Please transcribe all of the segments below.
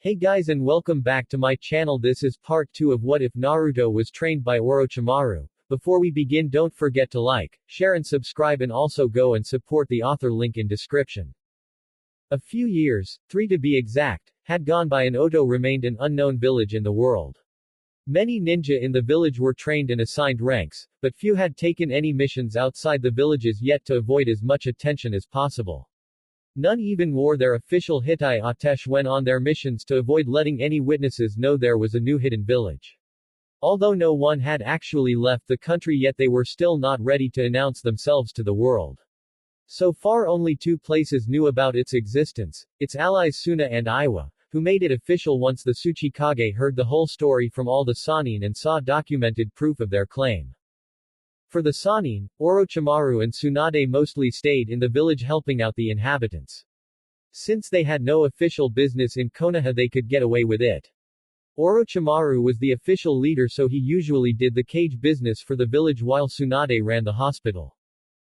Hey guys and welcome back to my channel. This is part 2 of What If Naruto Was Trained by Orochimaru. Before we begin, don't forget to like, share and subscribe, and also go and support the author, link in description. A few years, 3 to be exact, had gone by and Oto remained an unknown village in the world. Many ninja in the village were trained and assigned ranks, but few had taken any missions outside the villages yet to avoid as much attention as possible. None even wore their official Hitai Atesh when on their missions to avoid letting any witnesses know there was a new hidden village. Although no one had actually left the country yet, they were still not ready to announce themselves to the world. So far only 2 places knew about its existence, its allies Suna and Iwa, who made it official once the Tsuchikage heard the whole story from all the Sannin and saw documented proof of their claim. For the Sannin, Orochimaru and Tsunade mostly stayed in the village helping out the inhabitants. Since they had no official business in Konoha, they could get away with it. Orochimaru was the official leader, so he usually did the cage business for the village while Tsunade ran the hospital.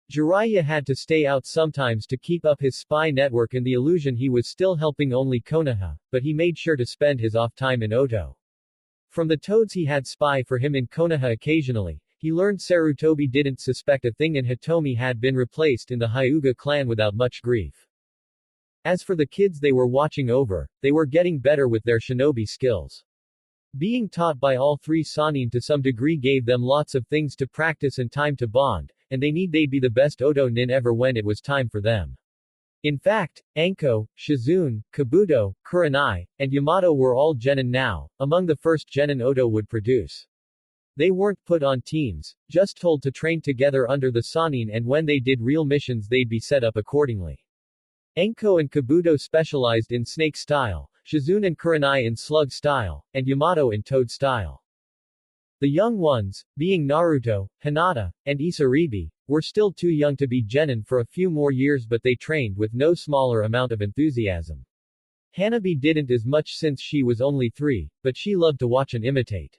Jiraiya had to stay out sometimes to keep up his spy network and the illusion he was still helping only Konoha, but he made sure to spend his off time in Oto. From the toads he had spy for him in Konoha occasionally. He learned Sarutobi didn't suspect a thing and Hitomi had been replaced in the Hyuga clan without much grief. As for the kids they were watching over, they were getting better with their shinobi skills. Being taught by all 3 Sannin to some degree gave them lots of things to practice and time to bond, and they'd be the best Oto nin ever when it was time for them. In fact, Anko, Shizune, Kabuto, Kurenai, and Yamato were all genin now, among the first genin Oto would produce. They weren't put on teams, just told to train together under the Sannin, and when they did real missions they'd be set up accordingly. Anko and Kabuto specialized in snake style, Shizune and Kurenai in slug style, and Yamato in toad style. The young ones, being Naruto, Hinata, and Isaribi, were still too young to be genin for a few more years, but they trained with no smaller amount of enthusiasm. Hanabi didn't as much since she was only 3, but she loved to watch and imitate.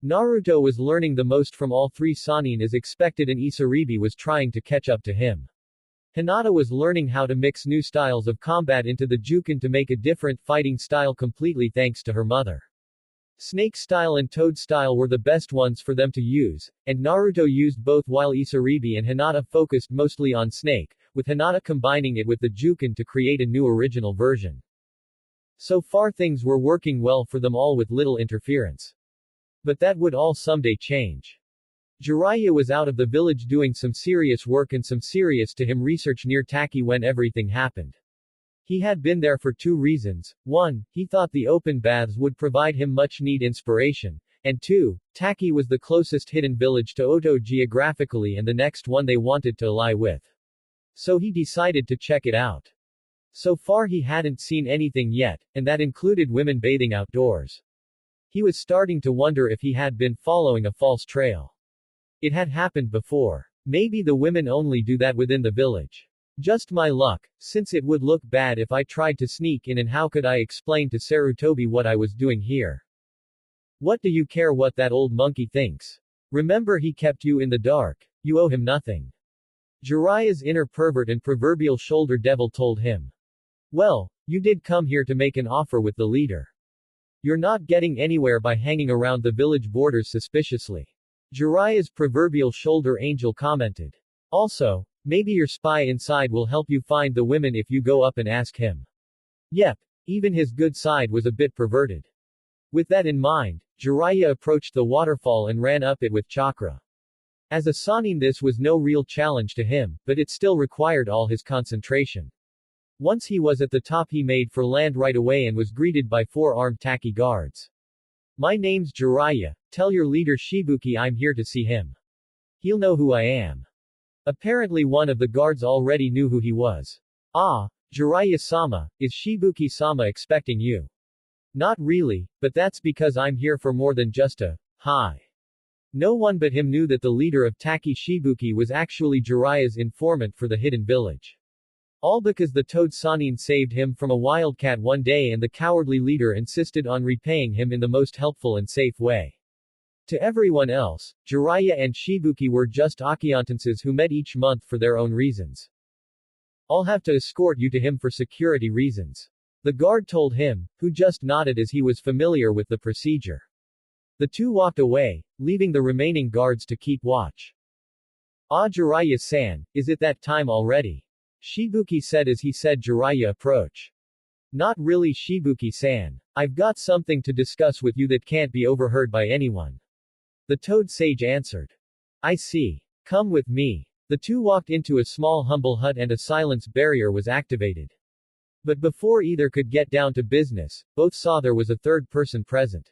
Naruto was learning the most from all 3 Sannin as expected, and Isaribi was trying to catch up to him. Hinata was learning how to mix new styles of combat into the Juken to make a different fighting style completely thanks to her mother. Snake style and toad style were the best ones for them to use, and Naruto used both while Isaribi and Hinata focused mostly on snake, with Hinata combining it with the Juken to create a new original version. So far things were working well for them all with little interference. But that would all someday change. Jiraiya was out of the village doing some serious work and some serious to him research near Taki when everything happened. He had been there for 2 reasons. 1, he thought the open baths would provide him much needed inspiration, and 2, Taki was the closest hidden village to Oto geographically and the next one they wanted to ally with. So he decided to check it out. So far he hadn't seen anything yet, and that included women bathing outdoors. He was starting to wonder if he had been following a false trail. It had happened before. Maybe the women only do that within the village. Just my luck, since it would look bad if I tried to sneak in, and how could I explain to Sarutobi what I was doing here? What do you care what that old monkey thinks? Remember, he kept you in the dark. You owe him nothing. Jiraiya's inner pervert and proverbial shoulder devil told him. Well, you did come here to make an offer with the leader. You're not getting anywhere by hanging around the village borders suspiciously. Jiraiya's proverbial shoulder angel commented. Also, maybe your spy inside will help you find the women if you go up and ask him. Yep, even his good side was a bit perverted. With that in mind, Jiraiya approached the waterfall and ran up it with chakra. As a Sannin this was no real challenge to him, but it still required all his concentration. Once he was at the top he made for land right away and was greeted by 4 armed Taki guards. My name's Jiraiya, tell your leader Shibuki I'm here to see him. He'll know who I am. Apparently one of the guards already knew who he was. Ah, Jiraiya-sama, is Shibuki-sama expecting you? Not really, but that's because I'm here for more than just a hi. No one but him knew that the leader of Taki Shibuki was actually Jiraiya's informant for the hidden village. All because the Toad Sannin saved him from a wildcat one day and the cowardly leader insisted on repaying him in the most helpful and safe way. To everyone else, Jiraiya and Shibuki were just acquaintances who met each month for their own reasons. I'll have to escort you to him for security reasons. The guard told him, who just nodded as he was familiar with the procedure. The two walked away, leaving the remaining guards to keep watch. Ah, Jiraiya-san, is it that time already? Shibuki said as he said Jiraiya approach. Not really Shibuki-san. I've got something to discuss with you that can't be overheard by anyone. The toad sage answered. I see. Come with me. The two walked into a small humble hut and a silence barrier was activated. But before either could get down to business, both saw there was a third person present.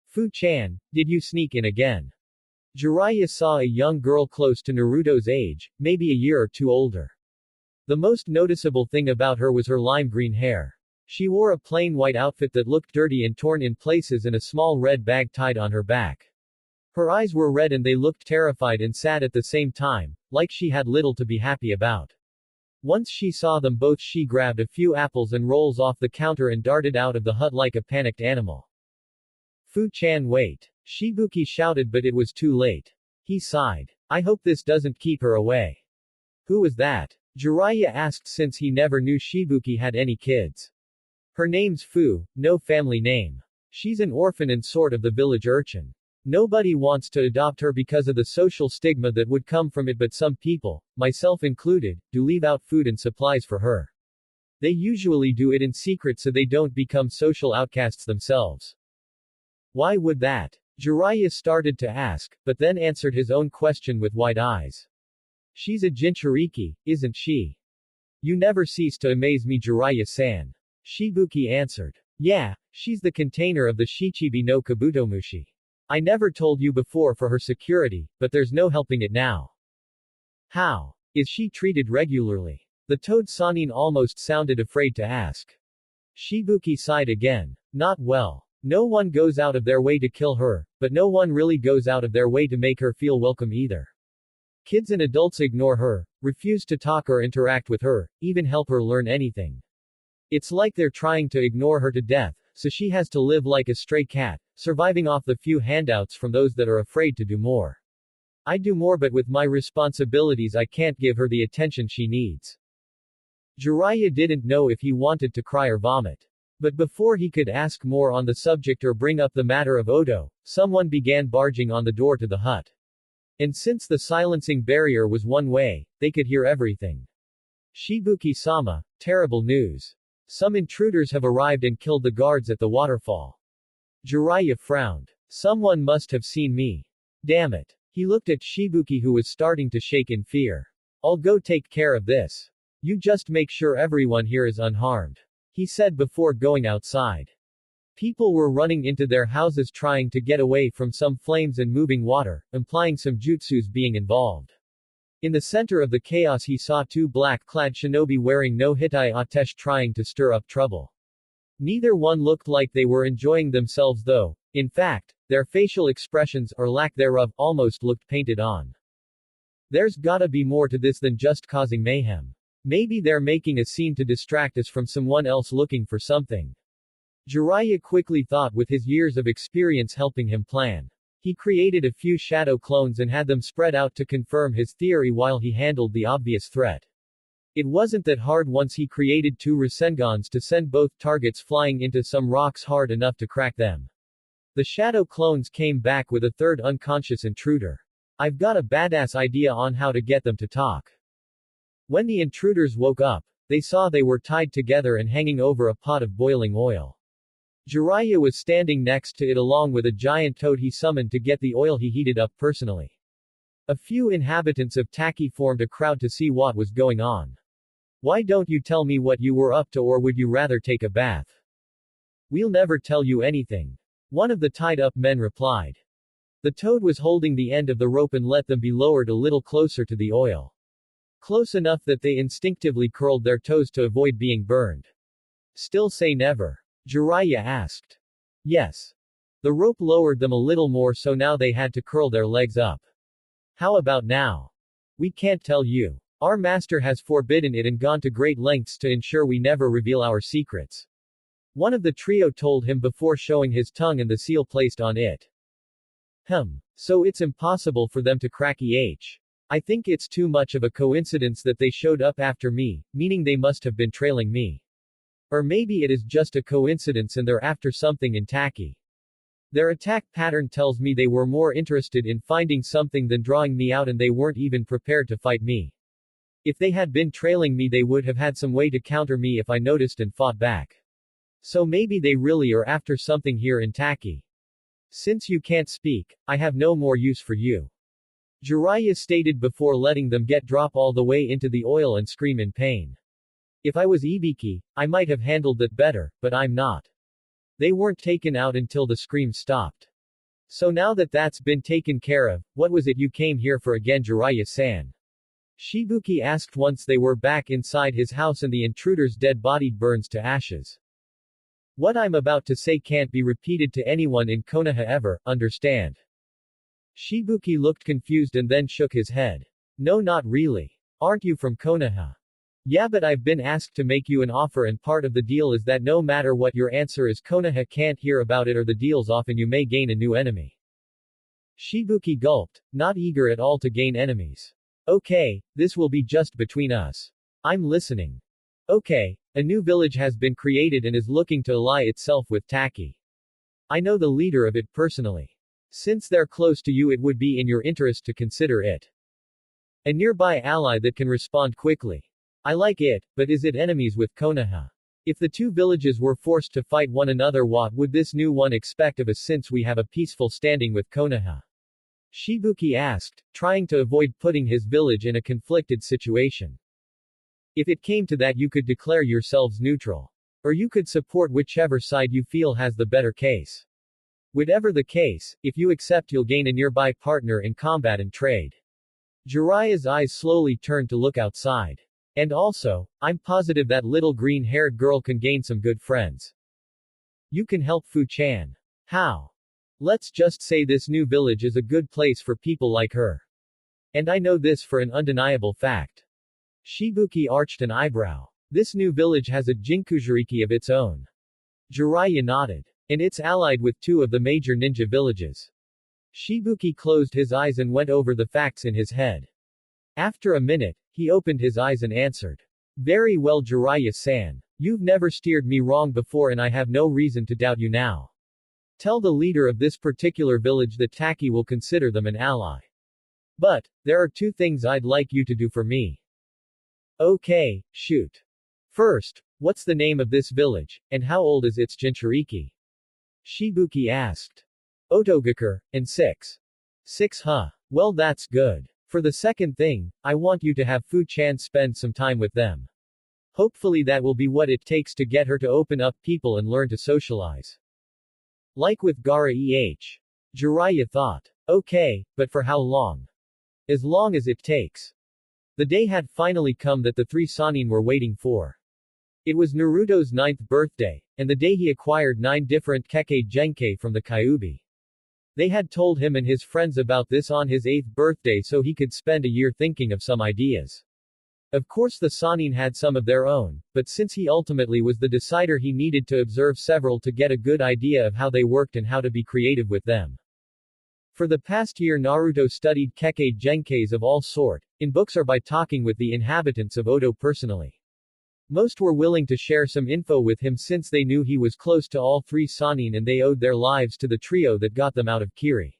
Fu-chan, did you sneak in again? Jiraiya saw a young girl close to Naruto's age, maybe a year or two older. The most noticeable thing about her was her lime green hair. She wore a plain white outfit that looked dirty and torn in places and a small red bag tied on her back. Her eyes were red and they looked terrified and sad at the same time, like she had little to be happy about. Once she saw them both, she grabbed a few apples and rolls off the counter and darted out of the hut like a panicked animal. Fu-chan, wait. Shibuki shouted, but it was too late. He sighed. I hope this doesn't keep her away. Who was that? Jiraiya asked since he never knew Shibuki had any kids. Her name's Fu, no family name. She's an orphan and sort of the village urchin. Nobody wants to adopt her because of the social stigma that would come from it, but some people, myself included, do leave out food and supplies for her. They usually do it in secret so they don't become social outcasts themselves. Why would that? Jiraiya started to ask, but then answered his own question with wide eyes. She's a Jinchuriki, isn't she? You never cease to amaze me, Jiraiya-san. Shibuki answered. Yeah, she's the container of the Shichibi no Kabutomushi. I never told you before for her security, but there's no helping it now. How? Is she treated regularly? The toad Sanin almost sounded afraid to ask. Shibuki sighed again. Not well. No one goes out of their way to kill her, but no one really goes out of their way to make her feel welcome either. Kids and adults ignore her, refuse to talk or interact with her, even help her learn anything. It's like they're trying to ignore her to death, so she has to live like a stray cat, surviving off the few handouts from those that are afraid to do more. I do more, but with my responsibilities I can't give her the attention she needs. Jiraiya didn't know if he wanted to cry or vomit. But before he could ask more on the subject or bring up the matter of Odo, someone began barging on the door to the hut. And since the silencing barrier was one way, they could hear everything. Shibuki-sama, terrible news. Some intruders have arrived and killed the guards at the waterfall. Jiraiya frowned. Someone must have seen me. Damn it. He looked at Shibuki, who was starting to shake in fear. I'll go take care of this. You just make sure everyone here is unharmed, he said before going outside. People were running into their houses trying to get away from some flames and moving water, implying some jutsus being involved. In the center of the chaos he saw two black-clad shinobi wearing no hitai atesh trying to stir up trouble. Neither one looked like they were enjoying themselves though. In fact, their facial expressions, or lack thereof, almost looked painted on. There's gotta be more to this than just causing mayhem. Maybe they're making a scene to distract us from someone else looking for something. Jiraiya quickly thought, with his years of experience helping him plan. He created a few shadow clones and had them spread out to confirm his theory while he handled the obvious threat. It wasn't that hard once he created two Rasengans to send both targets flying into some rocks hard enough to crack them. The shadow clones came back with a third unconscious intruder. I've got a badass idea on how to get them to talk. When the intruders woke up, they saw they were tied together and hanging over a pot of boiling oil. Jiraiya was standing next to it along with a giant toad he summoned to get the oil he heated up personally. A few inhabitants of Taki formed a crowd to see what was going on. Why don't you tell me what you were up to, or would you rather take a bath? We'll never tell you anything. One of the tied-up men replied. The toad was holding the end of the rope and let them be lowered a little closer to the oil. Close enough that they instinctively curled their toes to avoid being burned. Still say never? Jiraiya asked. Yes. The rope lowered them a little more, so now they had to curl their legs up. How about now? We can't tell you. Our master has forbidden it and gone to great lengths to ensure we never reveal our secrets. One of the trio told him before showing his tongue and the seal placed on it. So it's impossible for them to crack I think it's too much of a coincidence that they showed up after me, meaning they must have been trailing me. Or maybe it is just a coincidence and they're after something in Taki. Their attack pattern tells me they were more interested in finding something than drawing me out, and they weren't even prepared to fight me. If they had been trailing me, they would have had some way to counter me if I noticed and fought back. So maybe they really are after something here in Taki. Since you can't speak, I have no more use for you, Jiraiya stated before letting them drop all the way into the oil and scream in pain. If I was Ibiki, I might have handled that better, but I'm not. They weren't taken out until the scream stopped. So now that that's been taken care of, what was it you came here for again, Jiraiya-san? Shibuki asked once they were back inside his house and the intruder's dead body burns to ashes. What I'm about to say can't be repeated to anyone in Konoha ever, understand? Shibuki looked confused and then shook his head. No, not really. Aren't you from Konoha? Yeah, but I've been asked to make you an offer, and part of the deal is that no matter what your answer is, Konoha can't hear about it or the deal's off and you may gain a new enemy. Shibuki gulped, not eager at all to gain enemies. Okay, this will be just between us. I'm listening. Okay, a new village has been created and is looking to ally itself with Taki. I know the leader of it personally. Since they're close to you, it would be in your interest to consider it a nearby ally that can respond quickly. I like it, but is it enemies with Konoha? If the two villages were forced to fight one another, what would this new one expect of us since we have a peaceful standing with Konoha? Shibuki asked, trying to avoid putting his village in a conflicted situation. If it came to that, you could declare yourselves neutral. Or you could support whichever side you feel has the better case. Whatever the case, if you accept, you'll gain a nearby partner in combat and trade. Jiraiya's eyes slowly turned to look outside. And also, I'm positive that little green-haired girl can gain some good friends. You can help Fu-chan. How? Let's just say this new village is a good place for people like her. And I know this for an undeniable fact. Shibuki arched an eyebrow. This new village has a Jinkujiriki of its own. Jiraiya nodded. And it's allied with two of the major ninja villages. Shibuki closed his eyes and went over the facts in his head. After a minute, he opened his eyes and answered. Very well, Jiraiya-san. You've never steered me wrong before and I have no reason to doubt you now. Tell the leader of this particular village that Taki will consider them an ally. But, there are two things I'd like you to do for me. Okay, shoot. First, what's the name of this village, and how old is its Jinchuriki? Shibuki asked. Otogakure, and 6. 6, huh? Well, that's good. For the second thing, I want you to have Fu-chan spend some time with them. Hopefully that will be what it takes to get her to open up people and learn to socialize. Like with Gaara Jiraiya thought. Okay, but for how long? As long as it takes. The day had finally come that the three Sannin were waiting for. It was Naruto's 9th birthday, and the day he acquired 9 different Kekkei Genkai from the Kyuubi. They had told him and his friends about this on his 8th birthday so he could spend a year thinking of some ideas. Of course the Sannin had some of their own, but since he ultimately was the decider, he needed to observe several to get a good idea of how they worked and how to be creative with them. For the past year Naruto studied Kekkei Genkais of all sort, in books or by talking with the inhabitants of Odo personally. Most were willing to share some info with him since they knew he was close to all 3 Sannin and they owed their lives to the trio that got them out of Kiri.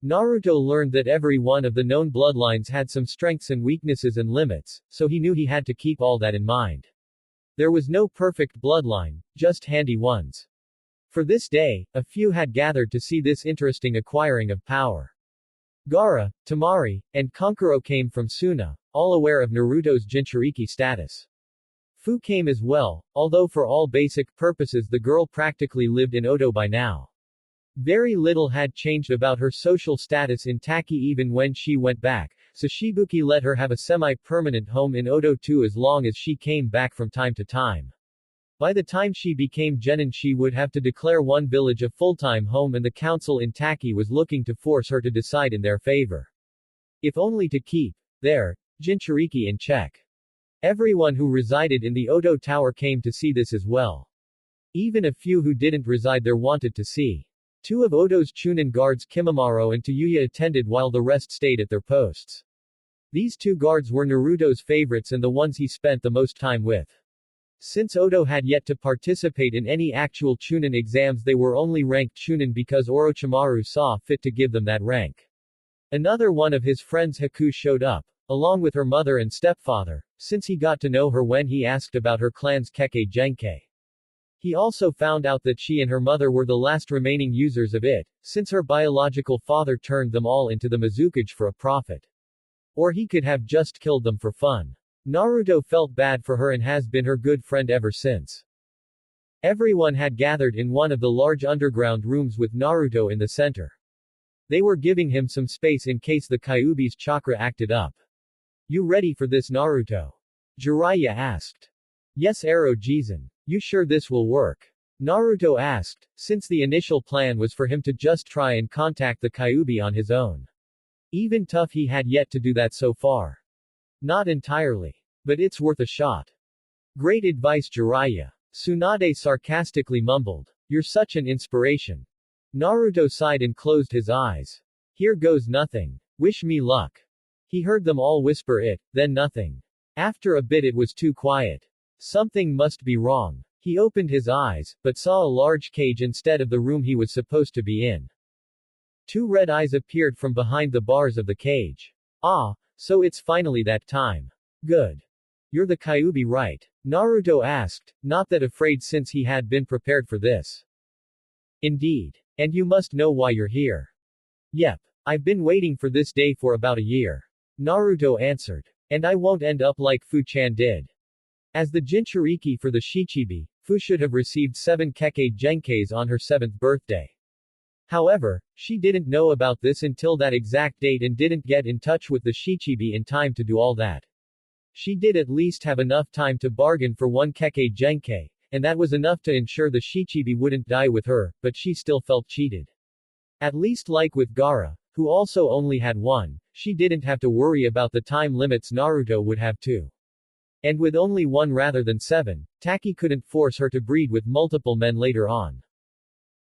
Naruto learned that every one of the known bloodlines had some strengths and weaknesses and limits, so he knew he had to keep all that in mind. There was no perfect bloodline, just handy ones. For this day, a few had gathered to see this interesting acquiring of power. Gaara, Temari, and Kankuro came from Suna, all aware of Naruto's Jinchuriki status. Fu came as well, although for all basic purposes the girl practically lived in Odo by now. Very little had changed about her social status in Taki even when she went back, so Shibuki let her have a semi-permanent home in Odo too as long as she came back from time to time. By the time she became genin she would have to declare one village a full-time home and the council in Taki was looking to force her to decide in their favor. If only to keep their Jinchuriki in check. Everyone who resided in the Odo Tower came to see this as well. Even a few who didn't reside there wanted to see. 2 of Odo's Chunin guards Kimimaro and Toyuya attended while the rest stayed at their posts. These 2 guards were Naruto's favorites and the ones he spent the most time with. Since Odo had yet to participate in any actual Chunin exams, they were only ranked Chunin because Orochimaru saw fit to give them that rank. Another one of his friends, Haku, showed up, along with her mother and stepfather, since he got to know her when he asked about her clan's Kekkei Genkei. He also found out that she and her mother were the last remaining users of it, since her biological father turned them all into the Mizukage for a profit. Or he could have just killed them for fun. Naruto felt bad for her and has been her good friend ever since. Everyone had gathered in one of the large underground rooms with Naruto in the center. They were giving him some space in case the Kyuubi's chakra acted up. You ready for this, Naruto? Jiraiya asked. Yes, Orochimaru. You sure this will work? Naruto asked, since the initial plan was for him to just try and contact the Kyuubi on his own. Even tough he had yet to do that so far. Not entirely. But it's worth a shot. Great advice, Jiraiya. Tsunade sarcastically mumbled. You're such an inspiration. Naruto sighed and closed his eyes. Here goes nothing. Wish me luck. He heard them all whisper it, then nothing. After a bit it was too quiet. Something must be wrong. He opened his eyes, but saw a large cage instead of the room he was supposed to be in. Two red eyes appeared from behind the bars of the cage. Ah, so it's finally that time. Good. You're the Kyuubi, right? Naruto asked, not that afraid since he had been prepared for this. Indeed. And you must know why you're here. Yep. I've been waiting for this day for about a year. Naruto answered. And I won't end up like Fu-chan did. As the Jinchuriki for the Shichibi, Fu should have received 7 Kekkei Genkeis on her 7th birthday. However, she didn't know about this until that exact date and didn't get in touch with the Shichibi in time to do all that. She did at least have enough time to bargain for 1 Kekkei Genkei, and that was enough to ensure the Shichibi wouldn't die with her, but she still felt cheated. At least like with Gaara, who also only had 1, she didn't have to worry about the time limits Naruto would have too. And with only 1 rather than 7, Taki couldn't force her to breed with multiple men later on.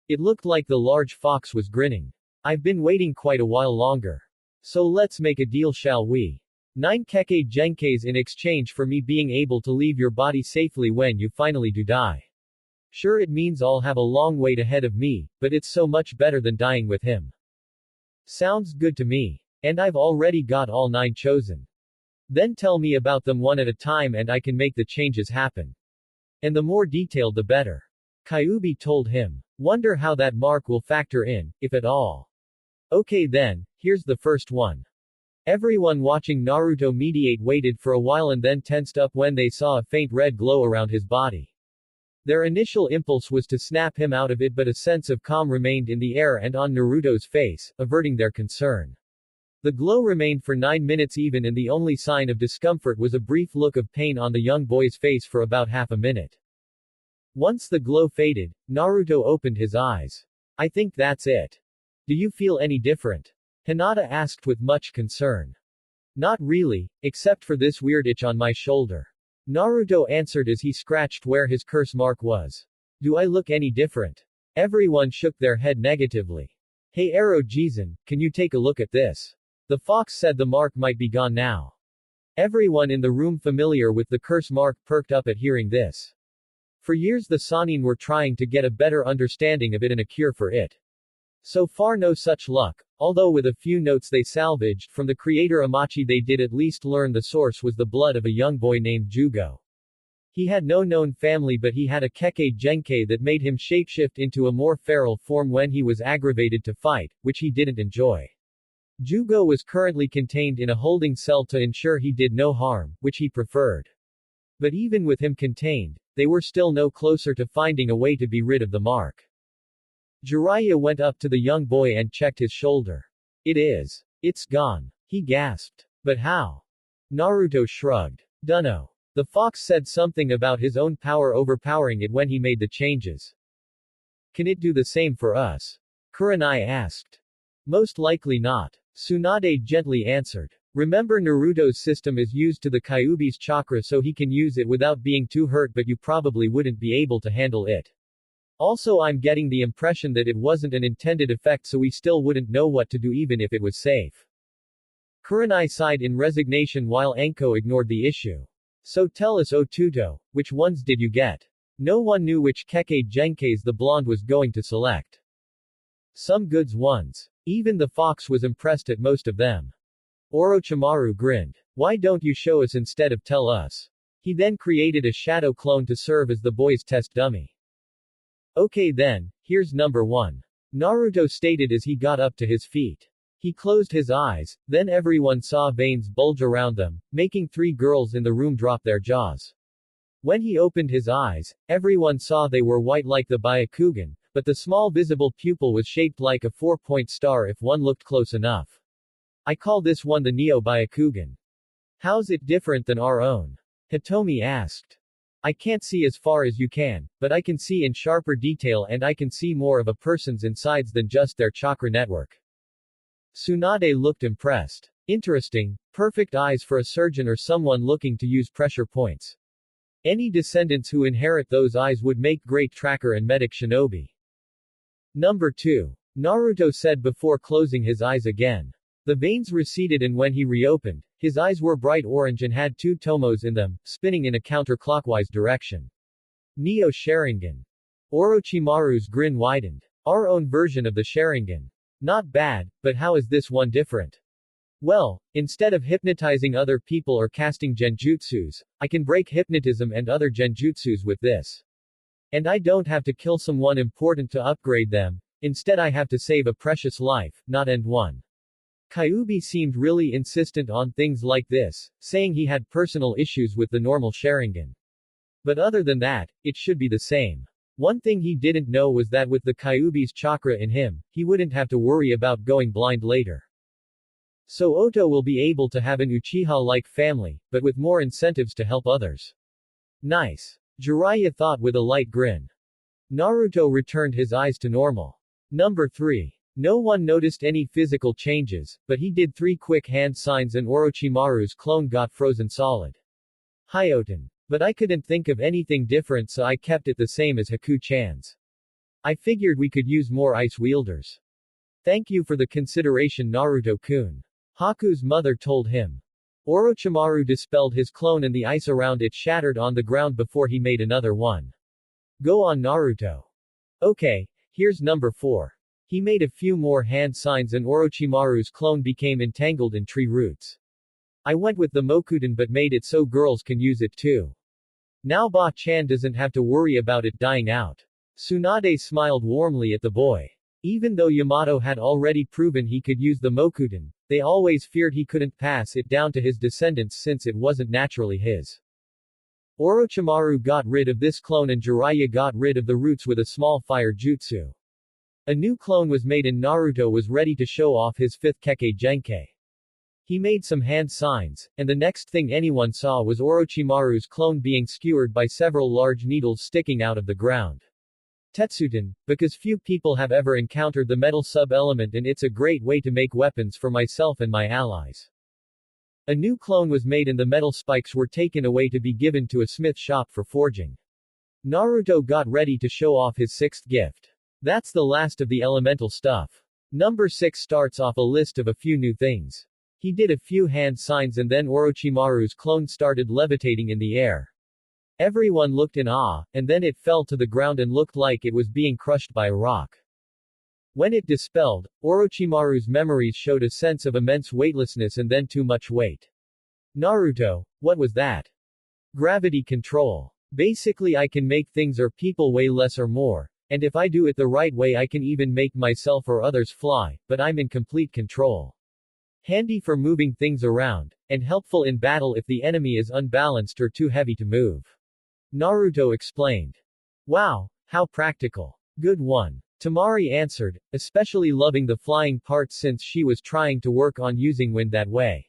It looked like the large fox was grinning. I've been waiting quite a while longer. So let's make a deal, shall we? 9 Kekkei Genkeis in exchange for me being able to leave your body safely when you finally do die. Sure, it means I'll have a long wait ahead of me, but it's so much better than dying with him. Sounds good to me. And I've already got all 9 chosen. Then tell me about them one at a time and I can make the changes happen. And the more detailed the better. Kyuubi told him. Wonder how that mark will factor in, if at all. Okay then, here's the first one. Everyone watching Naruto meditate waited for a while and then tensed up when they saw a faint red glow around his body. Their initial impulse was to snap him out of it, but a sense of calm remained in the air and on Naruto's face, averting their concern. The glow remained for 9 minutes even, and the only sign of discomfort was a brief look of pain on the young boy's face for about half a minute. Once the glow faded, Naruto opened his eyes. I think that's it. Do you feel any different? Hinata asked with much concern. Not really, except for this weird itch on my shoulder. Naruto answered as he scratched where his curse mark was. Do I look any different? Everyone shook their head negatively. Hey Orochimaru, can you take a look at this? The fox said the mark might be gone now. Everyone in the room familiar with the curse mark perked up at hearing this. For years the Sannin were trying to get a better understanding of it and a cure for it. So far no such luck, although with a few notes they salvaged from the creator Amachi they did at least learn the source was the blood of a young boy named Jugo. He had no known family, but he had a Kekkei Genkei that made him shapeshift into a more feral form when he was aggravated to fight, which he didn't enjoy. Jugo was currently contained in a holding cell to ensure he did no harm, which he preferred. But even with him contained, they were still no closer to finding a way to be rid of the mark. Jiraiya went up to the young boy and checked his shoulder. It's gone. He gasped. But how? Naruto shrugged. Dunno. The fox said something about his own power overpowering it when he made the changes. Can it do the same for us? Kurenai asked. Most likely not. Tsunade gently answered. Remember, Naruto's system is used to the Kyuubi's chakra so he can use it without being too hurt, but you probably wouldn't be able to handle it. Also, I'm getting the impression that it wasn't an intended effect, so we still wouldn't know what to do even if it was safe. Kurenai sighed in resignation while Anko ignored the issue. So tell us Otuto, which ones did you get? No one knew which Keke Genkes the blonde was going to select. Some goods ones. Even the fox was impressed at most of them. Orochimaru grinned. Why don't you show us instead of tell us? He then created a shadow clone to serve as the boy's test dummy. Okay then, here's number 1. Naruto stated as he got up to his feet. He closed his eyes, then everyone saw veins bulge around them, making 3 girls in the room drop their jaws. When he opened his eyes, everyone saw they were white like the Byakugan, but the small visible pupil was shaped like a 4-point star if one looked close enough. I call this one the Neo Byakugan. How's it different than our own? Hitomi asked. I can't see as far as you can, but I can see in sharper detail and I can see more of a person's insides than just their chakra network. Tsunade looked impressed. Interesting, perfect eyes for a surgeon or someone looking to use pressure points. Any descendants who inherit those eyes would make great tracker and medic shinobi. Number 2. Naruto said before closing his eyes again. The veins receded and when he reopened, his eyes were bright orange and had 2 tomos in them, spinning in a counterclockwise direction. Neo Sharingan. Orochimaru's grin widened. Our own version of the Sharingan. Not bad, but how is this one different? Well, instead of hypnotizing other people or casting genjutsus, I can break hypnotism and other genjutsus with this. And I don't have to kill someone important to upgrade them, instead I have to save a precious life, not end one. Kyuubi seemed really insistent on things like this, saying he had personal issues with the normal Sharingan. But other than that, it should be the same. One thing he didn't know was that with the Kyuubi's chakra in him, he wouldn't have to worry about going blind later. So Oto will be able to have an Uchiha-like family, but with more incentives to help others. Nice. Jiraiya thought with a light grin. Naruto returned his eyes to normal. Number 3. No one noticed any physical changes, but he did 3 quick hand signs and Orochimaru's clone got frozen solid. Hyoten. But I couldn't think of anything different so I kept it the same as Haku-chan's. I figured we could use more ice wielders. Thank you for the consideration Naruto-kun. Haku's mother told him. Orochimaru dispelled his clone and the ice around it shattered on the ground before he made another one. Go on Naruto. Okay, here's number 4. He made a few more hand signs and Orochimaru's clone became entangled in tree roots. I went with the Mokudan but made it so girls can use it too. Now Ba-chan doesn't have to worry about it dying out. Tsunade smiled warmly at the boy. Even though Yamato had already proven he could use the Mokudan, they always feared he couldn't pass it down to his descendants since it wasn't naturally his. Orochimaru got rid of this clone and Jiraiya got rid of the roots with a small fire jutsu. A new clone was made and Naruto was ready to show off his 5th Keke Genkai. He made some hand signs, and the next thing anyone saw was Orochimaru's clone being skewered by several large needles sticking out of the ground. Tetsuten, because few people have ever encountered the metal sub-element and it's a great way to make weapons for myself and my allies. A new clone was made and the metal spikes were taken away to be given to a smith shop for forging. Naruto got ready to show off his 6th gift. That's the last of the elemental stuff. Number 6 starts off a list of a few new things. He did a few hand signs and then Orochimaru's clone started levitating in the air. Everyone looked in awe, and then it fell to the ground and looked like it was being crushed by a rock. When it dispelled, Orochimaru's memories showed a sense of immense weightlessness and then too much weight. Naruto, what was that? Gravity control. Basically I can make things or people weigh less or more, and if I do it the right way I can even make myself or others fly, but I'm in complete control. Handy for moving things around, and helpful in battle if the enemy is unbalanced or too heavy to move. Naruto explained. Wow, how practical. Good one. Tamari answered, especially loving the flying part since she was trying to work on using wind that way.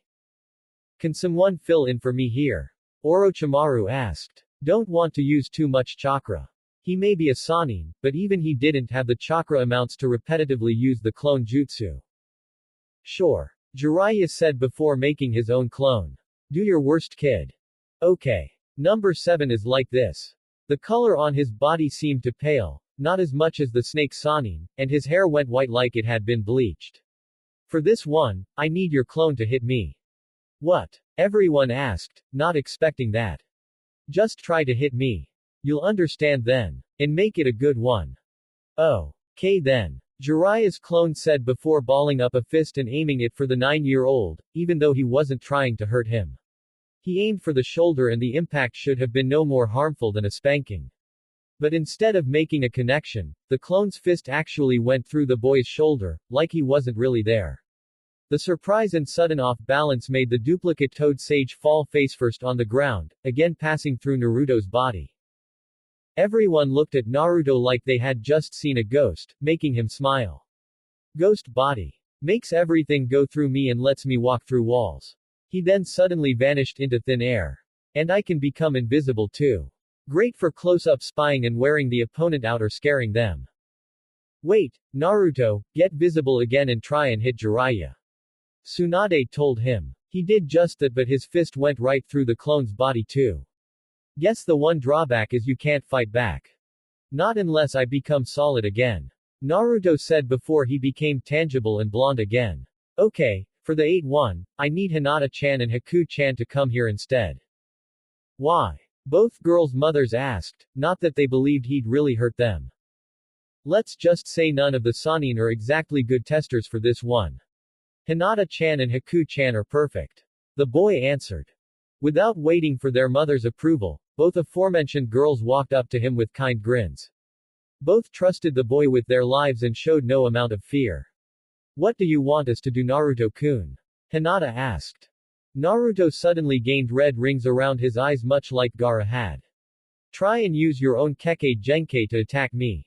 Can someone fill in for me here? Orochimaru asked. Don't want to use too much chakra. He may be a Sannin, but even he didn't have the chakra amounts to repetitively use the clone jutsu. Sure. Jiraiya said before making his own clone. Do your worst kid. Okay. Number 7 is like this. The color on his body seemed to pale, not as much as the snake Sannin, and his hair went white like it had been bleached. For this one, I need your clone to hit me. What? Everyone asked, not expecting that. Just try to hit me. You'll understand then. And make it a good one. Oh. Okay then. Jiraiya's clone said before balling up a fist and aiming it for the 9-year-old, even though he wasn't trying to hurt him. He aimed for the shoulder and the impact should have been no more harmful than a spanking. But instead of making a connection, the clone's fist actually went through the boy's shoulder, like he wasn't really there. The surprise and sudden off-balance made the duplicate Toad Sage fall face-first on the ground, again passing through Naruto's body. Everyone looked at Naruto like they had just seen a ghost, making him smile. Ghost body. Makes everything go through me and lets me walk through walls. He then suddenly vanished into thin air. And I can become invisible too. Great for close-up spying and wearing the opponent out or scaring them. Wait, Naruto, get visible again and try and hit Jiraiya. Tsunade told him. He did just that, but his fist went right through the clone's body too. Guess the one drawback is you can't fight back. Not unless I become solid again. Naruto said before he became tangible and blonde again. Okay, for the 8-1, I need Hinata-chan and Haku-chan to come here instead. Why? Both girls' mothers asked, not that they believed he'd really hurt them. Let's just say none of the Sannin are exactly good testers for this one. Hinata-chan and Haku-chan are perfect. The boy answered. Without waiting for their mother's approval, both aforementioned girls walked up to him with kind grins. Both trusted the boy with their lives and showed no amount of fear. What do you want us to do, Naruto-kun? Hinata asked. Naruto suddenly gained red rings around his eyes much like Gaara had. Try and use your own Kekkei Genkai to attack me.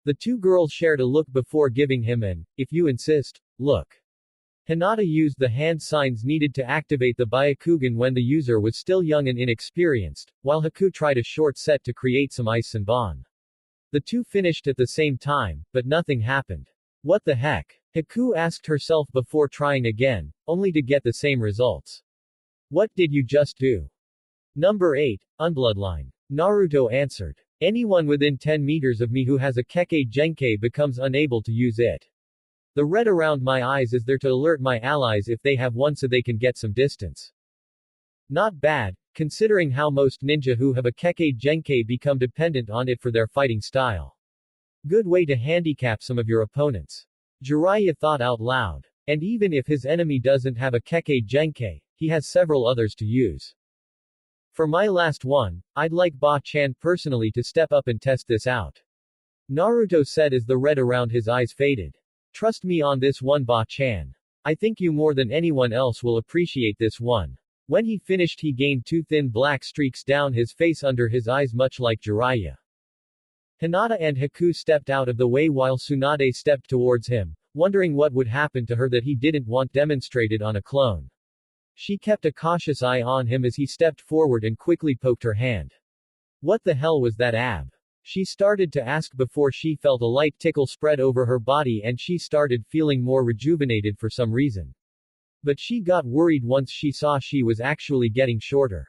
The two girls shared a look before giving him an, if you insist, look. Hinata used the hand signs needed to activate the Byakugan when the user was still young and inexperienced, while Haku tried a short set to create some ice Senbon. The two finished at the same time, but nothing happened. What the heck? Haku asked herself before trying again, only to get the same results. What did you just do? Number 8, Unbloodline. Naruto answered. Anyone within 10 meters of me who has a Kekkei Genkai becomes unable to use it. The red around my eyes is there to alert my allies if they have one so they can get some distance. Not bad, considering how most ninja who have a Kekkei Genkai become dependent on it for their fighting style. Good way to handicap some of your opponents. Jiraiya thought out loud. And even if his enemy doesn't have a Kekkei Genkai, he has several others to use. For my last one, I'd like Ba-chan personally to step up and test this out. Naruto said as the red around his eyes faded. Trust me on this one, Ba-chan. I think you more than anyone else will appreciate this one. When he finished, he gained 2 thin black streaks down his face under his eyes much like Jiraiya. Hinata and Haku stepped out of the way while Tsunade stepped towards him, wondering what would happen to her that he didn't want demonstrated on a clone. She kept a cautious eye on him as he stepped forward and quickly poked her hand. What the hell was that ab? She started to ask before she felt a light tickle spread over her body and she started feeling more rejuvenated for some reason. But she got worried once she saw she was actually getting shorter.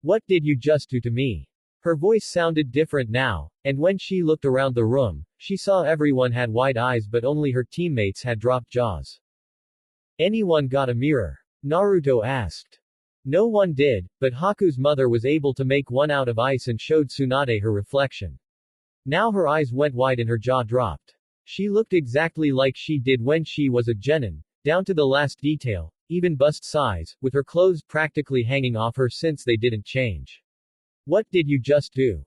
What did you just do to me? Her voice sounded different now, and when she looked around the room, she saw everyone had wide eyes but only her teammates had dropped jaws. Anyone got a mirror? Naruto asked. No one did, but Haku's mother was able to make one out of ice and showed Tsunade her reflection. Now her eyes went wide and her jaw dropped. She looked exactly like she did when she was a genin, down to the last detail, even bust size, with her clothes practically hanging off her since they didn't change. What did you just do?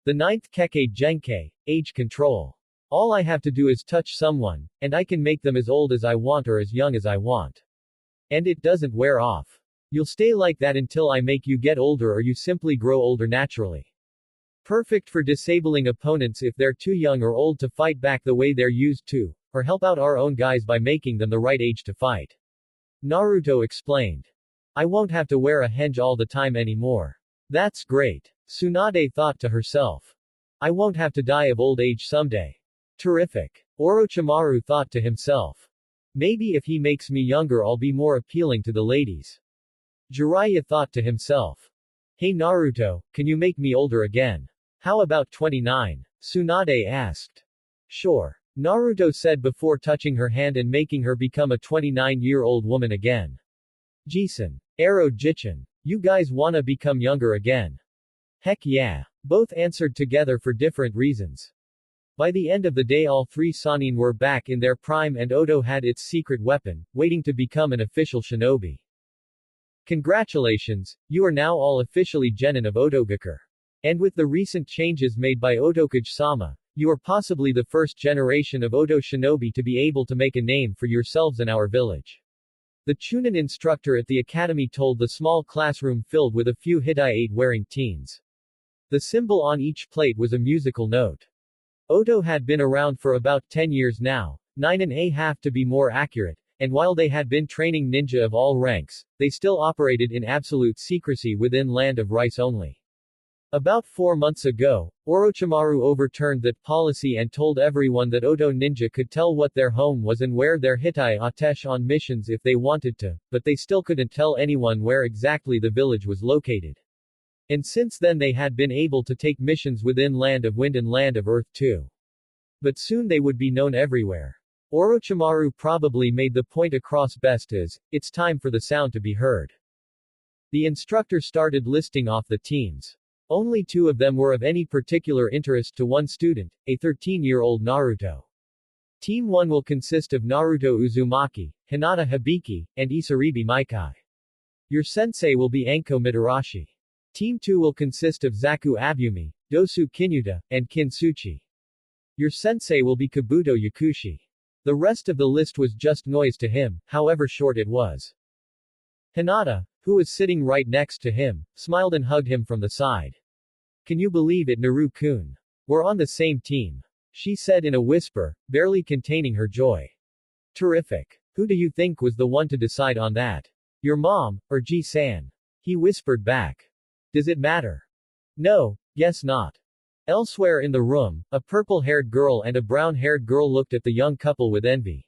The 9th Kekkei Genkai, age control. All I have to do is touch someone, and I can make them as old as I want or as young as I want. And it doesn't wear off. You'll stay like that until I make you get older or you simply grow older naturally. Perfect for disabling opponents if they're too young or old to fight back the way they're used to, or help out our own guys by making them the right age to fight. Naruto explained. I won't have to wear a henge all the time anymore. That's great. Tsunade thought to herself. I won't have to die of old age someday. Terrific. Orochimaru thought to himself. Maybe if he makes me younger I'll be more appealing to the ladies. Jiraiya thought to himself. Hey Naruto, can you make me older again? How about 29? Tsunade asked. Sure. Naruto said before touching her hand and making her become a 29-year-old woman again. Jisun. Aro Jichin. You guys wanna become younger again? Heck yeah. Both answered together for different reasons. By the end of the day all three Sannin were back in their prime and Odo had its secret weapon, waiting to become an official shinobi. Congratulations, you are now all officially genin of Otogakur. And with the recent changes made by Otokage-sama, you are possibly the first generation of Odo shinobi to be able to make a name for yourselves in our village. The Chunin instructor at the academy told the small classroom filled with a few Hitai-8 wearing teens. The symbol on each plate was a musical note. Odo had been around for about 10 years now, 9.5 to be more accurate, and while they had been training ninja of all ranks, they still operated in absolute secrecy within Land of Rice only. About 4 months ago, Orochimaru overturned that policy and told everyone that Odo ninja could tell what their home was and where their Hitai Atesh on missions if they wanted to, but they still couldn't tell anyone where exactly the village was located. And since then they had been able to take missions within Land of Wind and Land of Earth too. But soon they would be known everywhere. Orochimaru probably made the point across best as, it's time for the sound to be heard. The instructor started listing off the teams. Only 2 of them were of any particular interest to one student, a 13-year-old Naruto. Team 1 will consist of Naruto Uzumaki, Hinata Hibiki, and Isaribi Maikai. Your sensei will be Anko Mitarashi. Team 2 will consist of Zaku Abumi, Dosu Kinyuta, and Kin Tsuchi. Your sensei will be Kabuto Yakushi. The rest of the list was just noise to him, however short it was. Hinata, who was sitting right next to him, smiled and hugged him from the side. Can you believe it, Naru-kun? We're on the same team. She said in a whisper, barely containing her joy. Terrific. Who do you think was the one to decide on that? Your mom, or Ji-san? He whispered back. Does it matter? No, guess not. Elsewhere in the room, a purple-haired girl and a brown-haired girl looked at the young couple with envy.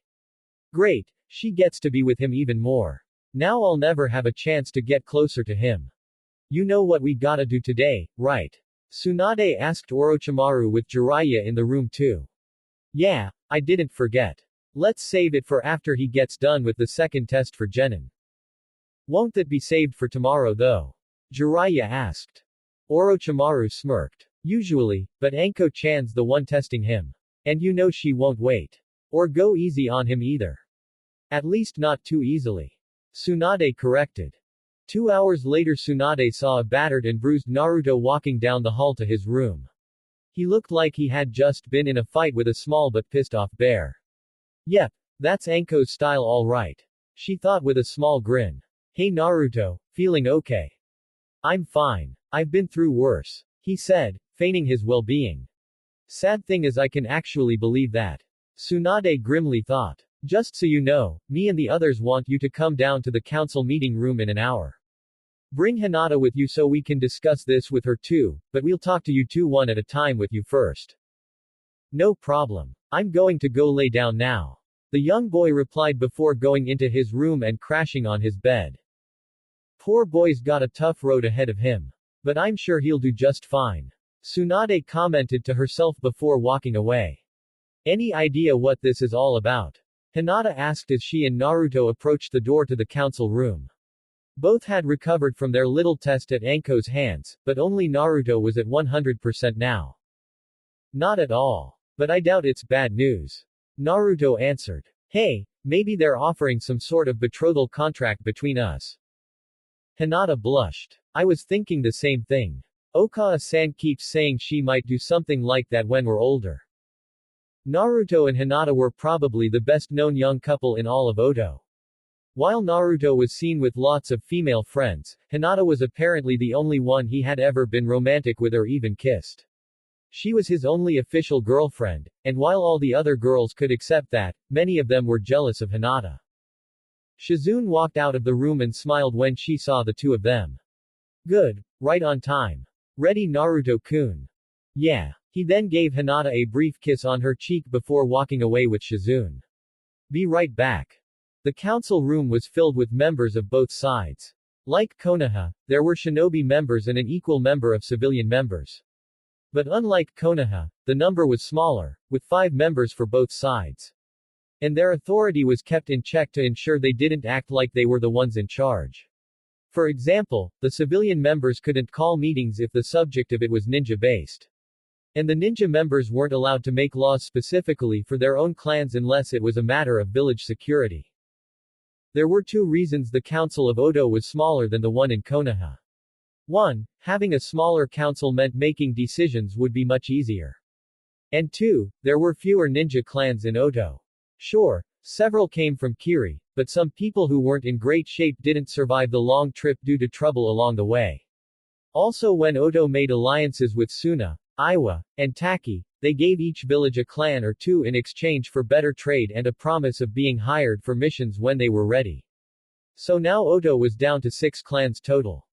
Great, she gets to be with him even more. Now I'll never have a chance to get closer to him. You know what we gotta do today, right? Tsunade asked Orochimaru with Jiraiya in the room too. Yeah, I didn't forget. Let's save it for after he gets done with the second test for Genin. Won't that be saved for tomorrow though? Jiraiya asked. Orochimaru smirked. Usually, but Anko-chan's the one testing him. And you know she won't wait. Or go easy on him either. At least not too easily. Tsunade corrected. 2 hours later Tsunade saw a battered and bruised Naruto walking down the hall to his room. He looked like he had just been in a fight with a small but pissed off bear. Yep, that's Anko's style all right. She thought with a small grin. Hey Naruto, feeling okay? I'm fine. I've been through worse, he said, feigning his well-being. Sad thing is I can actually believe that. Tsunade grimly thought. Just so you know, me and the others want you to come down to the council meeting room in an hour. Bring Hinata with you so we can discuss this with her too, but we'll talk to you two one at a time with you first. No problem. I'm going to go lay down now. The young boy replied before going into his room and crashing on his bed. Poor boy's got a tough road ahead of him. But I'm sure he'll do just fine. Tsunade commented to herself before walking away. Any idea what this is all about? Hinata asked as she and Naruto approached the door to the council room. Both had recovered from their little test at Anko's hands, but only Naruto was at 100% now. Not at all. But I doubt it's bad news. Naruto answered. Hey, maybe they're offering some sort of betrothal contract between us. Hinata blushed. I was thinking the same thing. Okawa-san keeps saying she might do something like that when we're older. Naruto and Hinata were probably the best-known young couple in all of Odo. While Naruto was seen with lots of female friends, Hinata was apparently the only one he had ever been romantic with or even kissed. She was his only official girlfriend, and while all the other girls could accept that, many of them were jealous of Hinata. Shizune walked out of the room and smiled when she saw the two of them. Good, right on time. Ready Naruto-kun. Yeah. He then gave Hinata a brief kiss on her cheek before walking away with Shizune. Be right back. The council room was filled with members of both sides. Like Konoha, there were shinobi members and an equal number of civilian members. But unlike Konoha, the number was smaller, with 5 members for both sides. And their authority was kept in check to ensure they didn't act like they were the ones in charge. For example, the civilian members couldn't call meetings if the subject of it was ninja-based. And the ninja members weren't allowed to make laws specifically for their own clans unless it was a matter of village security. There were two reasons the Council of Odo was smaller than the one in Konoha. 1. Having a smaller council meant making decisions would be much easier. And 2. There were fewer ninja clans in Odo. Sure, several came from Kiri, but some people who weren't in great shape didn't survive the long trip due to trouble along the way. Also, when Odo made alliances with Suna, Iwa, and Taki, they gave each village a clan or two in exchange for better trade and a promise of being hired for missions when they were ready. So now Odo was down to 6 clans total.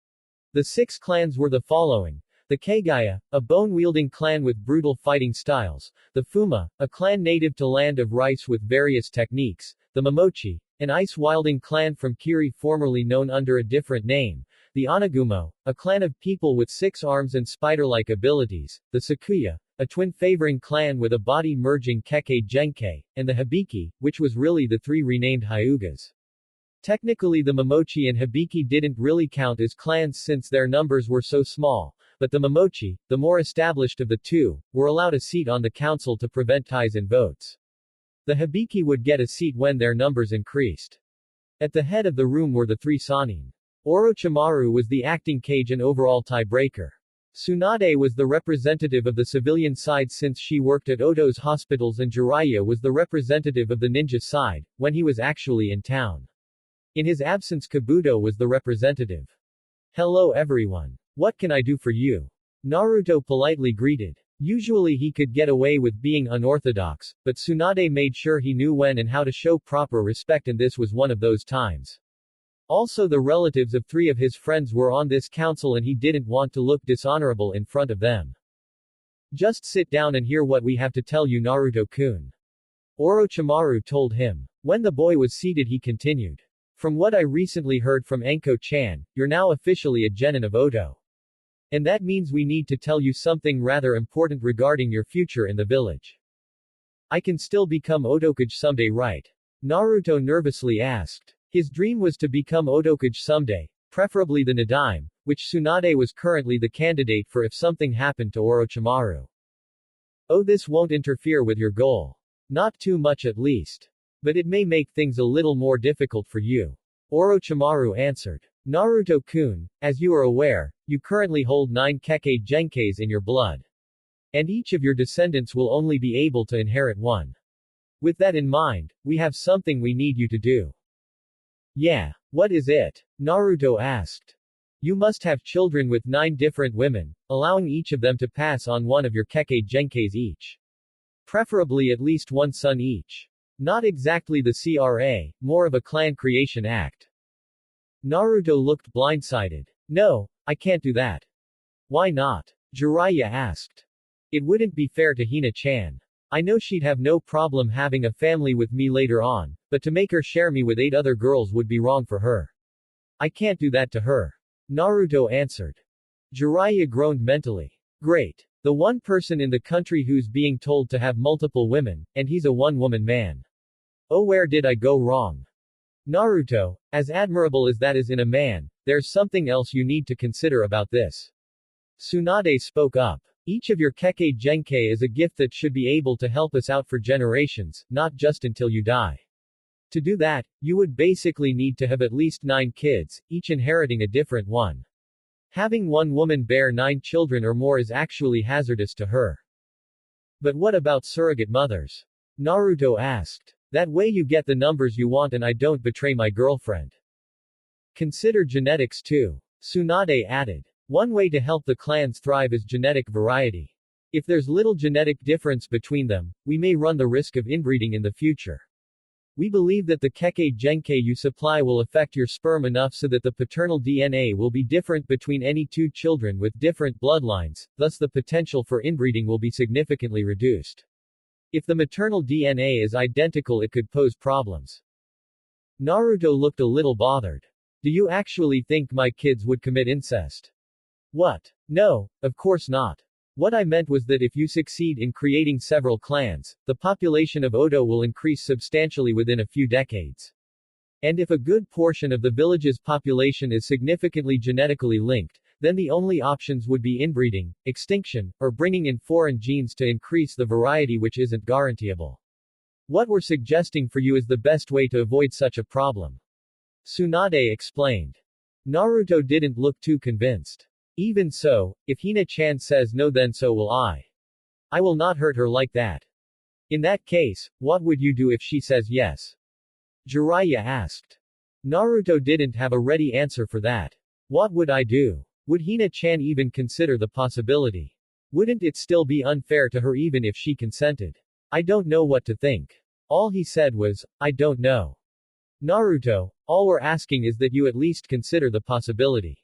The 6 clans were the following: the Kagaya, a bone-wielding clan with brutal fighting styles; the Fuma, a clan native to Land of Rice with various techniques; the Momochi, an ice-wielding clan from Kiri formerly known under a different name; the Onagumo, a clan of people with 6 arms and spider-like abilities; the Sakuya, a twin-favoring clan with a body-merging Kekkei Genkai; and the Hibiki, which was really the 3 renamed Hyugas. Technically the Momochi and Hibiki didn't really count as clans since their numbers were so small, but the Momochi, the more established of the two, were allowed a seat on the council to prevent ties in votes. The Hibiki would get a seat when their numbers increased. At the head of the room were the 3 Sannin. Orochimaru was the acting Kage and overall tiebreaker. Tsunade was the representative of the civilian side since she worked at Odo's hospitals, and Jiraiya was the representative of the ninja side, when he was actually in town. In his absence, Kabuto was the representative. "Hello everyone. What can I do for you?" Naruto politely greeted. Usually he could get away with being unorthodox, but Tsunade made sure he knew when and how to show proper respect, and this was one of those times. Also, the relatives of 3 of his friends were on this council and he didn't want to look dishonorable in front of them. "Just sit down and hear what we have to tell you, Naruto-kun," Orochimaru told him. When the boy was seated, he continued. "From what I recently heard from Enko-chan, you're now officially a genin of Odo. And that means we need to tell you something rather important regarding your future in the village. I can still become Odokage someday, right?" Naruto nervously asked. His dream was to become Odokage someday, preferably the Nadaime, which Tsunade was currently the candidate for if something happened to Orochimaru. "Oh, this won't interfere with your goal. Not too much at least. But it may make things a little more difficult for you," Orochimaru answered. "Naruto-kun, as you are aware, you currently hold 9 Kekkei Genkais in your blood. And each of your descendants will only be able to inherit 1. With that in mind, we have something we need you to do." "Yeah. What is it?" Naruto asked. "You must have children with 9 different women, allowing each of them to pass on 1 of your Kekkei Genkais each. Preferably at least 1 son each. Not exactly the CRA, more of a clan creation act." Naruto looked blindsided. "No, I can't do that." "Why not?" Jiraiya asked. "It wouldn't be fair to Hina-chan. I know she'd have no problem having a family with me later on, but to make her share me with 8 other girls would be wrong for her. I can't do that to her," Naruto answered. Jiraiya groaned mentally. Great. The one person in the country who's being told to have multiple women, and he's a one-woman man. Oh, where did I go wrong? Naruto, as admirable as that is in a man, there's something else you need to consider about this. Tsunade spoke up. Each of your Kekkei Genkai is a gift that should be able to help us out for generations, not just until you die. To do that, you would basically need to have at least 9 kids, each inheriting a different one. Having one woman bear 9 children or more is actually hazardous to her. But what about surrogate mothers? Naruto asked. That way you get the numbers you want and I don't betray my girlfriend. Consider genetics too. Tsunade added. One way to help the clans thrive is genetic variety. If there's little genetic difference between them, we may run the risk of inbreeding in the future. We believe that the Kekkei Genkai you supply will affect your sperm enough so that the paternal DNA will be different between any 2 children with different bloodlines, thus the potential for inbreeding will be significantly reduced. If the maternal DNA is identical, it could pose problems. Naruto looked a little bothered. Do you actually think my kids would commit incest? What? No, of course not. What I meant was that if you succeed in creating several clans, the population of Odo will increase substantially within a few decades. And if a good portion of the village's population is significantly genetically linked, then the only options would be inbreeding, extinction, or bringing in foreign genes to increase the variety, which isn't guaranteeable. What we're suggesting for you is the best way to avoid such a problem. Tsunade explained. Naruto didn't look too convinced. Even so, if Hina-chan says no, then so will I. I will not hurt her like that. In that case, what would you do if she says yes? Jiraiya asked. Naruto didn't have a ready answer for that. What would I do? Would Hina-chan even consider the possibility? Wouldn't it still be unfair to her even if she consented? I don't know what to think. All he said was, I don't know. Naruto, all we're asking is that you at least consider the possibility.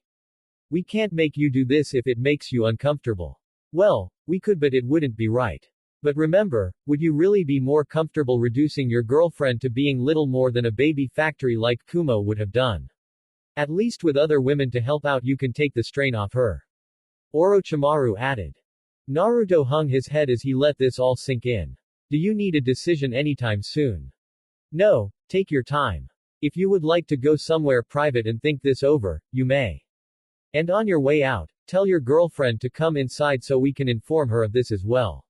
We can't make you do this if it makes you uncomfortable. Well, we could, but it wouldn't be right. But remember, would you really be more comfortable reducing your girlfriend to being little more than a baby factory like Kumo would have done? At least with other women to help out, you can take the strain off her. Orochimaru added. Naruto hung his head as he let this all sink in. Do you need a decision anytime soon? No, take your time. If you would like to go somewhere private and think this over, you may. And on your way out, tell your girlfriend to come inside so we can inform her of this as well.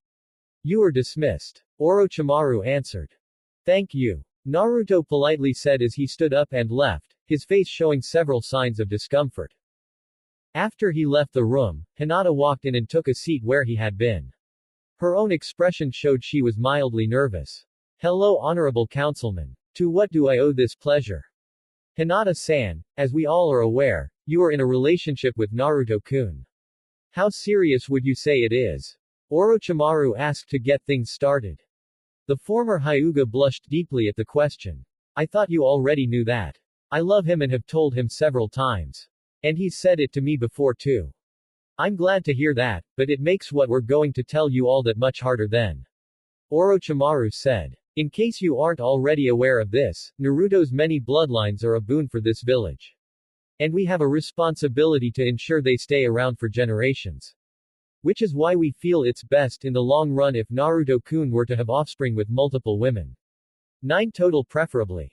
You are dismissed. Orochimaru answered. Thank you. Naruto politely said as he stood up and left, his face showing several signs of discomfort. After he left the room, Hinata walked in and took a seat where he had been. Her own expression showed she was mildly nervous. Hello, honorable councilman. To what do I owe this pleasure? Hinata-san, as we all are aware, you are in a relationship with Naruto-kun. How serious would you say it is? Orochimaru asked to get things started. The former Hyuga blushed deeply at the question. I thought you already knew that. I love him and have told him several times. And he's said it to me before too. I'm glad to hear that, but it makes what we're going to tell you all that much harder then. Orochimaru said. In case you aren't already aware of this, Naruto's many bloodlines are a boon for this village. And we have a responsibility to ensure they stay around for generations. Which is why we feel it's best in the long run if Naruto-kun were to have offspring with multiple women. 9 total preferably.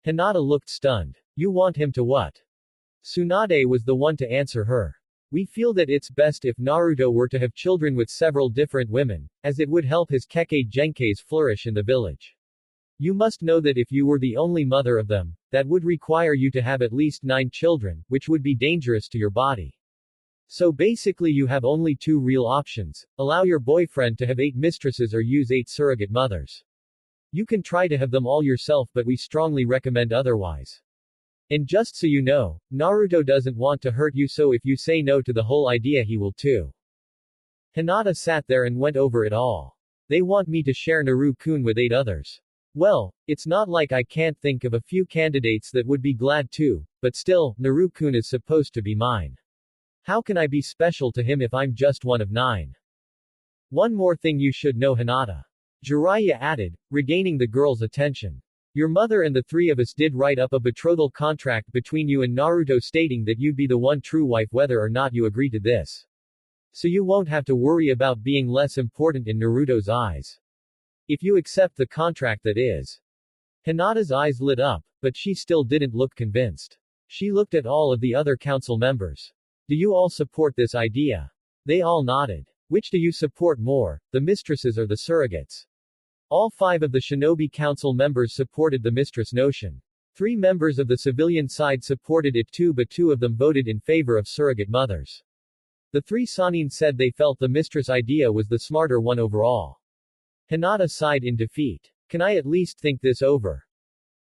Hinata looked stunned. You want him to what? Tsunade was the one to answer her. We feel that it's best if Naruto were to have children with several different women, as it would help his Kekkei Genkeis flourish in the village. You must know that if you were the only mother of them, that would require you to have at least 9 children, which would be dangerous to your body. So basically you have only 2 real options, allow your boyfriend to have 8 mistresses or use 8 surrogate mothers. You can try to have them all yourself, but we strongly recommend otherwise. And just so you know, Naruto doesn't want to hurt you, so if you say no to the whole idea he will too. Hinata sat there and went over it all. They want me to share Naru-kun with 8 others. Well, it's not like I can't think of a few candidates that would be glad to, but still, Naru-kun is supposed to be mine. How can I be special to him if I'm just one of 9? One more thing you should know, Hinata. Jiraiya added, regaining the girl's attention. Your mother and the 3 of us did write up a betrothal contract between you and Naruto stating that you'd be the one true wife whether or not you agree to this. So you won't have to worry about being less important in Naruto's eyes. If you accept the contract, that is. Hinata's eyes lit up, but she still didn't look convinced. She looked at all of the other council members. Do you all support this idea? They all nodded. Which do you support more, the mistresses or the surrogates? All 5 of the shinobi council members supported the mistress notion. 3 members of the civilian side supported it too, but 2 of them voted in favor of surrogate mothers. The 3 Sannin said they felt the mistress idea was the smarter one overall. Hinata sighed in defeat. Can I at least think this over?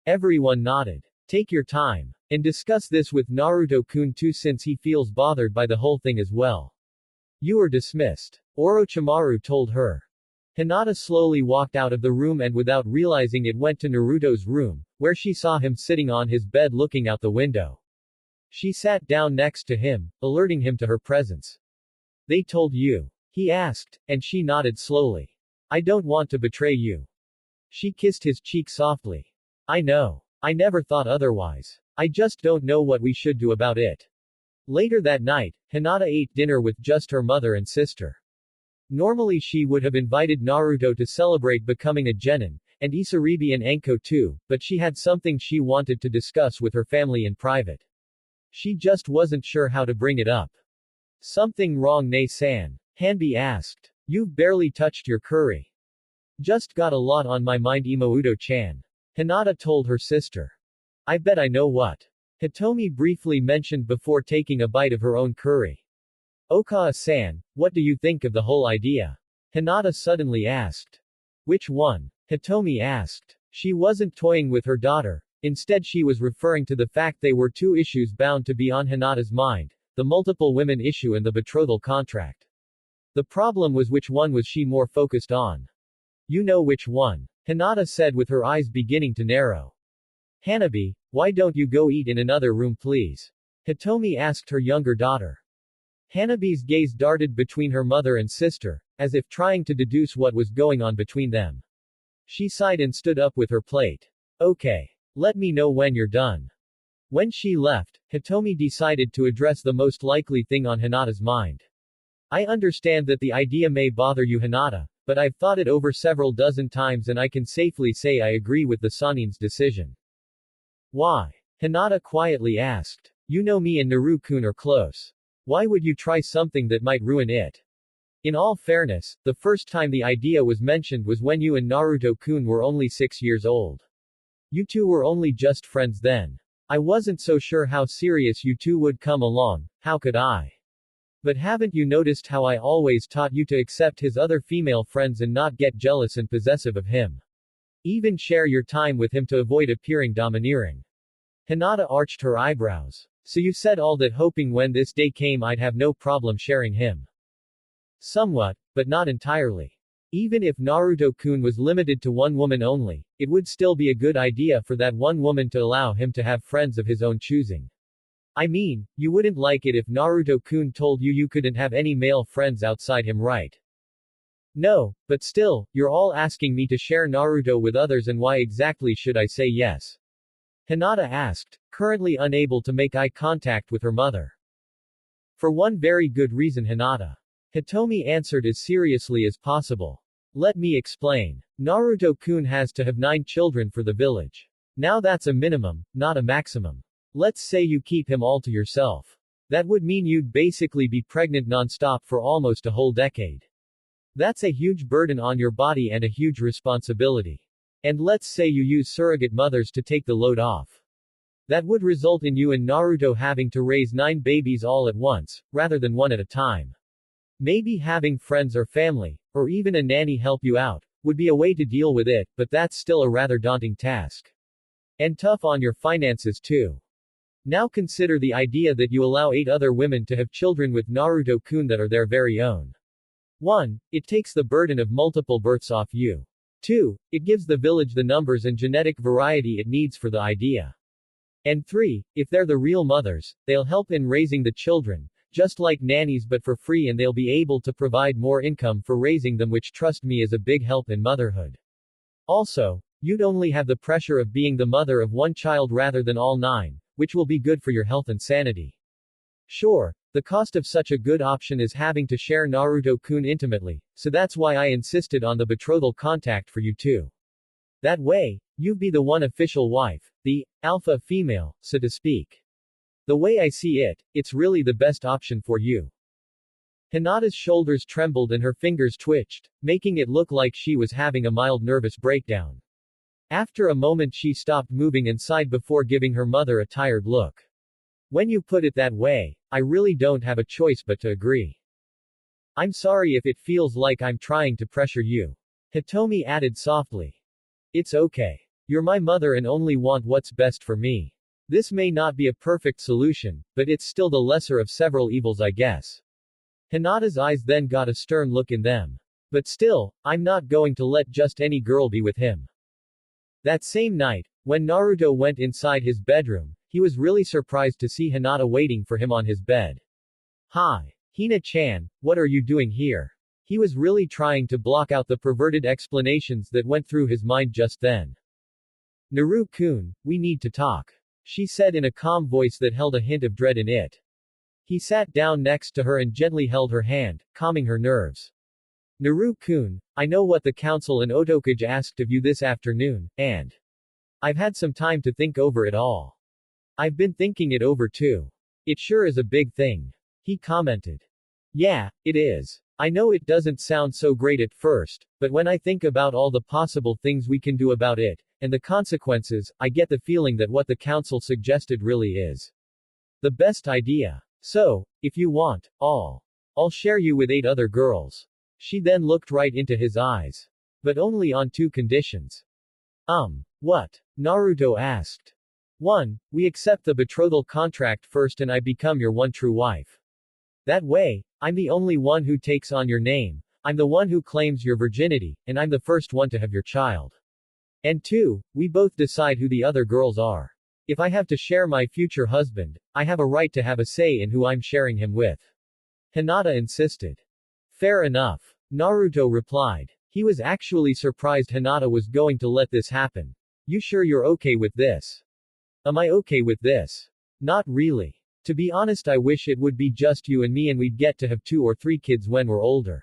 Everyone nodded. Take your time. And discuss this with Naruto-kun too, since he feels bothered by the whole thing as well. You are dismissed. Orochimaru told her. Hinata slowly walked out of the room and without realizing it went to Naruto's room, where she saw him sitting on his bed looking out the window. She sat down next to him, alerting him to her presence. They told you? He asked, and she nodded slowly. I don't want to betray you. She kissed his cheek softly. I know. I never thought otherwise. I just don't know what we should do about it. Later that night, Hinata ate dinner with just her mother and sister. Normally she would have invited Naruto to celebrate becoming a genin, and Isaribi and Enko too, but she had something she wanted to discuss with her family in private. She just wasn't sure how to bring it up. Something wrong, Ne-san? Hanbi asked. You've barely touched your curry. Just got a lot on my mind, Imouto-chan. Hinata told her sister. I bet I know what. Hitomi briefly mentioned before taking a bite of her own curry. Okawa-san, what do you think of the whole idea? Hinata suddenly asked. Which one? Hitomi asked. She wasn't toying with her daughter. Instead, she was referring to the fact they were two issues bound to be on Hinata's mind, the multiple women issue and the betrothal contract. The problem was which one was she more focused on. You know which one. Hinata said with her eyes beginning to narrow. Hanabi, why don't you go eat in another room please? Hitomi asked her younger daughter. Hanabi's gaze darted between her mother and sister, as if trying to deduce what was going on between them. She sighed and stood up with her plate. Okay. Let me know when you're done. When she left, Hitomi decided to address the most likely thing on Hinata's mind. I understand that the idea may bother you, Hinata, but I've thought it over several dozen times and I can safely say I agree with the Sanin's decision. Why? Hinata quietly asked. You know me and Naru-kun are close. Why would you try something that might ruin it? In all fairness, the first time the idea was mentioned was when you and Naruto-kun were only 6 years old. You two were only just friends then. I wasn't so sure how serious you two would come along, how could I? But haven't you noticed how I always taught you to accept his other female friends and not get jealous and possessive of him? Even share your time with him to avoid appearing domineering. Hinata arched her eyebrows. So you said all that hoping when this day came I'd have no problem sharing him. Somewhat, but not entirely. Even if Naruto-kun was limited to one woman only, it would still be a good idea for that one woman to allow him to have friends of his own choosing. I mean, you wouldn't like it if Naruto-kun told you you couldn't have any male friends outside him, right? No, but still, you're all asking me to share Naruto with others and why exactly should I say yes? Hinata asked, currently unable to make eye contact with her mother. For one very good reason, Hinata. Hitomi answered as seriously as possible. Let me explain. Naruto-kun has to have 9 children for the village. Now that's a minimum, not a maximum. Let's say you keep him all to yourself. That would mean you'd basically be pregnant non-stop for almost a whole decade. That's a huge burden on your body and a huge responsibility. And let's say you use surrogate mothers to take the load off. That would result in you and Naruto having to raise 9 babies all at once, rather than one at a time. Maybe having friends or family, or even a nanny help you out, would be a way to deal with it, but that's still a rather daunting task. And tough on your finances too. Now consider the idea that you allow 8 other women to have children with Naruto-kun that are their very own. 1. It takes the burden of multiple births off you. 2. It gives the village the numbers and genetic variety it needs for the idea. And 3. If they're the real mothers, they'll help in raising the children, just like nannies but for free, and they'll be able to provide more income for raising them, which trust me is a big help in motherhood. Also, you'd only have the pressure of being the mother of one child rather than all 9, which will be good for your health and sanity. Sure, the cost of such a good option is having to share Naruto-kun intimately, so that's why I insisted on the betrothal contact for you too. That way, you'd be the one official wife, the alpha female, so to speak. The way I see it, it's really the best option for you. Hinata's shoulders trembled and her fingers twitched, making it look like she was having a mild nervous breakdown. After a moment she stopped moving and sighed before giving her mother a tired look. When you put it that way, I really don't have a choice but to agree. I'm sorry if it feels like I'm trying to pressure you. Hitomi added softly. It's okay. You're my mother and only want what's best for me. This may not be a perfect solution, but it's still the lesser of several evils, I guess. Hinata's eyes then got a stern look in them. But still, I'm not going to let just any girl be with him. That same night, when Naruto went inside his bedroom, he was really surprised to see Hinata waiting for him on his bed. Hi. Hina-chan, what are you doing here? He was really trying to block out the perverted explanations that went through his mind just then. Naru-kun, we need to talk, she said in a calm voice that held a hint of dread in it. He sat down next to her and gently held her hand, calming her nerves. Naru-kun, I know what the council and Otokage asked of you this afternoon, and I've had some time to think over it all. I've been thinking it over too. It sure is a big thing. He commented. Yeah, it is. I know it doesn't sound so great at first, but when I think about all the possible things we can do about it, and the consequences, I get the feeling that what the council suggested really is the best idea. So, if you want, I'll share you with 8 other girls. She then looked right into his eyes. But only on 2 conditions. What? Naruto asked. 1. We accept the betrothal contract first and I become your one true wife. That way, I'm the only one who takes on your name, I'm the one who claims your virginity, and I'm the first one to have your child. And 2. We both decide who the other girls are. If I have to share my future husband, I have a right to have a say in who I'm sharing him with. Hinata insisted. Fair enough. Naruto replied. He was actually surprised Hinata was going to let this happen. You sure you're okay with this? Am I okay with this? Not really. To be honest, I wish it would be just you and me and we'd get to have 2 or 3 kids when we're older.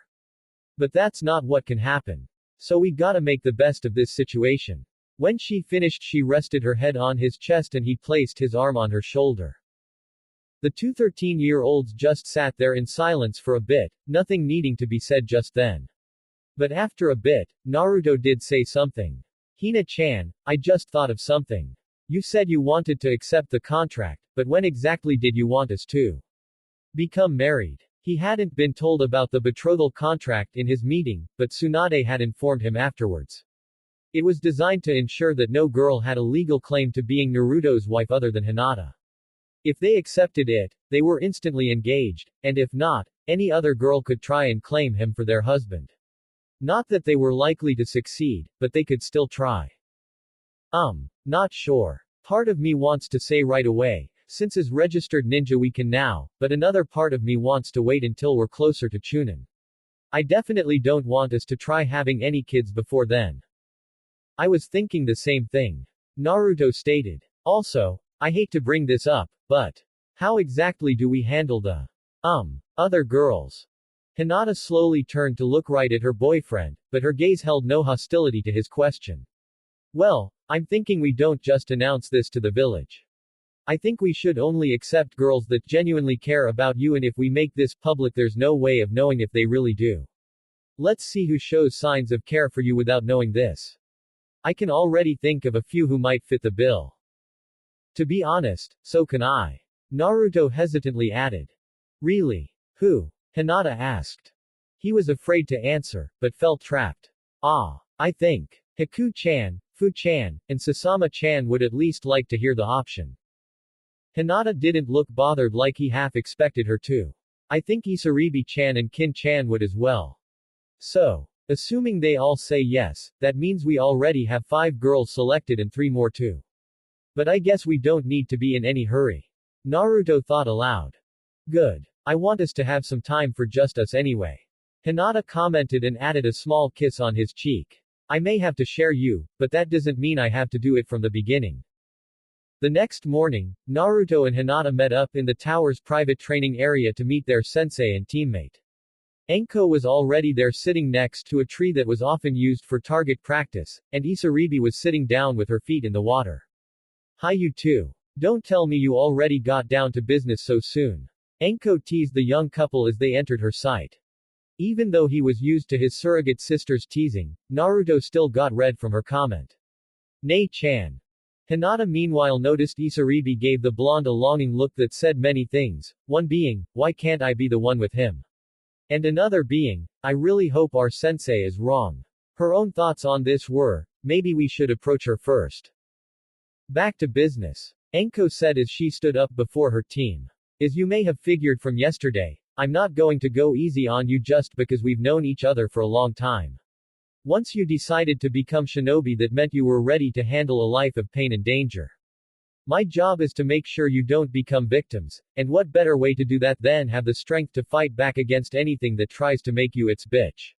But that's not what can happen. So we gotta make the best of this situation. When she finished, she rested her head on his chest and he placed his arm on her shoulder. The 2 13-year-olds just sat there in silence for a bit, nothing needing to be said just then. But after a bit, Naruto did say something. Hina-chan, I just thought of something. You said you wanted to accept the contract, but when exactly did you want us to become married? He hadn't been told about the betrothal contract in his meeting, but Tsunade had informed him afterwards. It was designed to ensure that no girl had a legal claim to being Naruto's wife other than Hinata. If they accepted it, they were instantly engaged, and if not, any other girl could try and claim him for their husband. Not that they were likely to succeed, but they could still try. Not sure. Part of me wants to say right away, since as registered ninja we can now, but another part of me wants to wait until we're closer to Chunin. I definitely don't want us to try having any kids before then. I was thinking the same thing. Naruto stated. Also, I hate to bring this up, but how exactly do we handle the other girls? Hinata slowly turned to look right at her boyfriend, but her gaze held no hostility to his question. Well, I'm thinking we don't just announce this to the village. I think we should only accept girls that genuinely care about you, and if we make this public there's no way of knowing if they really do. Let's see who shows signs of care for you without knowing this. I can already think of a few who might fit the bill. To be honest, so can I. Naruto hesitantly added. Really? Who? Hinata asked. He was afraid to answer, but felt trapped. I think Haku-chan, Fu-chan, and Sasama-chan would at least like to hear the option. Hinata didn't look bothered like he half expected her to. I think Isaribi-chan and Kin-chan would as well. So, assuming they all say yes, that means we already have 5 girls selected and 3 more too. But I guess we don't need to be in any hurry. Naruto thought aloud. Good. I want us to have some time for just us anyway. Hinata commented and added a small kiss on his cheek. I may have to share you, but that doesn't mean I have to do it from the beginning. The next morning, Naruto and Hinata met up in the tower's private training area to meet their sensei and teammate. Enko was already there sitting next to a tree that was often used for target practice, and Isaribi was sitting down with her feet in the water. Hi you two. Don't tell me you already got down to business so soon. Enko teased the young couple as they entered her sight. Even though he was used to his surrogate sister's teasing, Naruto still got red from her comment. Nei-chan. Hinata meanwhile noticed Isaribi gave the blonde a longing look that said many things, one being, why can't I be the one with him? And another being, I really hope our sensei is wrong. Her own thoughts on this were, maybe we should approach her first. Back to business. Enko said as she stood up before her team. As you may have figured from yesterday, I'm not going to go easy on you just because we've known each other for a long time. Once you decided to become shinobi, that meant you were ready to handle a life of pain and danger. My job is to make sure you don't become victims, and what better way to do that than have the strength to fight back against anything that tries to make you its bitch.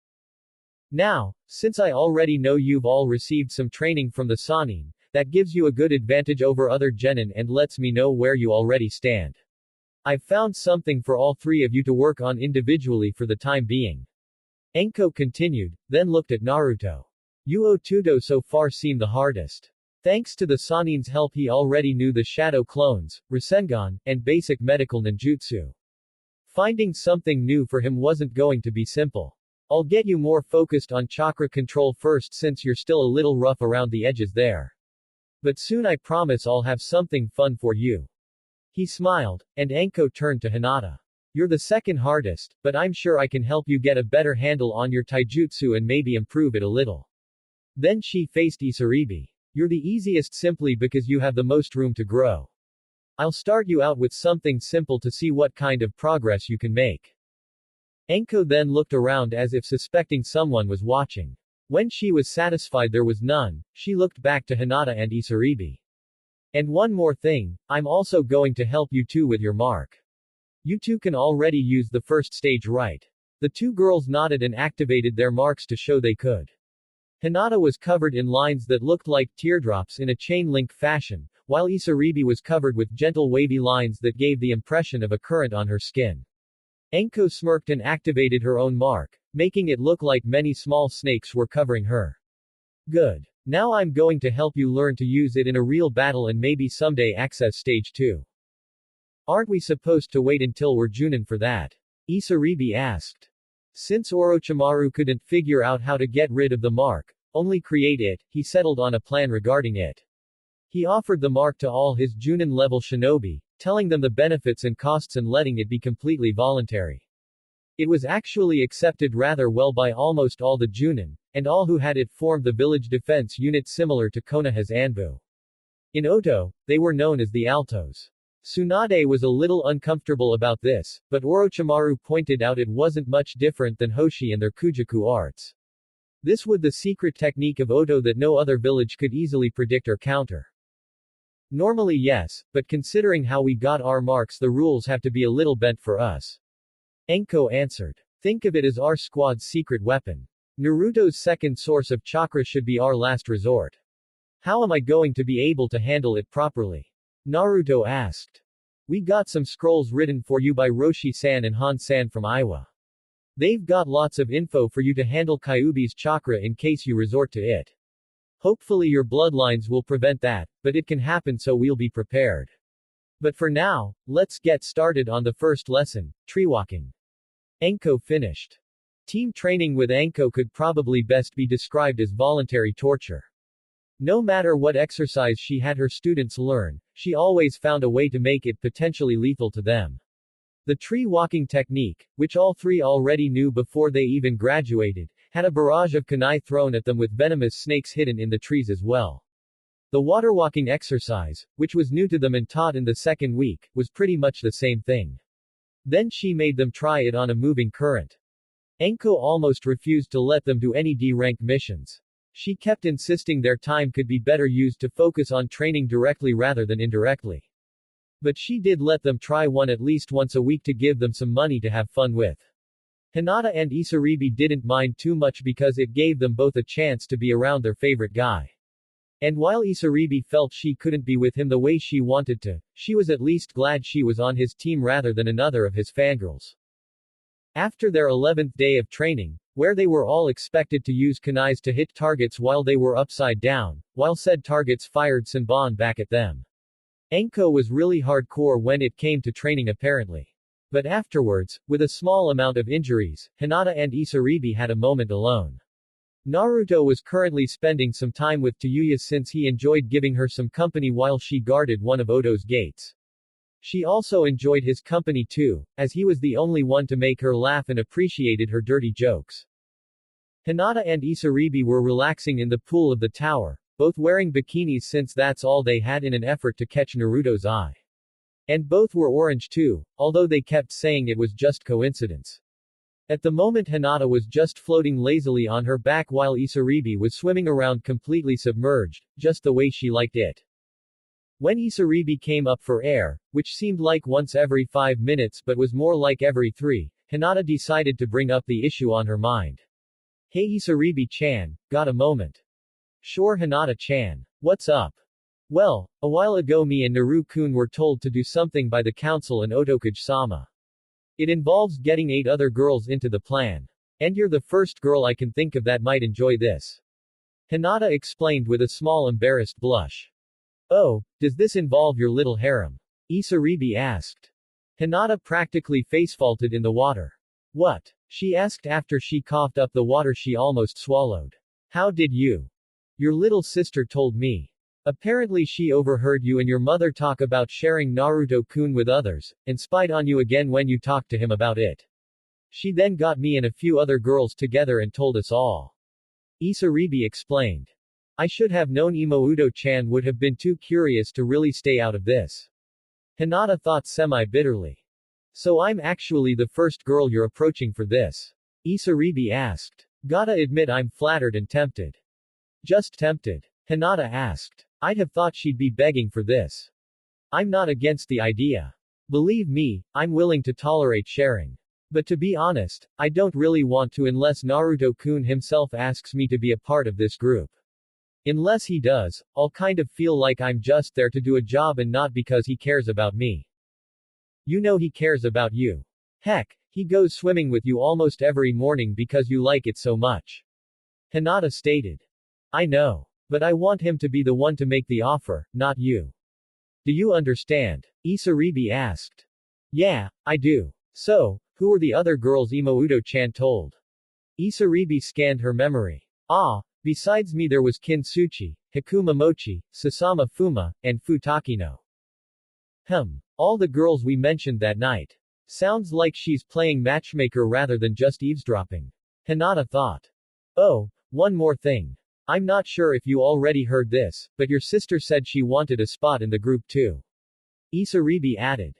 Now, since I already know you've all received some training from the Sanin, that gives you a good advantage over other genin and lets me know where you already stand. I've found something for all 3 of you to work on individually for the time being. Enko continued, then looked at Naruto. Uotudo so far seemed the hardest. Thanks to the Sanin's help he already knew the shadow clones, Rasengan, and basic medical ninjutsu. Finding something new for him wasn't going to be simple. I'll get you more focused on chakra control first since you're still a little rough around the edges there. But soon I promise I'll have something fun for you. He smiled, and Enko turned to Hinata. You're the second hardest, but I'm sure I can help you get a better handle on your taijutsu and maybe improve it a little. Then she faced Isaribi. You're the easiest simply because you have the most room to grow. I'll start you out with something simple to see what kind of progress you can make. Enko then looked around as if suspecting someone was watching. When she was satisfied there was none, she looked back to Hinata and Isaribi. And one more thing, I'm also going to help you two with your mark. You two can already use the first stage right. The two girls nodded and activated their marks to show they could. Hinata was covered in lines that looked like teardrops in a chain-link fashion, while Isaribi was covered with gentle wavy lines that gave the impression of a current on her skin. Enko smirked and activated her own mark, making it look like many small snakes were covering her. Good. Now I'm going to help you learn to use it in a real battle and maybe someday access stage 2. Aren't we supposed to wait until we're Junin for that? Isaribi asked. Since Orochimaru couldn't figure out how to get rid of the mark, only create it, he settled on a plan regarding it. He offered the mark to all his Junin-level shinobi, telling them the benefits and costs and letting it be completely voluntary. It was actually accepted rather well by almost all the Junin, and all who had it formed the village defense unit similar to Konoha's Anbu. In Oto, they were known as the Altos. Tsunade was a little uncomfortable about this, but Orochimaru pointed out it wasn't much different than Hoshi and their Kujaku arts. This was the secret technique of Oto that no other village could easily predict or counter. Normally yes, but considering how we got our marks the rules have to be a little bent for us. Enko answered. Think of it as our squad's secret weapon. Naruto's second source of chakra should be our last resort. How am I going to be able to handle it properly? Naruto asked. We got some scrolls written for you by Roshi-san and Han-san from Iwa. They've got lots of info for you to handle Kyuubi's chakra in case you resort to it. Hopefully your bloodlines will prevent that, but it can happen so we'll be prepared. But for now, let's get started on the first lesson, tree walking. Enko finished. Team training with Enko could probably best be described as voluntary torture. No matter what exercise she had her students learn, she always found a way to make it potentially lethal to them. The tree walking technique, which all three already knew before they even graduated, had a barrage of kunai thrown at them with venomous snakes hidden in the trees as well. The water walking exercise, which was new to them and taught in the second week, was pretty much the same thing. Then she made them try it on a moving current. Enko almost refused to let them do any D-rank missions. She kept insisting their time could be better used to focus on training directly rather than indirectly. But she did let them try one at least once a week to give them some money to have fun with. Hinata and Isaribi didn't mind too much because it gave them both a chance to be around their favorite guy. And while Isaribi felt she couldn't be with him the way she wanted to, she was at least glad she was on his team rather than another of his fangirls. After their 11th day of training, where they were all expected to use kunais to hit targets while they were upside down, while said targets fired Senbon back at them. Enko was really hardcore when it came to training apparently. But afterwards, with a small amount of injuries, Hinata and Isaribi had a moment alone. Naruto was currently spending some time with Tayuya since he enjoyed giving her some company while she guarded one of Oto's gates. She also enjoyed his company too, as he was the only one to make her laugh and appreciated her dirty jokes. Hinata and Isaribi were relaxing in the pool of the tower, both wearing bikinis since that's all they had in an effort to catch Naruto's eye. And both were orange too, although they kept saying it was just coincidence. At the moment Hinata was just floating lazily on her back while Isaribi was swimming around completely submerged, just the way she liked it. When Isaribi came up for air, which seemed like once every 5 minutes but was more like every 3, Hinata decided to bring up the issue on her mind. Hey Isaribi-chan, got a moment? Sure Hinata-chan. What's up? Well, a while ago me and Naru-kun were told to do something by the council and Otokage-sama. It involves getting 8 other girls into the plan. And you're the first girl I can think of that might enjoy this. Hinata explained with a small embarrassed blush. Oh, does this involve your little harem? Isaribi asked. Hinata practically facefaulted in the water. What? She asked after she coughed up the water she almost swallowed. How did you? Your little sister told me. Apparently she overheard you and your mother talk about sharing Naruto-kun with others, and spied on you again when you talked to him about it. She then got me and a few other girls together and told us all. Isaribi explained. I should have known Imouto-chan would have been too curious to really stay out of this. Hinata thought semi-bitterly. So I'm actually the first girl you're approaching for this? Isaribi asked. Gotta admit I'm flattered and tempted. Just tempted? Hinata asked. I'd have thought she'd be begging for this. I'm not against the idea. Believe me, I'm willing to tolerate sharing. But to be honest, I don't really want to unless Naruto-kun himself asks me to be a part of this group. Unless he does, I'll kind of feel like I'm just there to do a job and not because he cares about me. You know he cares about you. Heck, he goes swimming with you almost every morning because you like it so much. Hinata stated. I know. But I want him to be the one to make the offer, not you. Do you understand? Isaribi asked. Yeah, I do. So, who were the other girls Imouto-chan told? Isaribi scanned her memory. Besides me there was Kintsuchi, Hikumamochi, Sasama Fuma, and Futakino. All the girls we mentioned that night. Sounds like she's playing matchmaker rather than just eavesdropping. Hinata thought. Oh, one more thing. I'm not sure if you already heard this, but your sister said she wanted a spot in the group too. Isaribi added.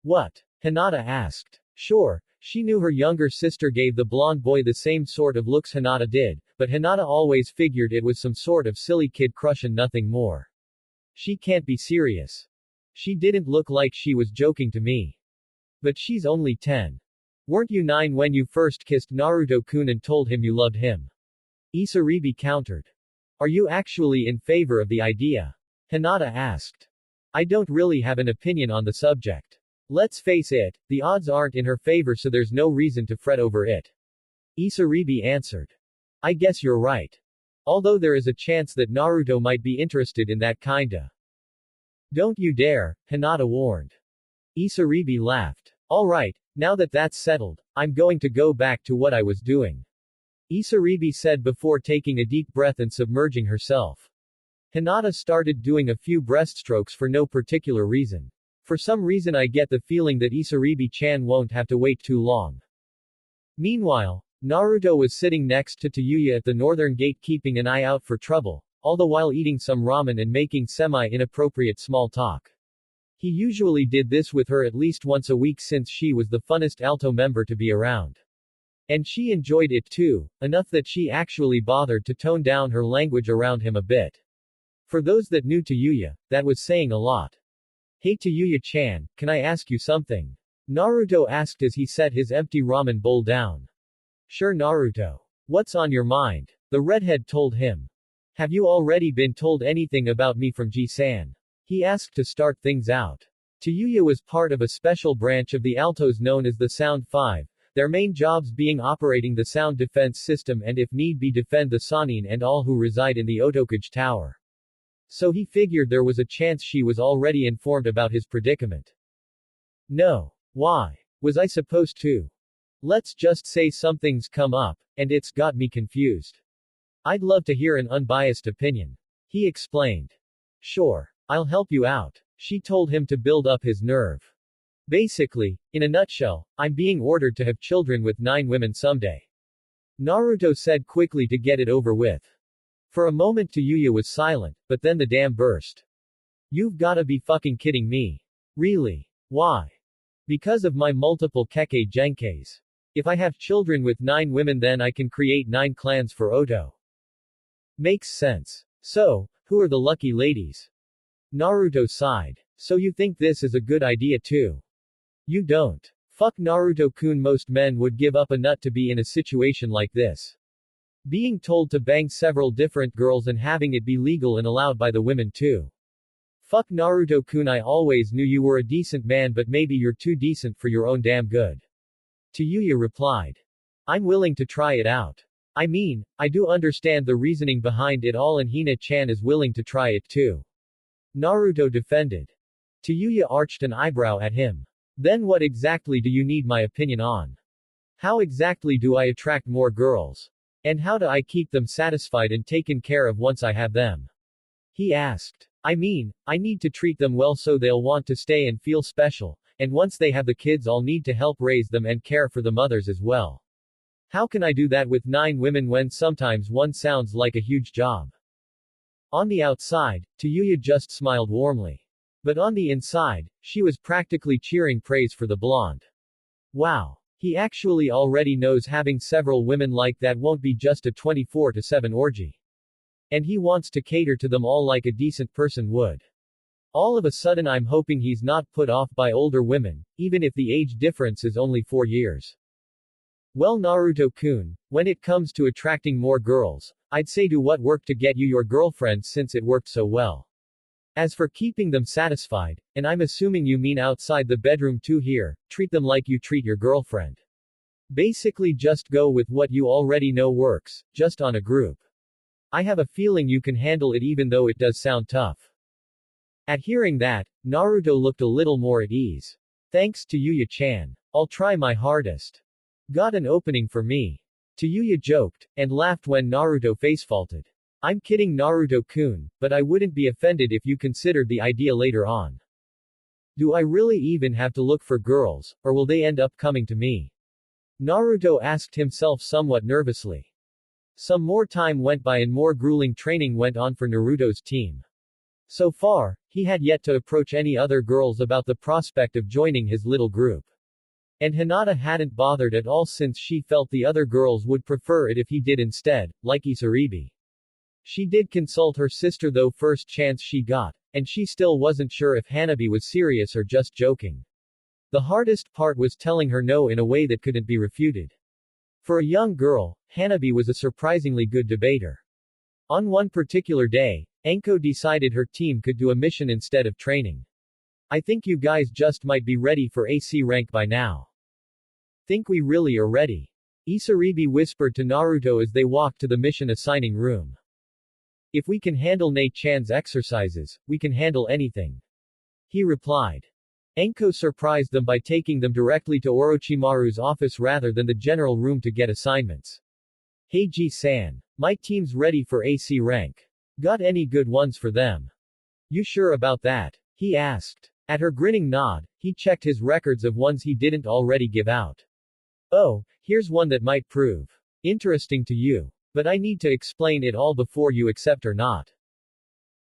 What? Hinata asked. Sure, she knew her younger sister gave the blonde boy the same sort of looks Hinata did, but Hinata always figured it was some sort of silly kid crush and nothing more. She can't be serious. She didn't look like she was joking to me. But she's only 10. Weren't you 9 when you first kissed Naruto-kun and told him you loved him? Isaribi countered. Are you actually in favor of the idea? Hinata asked. I don't really have an opinion on the subject. Let's face it, the odds aren't in her favor so there's no reason to fret over it. Isaribi answered. I guess you're right. Although there is a chance that Naruto might be interested in that kinda. Don't you dare, Hinata warned. Isaribi laughed. Alright, now that that's settled, I'm going to go back to what I was doing. Isaribi said before taking a deep breath and submerging herself. Hinata started doing a few breaststrokes for no particular reason. For some reason I get the feeling that Isaribi-chan won't have to wait too long. Meanwhile, Naruto was sitting next to Tayuya at the northern gate keeping an eye out for trouble, all the while eating some ramen and making semi-inappropriate small talk. He usually did this with her at least once a week since she was the funnest Alto member to be around. And she enjoyed it too, enough that she actually bothered to tone down her language around him a bit. For those that knew Tayuya, that was saying a lot. Hey Tayuya-chan, can I ask you something? Naruto asked as he set his empty ramen bowl down. Sure Naruto. What's on your mind? The redhead told him. Have you already been told anything about me from Ji-san? He asked to start things out. Tayuya was part of a special branch of the Altos known as the Sound 5, their main jobs being operating the sound defense system and if need be defend the Sanin and all who reside in the Otokage Tower. So he figured there was a chance she was already informed about his predicament. No. Why? Was I supposed to? Let's just say something's come up, and it's got me confused. I'd love to hear an unbiased opinion. He explained. Sure. I'll help you out. She told him to build up his nerve. Basically, in a nutshell, I'm being ordered to have children with 9 women someday. Naruto said quickly to get it over with. For a moment Tayuya was silent, but then the dam burst. You've gotta be fucking kidding me. Really? Why? Because of my multiple Kekkei Genkais. If I have children with 9 women then I can create 9 clans for Oto. Makes sense. So, who are the lucky ladies? Naruto sighed. So you think this is a good idea too? You don't. Fuck Naruto-kun, most men would give up a nut to be in a situation like this. Being told to bang several different girls and having it be legal and allowed by the women too. Fuck Naruto-kun, I always knew you were a decent man but maybe you're too decent for your own damn good. Tayuya replied. I'm willing to try it out. I mean, I do understand the reasoning behind it all and Hina-chan is willing to try it too. Naruto defended. Tayuya arched an eyebrow at him. Then what exactly do you need my opinion on? How exactly do I attract more girls? And how do I keep them satisfied and taken care of once I have them? He asked. I mean, I need to treat them well so they'll want to stay and feel special, and once they have the kids I'll need to help raise them and care for the mothers as well. How can I do that with 9 women when sometimes one sounds like a huge job? On the outside, Tayuya just smiled warmly. But on the inside, she was practically cheering praise for the blonde. Wow. He actually already knows having several women like that won't be just a 24/7 orgy. And he wants to cater to them all like a decent person would. All of a sudden I'm hoping he's not put off by older women, even if the age difference is only 4 years. Well Naruto-kun, when it comes to attracting more girls, I'd say do what worked to get you your girlfriends since it worked so well. As for keeping them satisfied, and I'm assuming you mean outside the bedroom too here, treat them like you treat your girlfriend. Basically just go with what you already know works, just on a group. I have a feeling you can handle it even though it does sound tough. At hearing that, Naruto looked a little more at ease. Thanks to Yuya-chan. I'll try my hardest. Got an opening for me. Tayuya joked, and laughed when Naruto facefaulted. I'm kidding Naruto-kun, but I wouldn't be offended if you considered the idea later on. Do I really even have to look for girls, or will they end up coming to me? Naruto asked himself somewhat nervously. Some more time went by and more grueling training went on for Naruto's team. So far, he had yet to approach any other girls about the prospect of joining his little group. And Hinata hadn't bothered at all since she felt the other girls would prefer it if he did instead, like Isaribi. She did consult her sister though first chance she got, and she still wasn't sure if Hanabi was serious or just joking. The hardest part was telling her no in a way that couldn't be refuted. For a young girl, Hanabi was a surprisingly good debater. On one particular day, Enko decided her team could do a mission instead of training. I think you guys just might be ready for AC rank by now. Think we really are ready? Isaribi whispered to Naruto as they walked to the mission assigning room. If we can handle Nei-chan's exercises, we can handle anything. He replied. Enko surprised them by taking them directly to Orochimaru's office rather than the general room to get assignments. Heiji-san. My team's ready for AC rank. Got any good ones for them? You sure about that? He asked. At her grinning nod, he checked his records of ones he didn't already give out. Oh, here's one that might prove interesting to you. But I need to explain it all before you accept or not.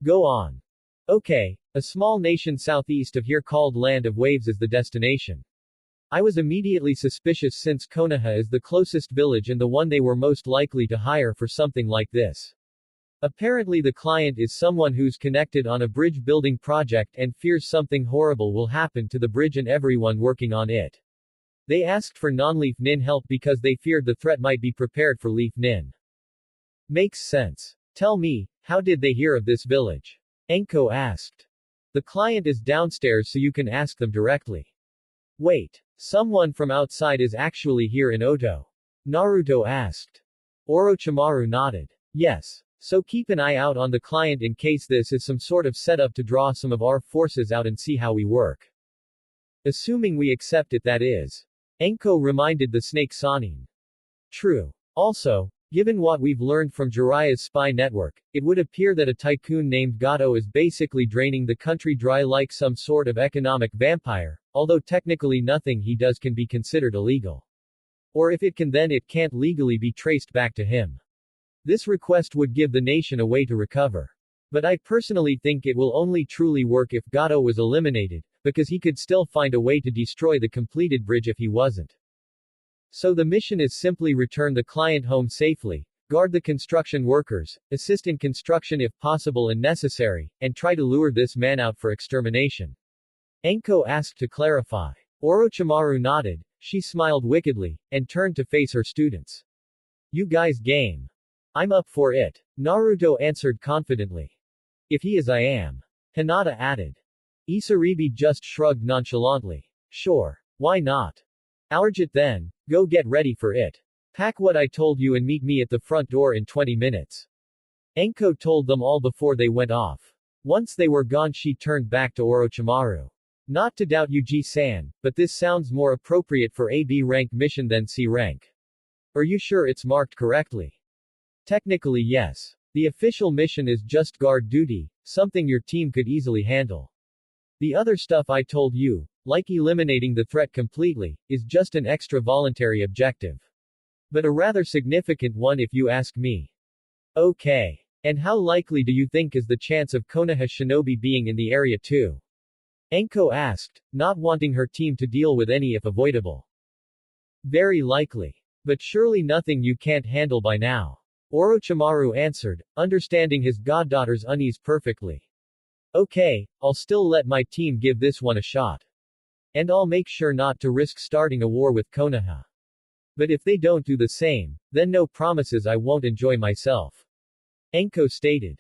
Go on. Okay, a small nation southeast of here called Land of Waves is the destination. I was immediately suspicious since Konoha is the closest village and the one they were most likely to hire for something like this. Apparently the client is someone who's connected on a bridge building project and fears something horrible will happen to the bridge and everyone working on it. They asked for non-Leaf Nin help because they feared the threat might be prepared for Leaf Nin. Makes sense. Tell me, how did they hear of this village? Enko asked. The client is downstairs so you can ask them directly. Wait. Someone from outside is actually here in Oto. Naruto asked. Orochimaru nodded. Yes. So keep an eye out on the client in case this is some sort of setup to draw some of our forces out and see how we work. Assuming we accept it that is. Enko reminded the snake Sanin. True. Also, given what we've learned from Jiraiya's spy network, it would appear that a tycoon named Gato is basically draining the country dry like some sort of economic vampire, although technically nothing he does can be considered illegal. Or if it can then it can't legally be traced back to him. This request would give the nation a way to recover. But I personally think it will only truly work if Gato was eliminated, because he could still find a way to destroy the completed bridge if he wasn't. So the mission is simply return the client home safely, guard the construction workers, assist in construction if possible and necessary, and try to lure this man out for extermination. Enko asked to clarify. Orochimaru nodded, she smiled wickedly, and turned to face her students. You guys game. I'm up for it. Naruto answered confidently. If he is I am. Hinata added. Isaribi just shrugged nonchalantly. Sure. Why not? Arjit then, go get ready for it. Pack what I told you and meet me at the front door in 20 minutes. Enko told them all before they went off. Once they were gone, she turned back to Orochimaru. Not to doubt Yuji-san, but this sounds more appropriate for a B rank mission than C rank. Are you sure it's marked correctly? Technically yes. The official mission is just guard duty, something your team could easily handle. The other stuff I told you, like eliminating the threat completely, is just an extra voluntary objective. But a rather significant one if you ask me. Okay. And how likely do you think is the chance of Konoha shinobi being in the area too? Enko asked, not wanting her team to deal with any if avoidable. Very likely. But surely nothing you can't handle by now. Orochimaru answered, understanding his goddaughter's unease perfectly. Okay, I'll still let my team give this one a shot. And I'll make sure not to risk starting a war with Konoha. But if they don't do the same, then no promises I won't enjoy myself. Enko stated.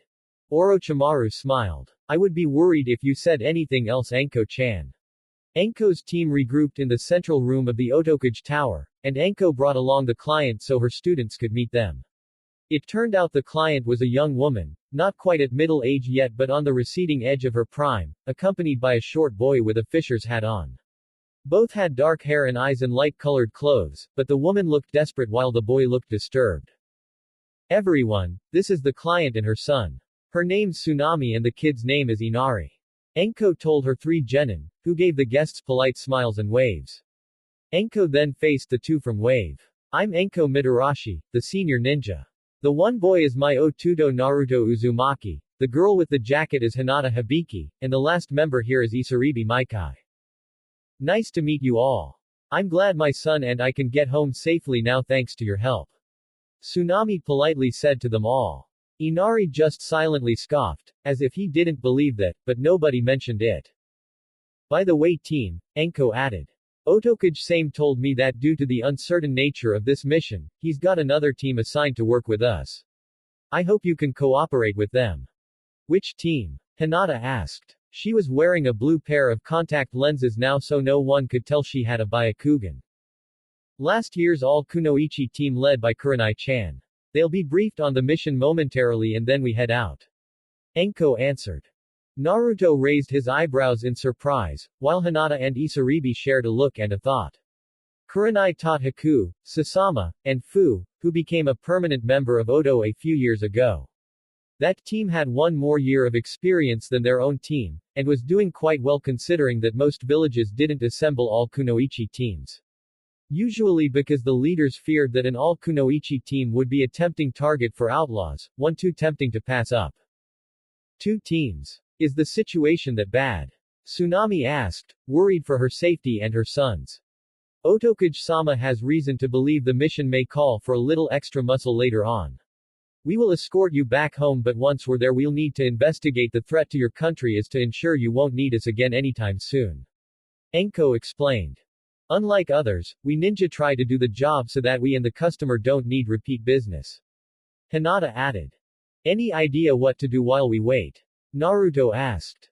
Orochimaru smiled. I would be worried if you said anything else, Enko-chan. Enko's team regrouped in the central room of the Otokage Tower, and Enko brought along the client so her students could meet them. It turned out the client was a young woman, not quite at middle age yet but on the receding edge of her prime, accompanied by a short boy with a fisher's hat on. Both had dark hair and eyes and light-colored clothes, but the woman looked desperate while the boy looked disturbed. Everyone, this is the client and her son. Her name's Tsunami and the kid's name is Inari. Enko told her 3 genin, who gave the guests polite smiles and waves. Enko then faced the 2 from Wave. I'm Enko Mitarashi, the senior ninja. The one boy is my Otudo Naruto Uzumaki, the girl with the jacket is Hinata Hibiki, and the last member here is Isaribi Maikai. Nice to meet you all. I'm glad my son and I can get home safely now thanks to your help. Tsunami politely said to them all. Inari just silently scoffed, as if he didn't believe that, but nobody mentioned it. By the way team, Enko added. Otokage-same told me that due to the uncertain nature of this mission, he's got another team assigned to work with us. I hope you can cooperate with them. Which team? Hinata asked. She was wearing a blue pair of contact lenses now so no one could tell she had a Byakugan. Last year's all-kunoichi team led by Kurenai-chan. They'll be briefed on the mission momentarily and then we head out. Enko answered. Naruto raised his eyebrows in surprise, while Hinata and Isaribi shared a look and a thought. Kurenai taught Haku, Sasama, and Fu, who became a permanent member of Odo a few years ago. That team had 1 more year of experience than their own team, and was doing quite well considering that most villages didn't assemble all kunoichi teams. Usually because the leaders feared that an all kunoichi team would be a tempting target for outlaws, one too tempting to pass up. 2 teams. Is the situation that bad? Tsunami asked, worried for her safety and her son's. Otokage-sama has reason to believe the mission may call for a little extra muscle later on. We will escort you back home but once we're there we'll need to investigate the threat to your country is to ensure you won't need us again anytime soon. Enko explained. Unlike others, we ninja try to do the job so that we and the customer don't need repeat business. Hinata added. Any idea what to do while we wait? Naruto asked.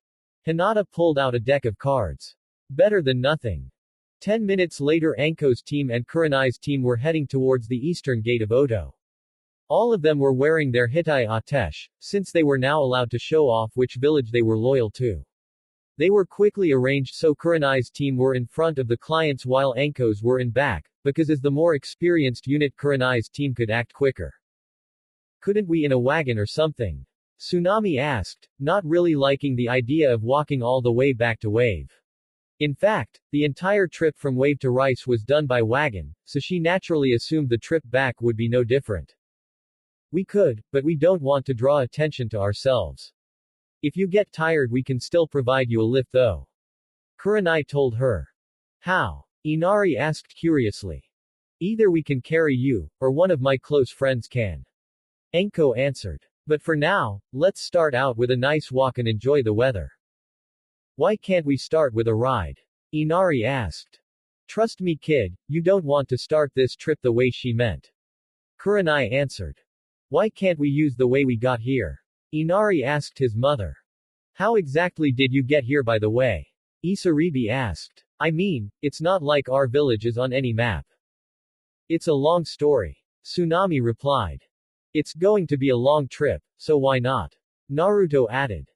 Hinata pulled out a deck of cards. Better than nothing. 10 minutes later Enko's team and Kurenai's team were heading towards the eastern gate of Odo. All of them were wearing their Hitai Atesh, since they were now allowed to show off which village they were loyal to. They were quickly arranged so Kurenai's team were in front of the clients while Enko's were in back, because as the more experienced unit Kurenai's team could act quicker. Couldn't we in a wagon or something? Tsunami asked, not really liking the idea of walking all the way back to Wave. In fact, the entire trip from Wave to Rice was done by wagon, so she naturally assumed the trip back would be no different. We could, but we don't want to draw attention to ourselves. If you get tired we can still provide you a lift though. Kurenai told her. How? Inari asked curiously. Either we can carry you, or one of my close friends can. Enko answered. But for now, let's start out with a nice walk and enjoy the weather. Why can't we start with a ride? Inari asked. Trust me kid, you don't want to start this trip the way she meant. Kurenai answered. Why can't we use the way we got here? Inari asked his mother. How exactly did you get here by the way? Isaribi asked. I mean, it's not like our village is on any map. It's a long story. Tsunami replied. It's going to be a long trip, so why not? Naruto added.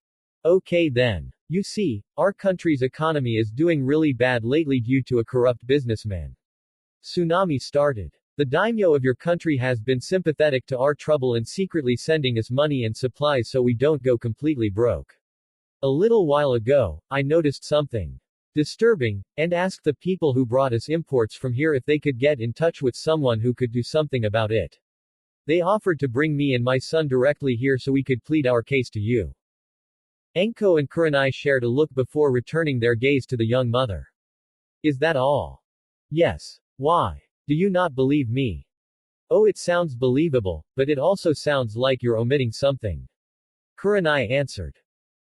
Okay then. You see, our country's economy is doing really bad lately due to a corrupt businessman. Tsunami started. The daimyo of your country has been sympathetic to our trouble and secretly sending us money and supplies so we don't go completely broke. A little while ago, I noticed something disturbing, and asked the people who brought us imports from here if they could get in touch with someone who could do something about it. They offered to bring me and my son directly here so we could plead our case to you. Enko and Kurenai shared a look before returning their gaze to the young mother. Is that all? Yes. Why? Do you not believe me? Oh, it sounds believable, but it also sounds like you're omitting something. Kurenai answered.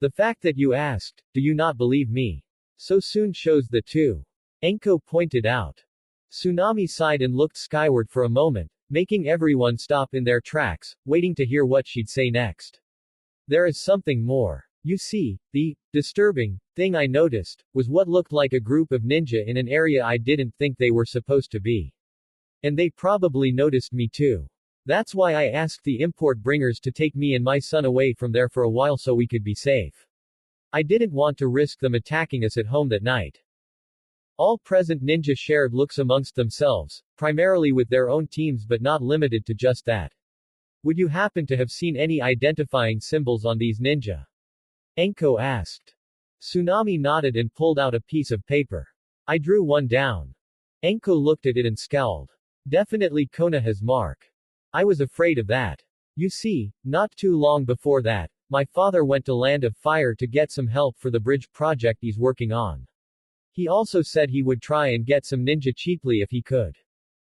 The fact that you asked, do you not believe me, so soon shows the two. Enko pointed out. Tsunami sighed and looked skyward for a moment, making everyone stop in their tracks, waiting to hear what she'd say next. There is something more. You see, the disturbing thing I noticed was what looked like a group of ninja in an area I didn't think they were supposed to be. And they probably noticed me too. That's why I asked the import bringers to take me and my son away from there for a while so we could be safe. I didn't want to risk them attacking us at home that night. All present ninja shared looks amongst themselves, primarily with their own teams but not limited to just that. Would you happen to have seen any identifying symbols on these ninja? Enko asked. Tsunami nodded and pulled out a piece of paper. I drew one down. Enko looked at it and scowled. Definitely Konoha's mark. I was afraid of that. You see, not too long before that, my father went to Land of Fire to get some help for the bridge project he's working on. He also said he would try and get some ninja cheaply if he could.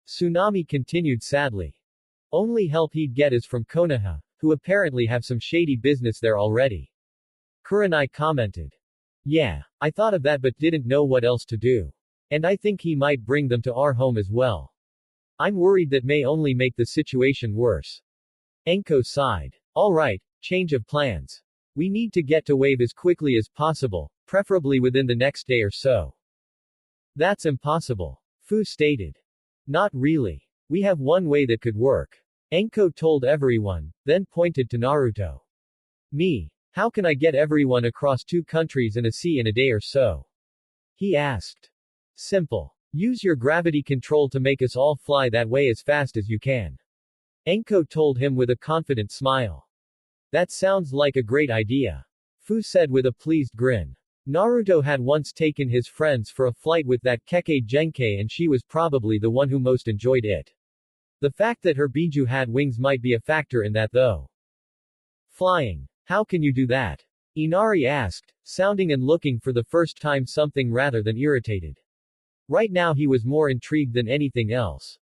Tsunami continued sadly. Only help he'd get is from Konoha, who apparently have some shady business there already. Kurenai commented. Yeah, I thought of that but didn't know what else to do. And I think he might bring them to our home as well. I'm worried that may only make the situation worse. Enko sighed. Alright, change of plans. We need to get to Wave as quickly as possible, preferably within the next day or so. That's impossible. Fu stated. Not really. We have one way that could work. Enko told everyone, then pointed to Naruto. Me. How can I get everyone across 2 countries and a sea in a day or so? He asked. Simple. Use your gravity control to make us all fly that way as fast as you can. Enko told him with a confident smile. That sounds like a great idea. Fu said with a pleased grin. Naruto had once taken his friends for a flight with that Kekkei Genkai and she was probably the one who most enjoyed it. The fact that her Biju had wings might be a factor in that though. Flying. How can you do that? Inari asked, sounding and looking for the first time something rather than irritated. Right now he was more intrigued than anything else.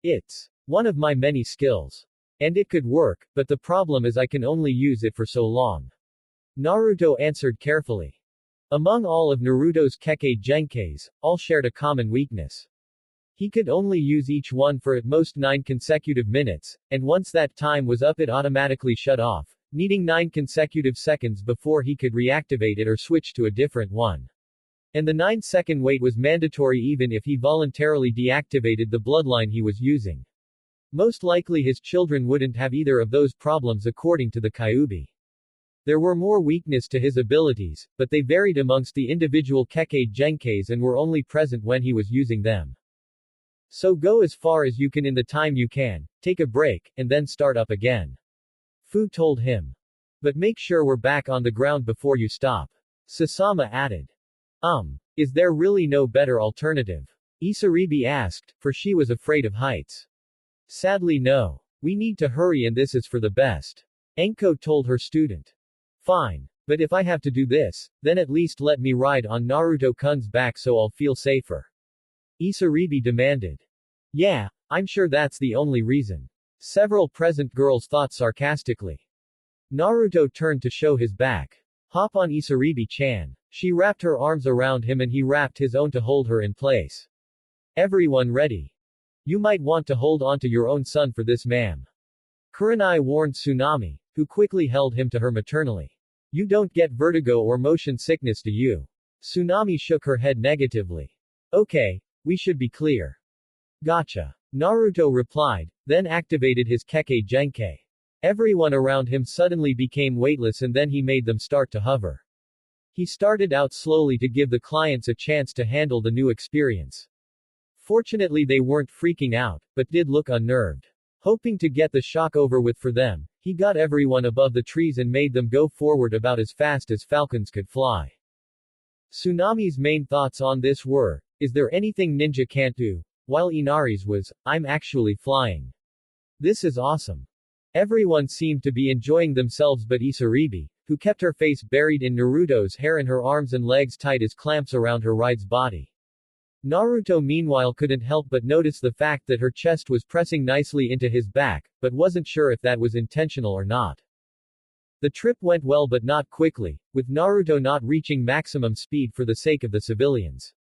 It's one of my many skills. And it could work, but the problem is I can only use it for so long. Naruto answered carefully. Among all of Naruto's Kekkei Genkais, all shared a common weakness. He could only use each one for at most 9 consecutive minutes, and once that time was up it automatically shut off, needing 9 consecutive seconds before he could reactivate it or switch to a different one. And the 9-second wait was mandatory even if he voluntarily deactivated the bloodline he was using. Most likely his children wouldn't have either of those problems according to the Kyuubi. There were more weakness to his abilities, but they varied amongst the individual Kekkei Genkais and were only present when he was using them. So go as far as you can in the time you can, take a break, and then start up again. Fu told him. But make sure we're back on the ground before you stop. Sasama added. Is there really no better alternative? Isaribi asked, for she was afraid of heights. Sadly no. We need to hurry and this is for the best. Enko told her student. Fine. But if I have to do this, then at least let me ride on Naruto-kun's back so I'll feel safer. Isaribi demanded. Yeah, I'm sure that's the only reason. Several present girls thought sarcastically. Naruto turned to show his back. Hop on Isaribi-chan. She wrapped her arms around him and he wrapped his own to hold her in place. Everyone ready. You might want to hold on to your own son for this ma'am. Kurenai warned Tsunami, who quickly held him to her maternally. You don't get vertigo or motion sickness do you? Tsunami shook her head negatively. Okay, we should be clear. Gotcha. Naruto replied, then activated his Kekkei Genkai. Everyone around him suddenly became weightless and then he made them start to hover. He started out slowly to give the clients a chance to handle the new experience. Fortunately they weren't freaking out, but did look unnerved. Hoping to get the shock over with for them, he got everyone above the trees and made them go forward about as fast as falcons could fly. Tsunami's main thoughts on this were, is there anything ninja can't do? While Inari's was, I'm actually flying. This is awesome. Everyone seemed to be enjoying themselves but Isaribi, who kept her face buried in Naruto's hair and her arms and legs tight as clamps around her ride's body. Naruto meanwhile couldn't help but notice the fact that her chest was pressing nicely into his back, but wasn't sure if that was intentional or not. The trip went well but not quickly, with Naruto not reaching maximum speed for the sake of the civilians.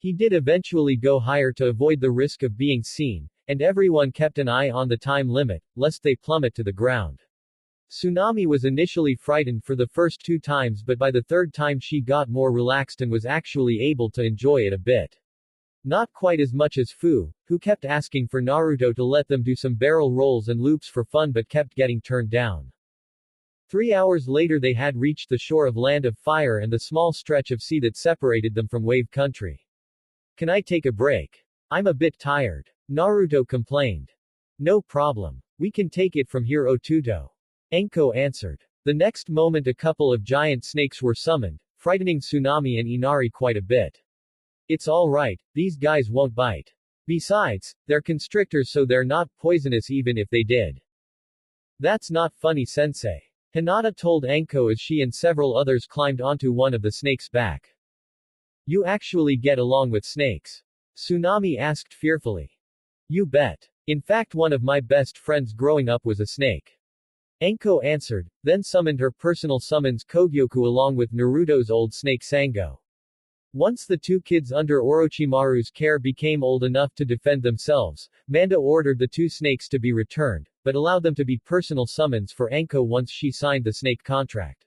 He did eventually go higher to avoid the risk of being seen, and everyone kept an eye on the time limit, lest they plummet to the ground. Tsunami was initially frightened for the first 2 times but by the 3rd time she got more relaxed and was actually able to enjoy it a bit. Not quite as much as Fu, who kept asking for Naruto to let them do some barrel rolls and loops for fun but kept getting turned down. 3 hours later they had reached the shore of Land of Fire and the small stretch of sea that separated them from Wave Country. Can I take a break? I'm a bit tired. Naruto complained. No problem. We can take it from here Otuto. Enko answered. The next moment a couple of giant snakes were summoned, frightening Tsunami and Inari quite a bit. It's alright, these guys won't bite. Besides, they're constrictors so they're not poisonous even if they did. That's not funny sensei. Hinata told Enko as she and several others climbed onto one of the snake's back. You actually get along with snakes? Tsunami asked fearfully. You bet. In fact one of my best friends growing up was a snake. Enko answered, then summoned her personal summons Kogyoku along with Naruto's old snake Sango. Once the 2 kids under Orochimaru's care became old enough to defend themselves, Manda ordered the 2 snakes to be returned, but allowed them to be personal summons for Enko once she signed the snake contract.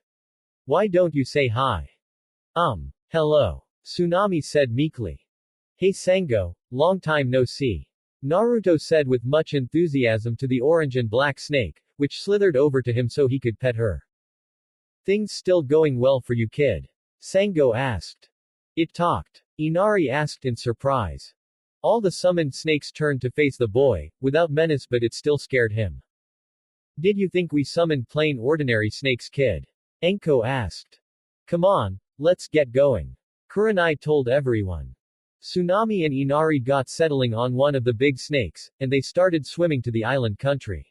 Why don't you say hi? Hello. Tsunami said meekly. Hey Sango, long time no see. Naruto said with much enthusiasm to the orange and black snake, which slithered over to him so he could pet her. Things still going well for you kid? Sango asked. It talked. Inari asked in surprise. All the summoned snakes turned to face the boy, without menace but it still scared him. Did you think we summoned plain ordinary snakes kid? Enko asked. Come on, let's get going. Kurenai told everyone. Tsunami and Inari got settling on one of the big snakes, and they started swimming to the island country.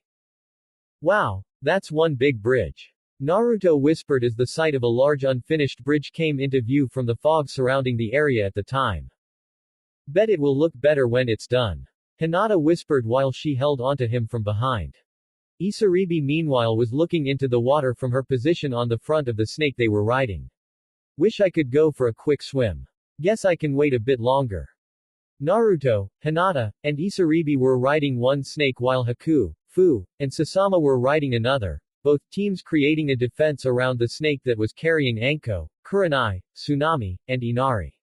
Wow, that's one big bridge. Naruto whispered as the sight of a large unfinished bridge came into view from the fog surrounding the area at the time. Bet it will look better when it's done. Hinata whispered while she held onto him from behind. Isaribi meanwhile was looking into the water from her position on the front of the snake they were riding. Wish I could go for a quick swim. Guess I can wait a bit longer. Naruto, Hinata, and Isaribi were riding one snake while Haku, Fu, and Sasama were riding another, both teams creating a defense around the snake that was carrying Enko, Kurenai, Tsunami, and Inari.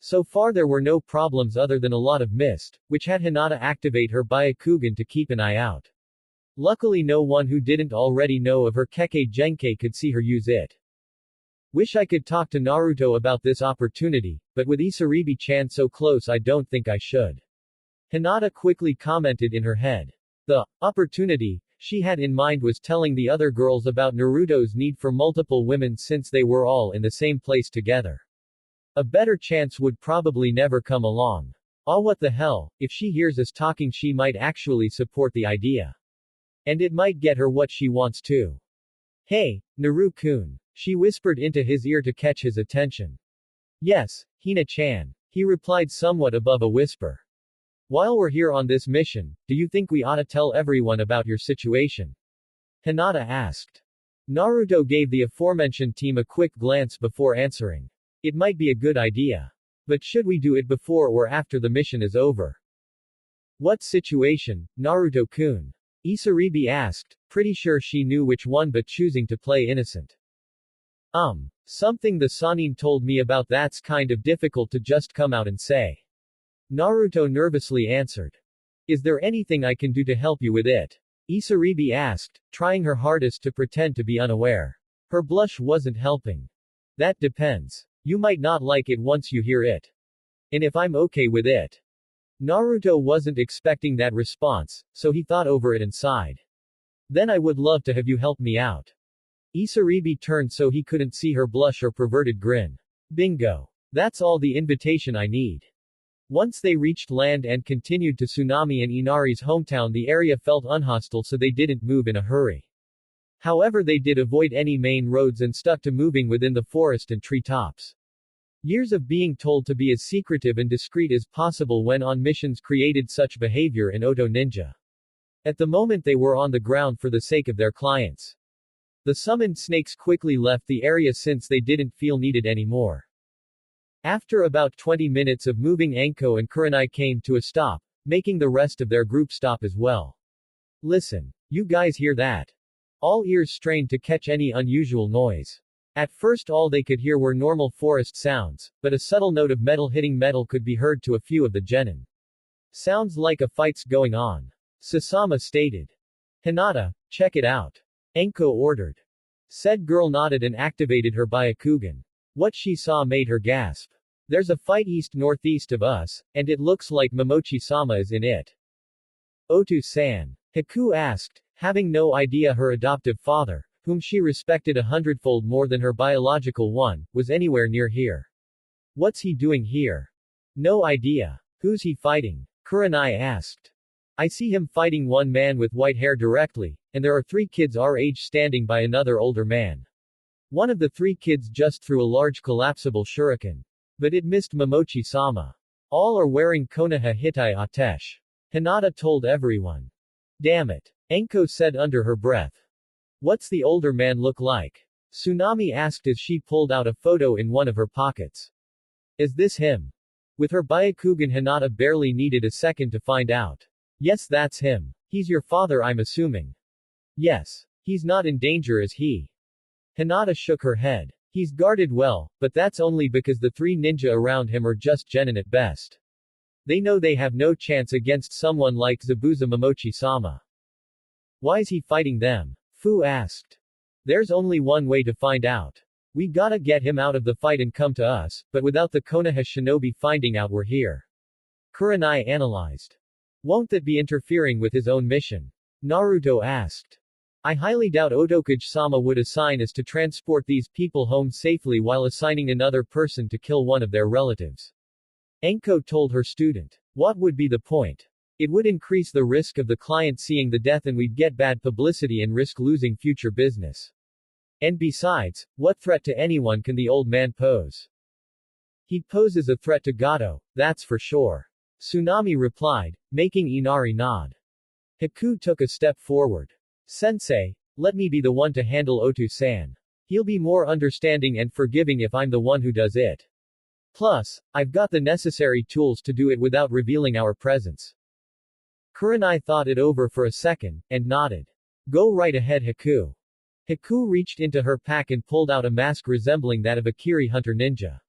So far there were no problems other than a lot of mist, which had Hinata activate her Byakugan to keep an eye out. Luckily no one who didn't already know of her Kekkei Genkai could see her use it. Wish I could talk to Naruto about this opportunity, but with Isaribi-chan so close I don't think I should. Hinata quickly commented in her head. The opportunity she had in mind was telling the other girls about Naruto's need for multiple women since they were all in the same place together. A better chance would probably never come along. What the hell, if she hears us talking she might actually support the idea. And it might get her what she wants too. Hey, Naru-kun. She whispered into his ear to catch his attention. Yes, Hina-chan. He replied somewhat above a whisper. While we're here on this mission, do you think we ought to tell everyone about your situation? Hinata asked. Naruto gave the aforementioned team a quick glance before answering. It might be a good idea. But should we do it before or after the mission is over? What situation, Naruto-kun? Isaribi asked, pretty sure she knew which one but choosing to play innocent. Something the Sanin told me about that's kind of difficult to just come out and say. Naruto nervously answered. Is there anything I can do to help you with it? Isaribi asked, trying her hardest to pretend to be unaware. Her blush wasn't helping. That depends. You might not like it once you hear it. And if I'm okay with it. Naruto wasn't expecting that response, so he thought over it and sighed. Then I would love to have you help me out. Isaribi turned so he couldn't see her blush or perverted grin. Bingo. That's all the invitation I need. Once they reached land and continued to Tsunami and Inari's hometown, the area felt unhostile, so they didn't move in a hurry. However, they did avoid any main roads and stuck to moving within the forest and treetops. Years of being told to be as secretive and discreet as possible when on missions created such behavior in Oto Ninja. At the moment they were on the ground for the sake of their clients. The summoned snakes quickly left the area since they didn't feel needed anymore. After about 20 minutes of moving, Anko and Kurenai came to a stop, making the rest of their group stop as well. Listen. You guys hear that? All ears strained to catch any unusual noise. At first all they could hear were normal forest sounds, but a subtle note of metal hitting metal could be heard to a few of the genin. Sounds like a fight's going on. Sasama stated. Hinata, check it out. Anko ordered. Said girl nodded and activated her Byakugan. What she saw made her gasp. There's a fight east-northeast of us, and it looks like Momochi-sama is in it. Otu-san. Haku asked, having no idea her adoptive father, whom she respected 100-fold more than her biological one, was anywhere near here. What's he doing here? No idea. Who's he fighting? Kurenai asked. I see him fighting one man with white hair directly, and there are 3 kids our age standing by another older man. One of the 3 kids just threw a large collapsible shuriken. But it missed Momochi-sama. All are wearing Konoha Hitai Atesh. Hinata told everyone. Damn it. Anko said under her breath. What's the older man look like? Tsunami asked as she pulled out a photo in one of her pockets. Is this him? With her Byakugan, Hinata barely needed a second to find out. Yes, that's him. He's your father, I'm assuming. Yes. He's not in danger, is he? Hinata shook her head. He's guarded well, but that's only because the 3 ninja around him are just genin at best. They know they have no chance against someone like Zabuza Momochi-sama. Why's he fighting them? Fu asked. There's only one way to find out. We gotta get him out of the fight and come to us, but without the Konoha shinobi finding out we're here. Kurenai analyzed. Won't that be interfering with his own mission? Naruto asked. I highly doubt Otokage-sama would assign us to transport these people home safely while assigning another person to kill one of their relatives. Anko told her student. What would be the point? It would increase the risk of the client seeing the death and we'd get bad publicity and risk losing future business. And besides, what threat to anyone can the old man pose? He'd pose as a threat to Gato, that's for sure. Tsunami replied, making Inari nod. Haku took a step forward. Sensei, let me be the one to handle Otu-san. He'll be more understanding and forgiving if I'm the one who does it. Plus, I've got the necessary tools to do it without revealing our presence. Kurenai thought it over for a second, and nodded. Go right ahead, Haku. Haku reached into her pack and pulled out a mask resembling that of a Kiri hunter ninja.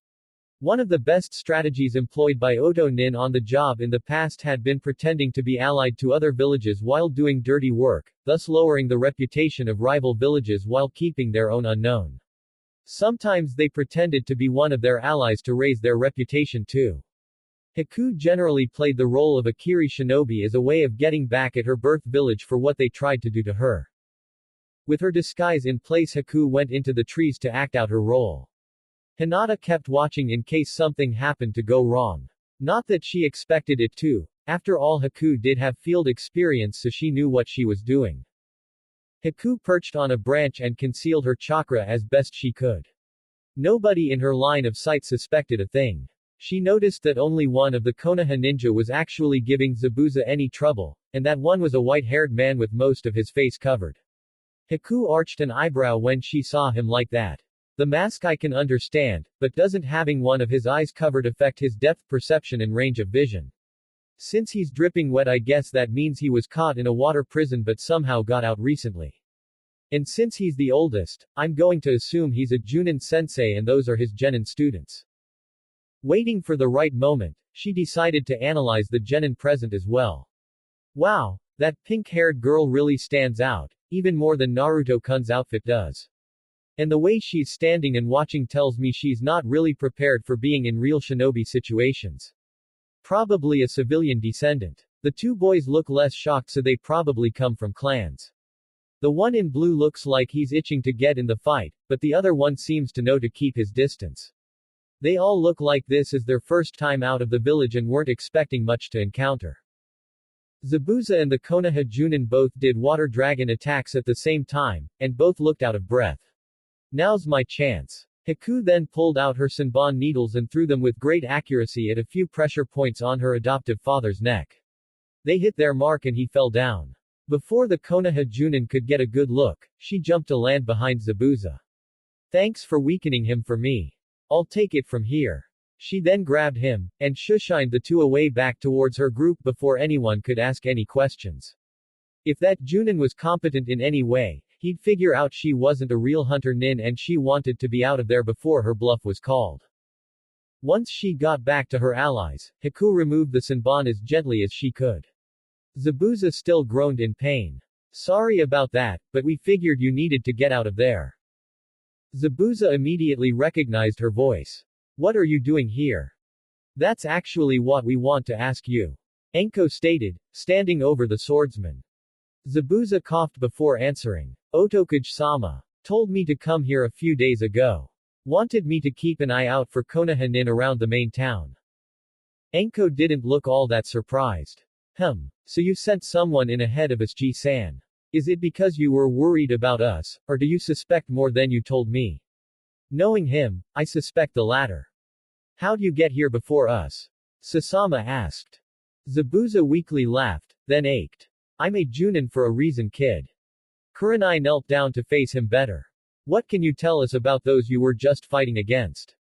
One of the best strategies employed by Oto Nin on the job in the past had been pretending to be allied to other villages while doing dirty work, thus lowering the reputation of rival villages while keeping their own unknown. Sometimes they pretended to be one of their allies to raise their reputation too. Haku generally played the role of a Kiri shinobi as a way of getting back at her birth village for what they tried to do to her. With her disguise in place, Haku went into the trees to act out her role. Hinata kept watching in case something happened to go wrong. Not that she expected it to. After all, Haku did have field experience, so she knew what she was doing. Haku perched on a branch and concealed her chakra as best she could. Nobody in her line of sight suspected a thing. She noticed that only one of the Konoha ninja was actually giving Zabuza any trouble, and that one was a white-haired man with most of his face covered. Haku arched an eyebrow when she saw him like that. The mask I can understand, but doesn't having one of his eyes covered affect his depth perception and range of vision? Since he's dripping wet, I guess that means he was caught in a water prison but somehow got out recently. And since he's the oldest, I'm going to assume he's a Junin sensei and those are his genin students. Waiting for the right moment, she decided to analyze the genin present as well. Wow, that pink-haired girl really stands out, even more than Naruto-kun's outfit does. And the way she's standing and watching tells me she's not really prepared for being in real shinobi situations. Probably a civilian descendant. The two boys look less shocked, so they probably come from clans. The one in blue looks like he's itching to get in the fight, but the other one seems to know to keep his distance. They all look like this is their first time out of the village and weren't expecting much to encounter. Zabuza and the Konoha Junin both did water dragon attacks at the same time, and both looked out of breath. Now's my chance. Haku then pulled out her Senbon needles and threw them with great accuracy at a few pressure points on her adoptive father's neck. They hit their mark and he fell down. Before the Konoha Junin could get a good look, she jumped to land behind Zabuza. Thanks for weakening him for me. I'll take it from here. She then grabbed him, and shushined the two away back towards her group before anyone could ask any questions. If that Junin was competent in any way, he'd figure out she wasn't a real hunter nin and she wanted to be out of there before her bluff was called. Once she got back to her allies, Haku removed the Senbon as gently as she could. Zabuza still groaned in pain. Sorry about that, but we figured you needed to get out of there. Zabuza immediately recognized her voice. What are you doing here? That's actually what we want to ask you. Enko stated, standing over the swordsman. Zabuza coughed before answering. Otokage-sama told me to come here a few days ago. Wanted me to keep an eye out for Konoha nin around the main town. Enko didn't look all that surprised. So you sent someone in ahead of us, G-san. Is it because you were worried about us, or do you suspect more than you told me? Knowing him, I suspect the latter. How'd you get here before us? Sasama asked. Zabuza weakly laughed, then ached. I'm a Junin for a reason, kid. Kurenai knelt down to face him better. What can you tell us about those you were just fighting against?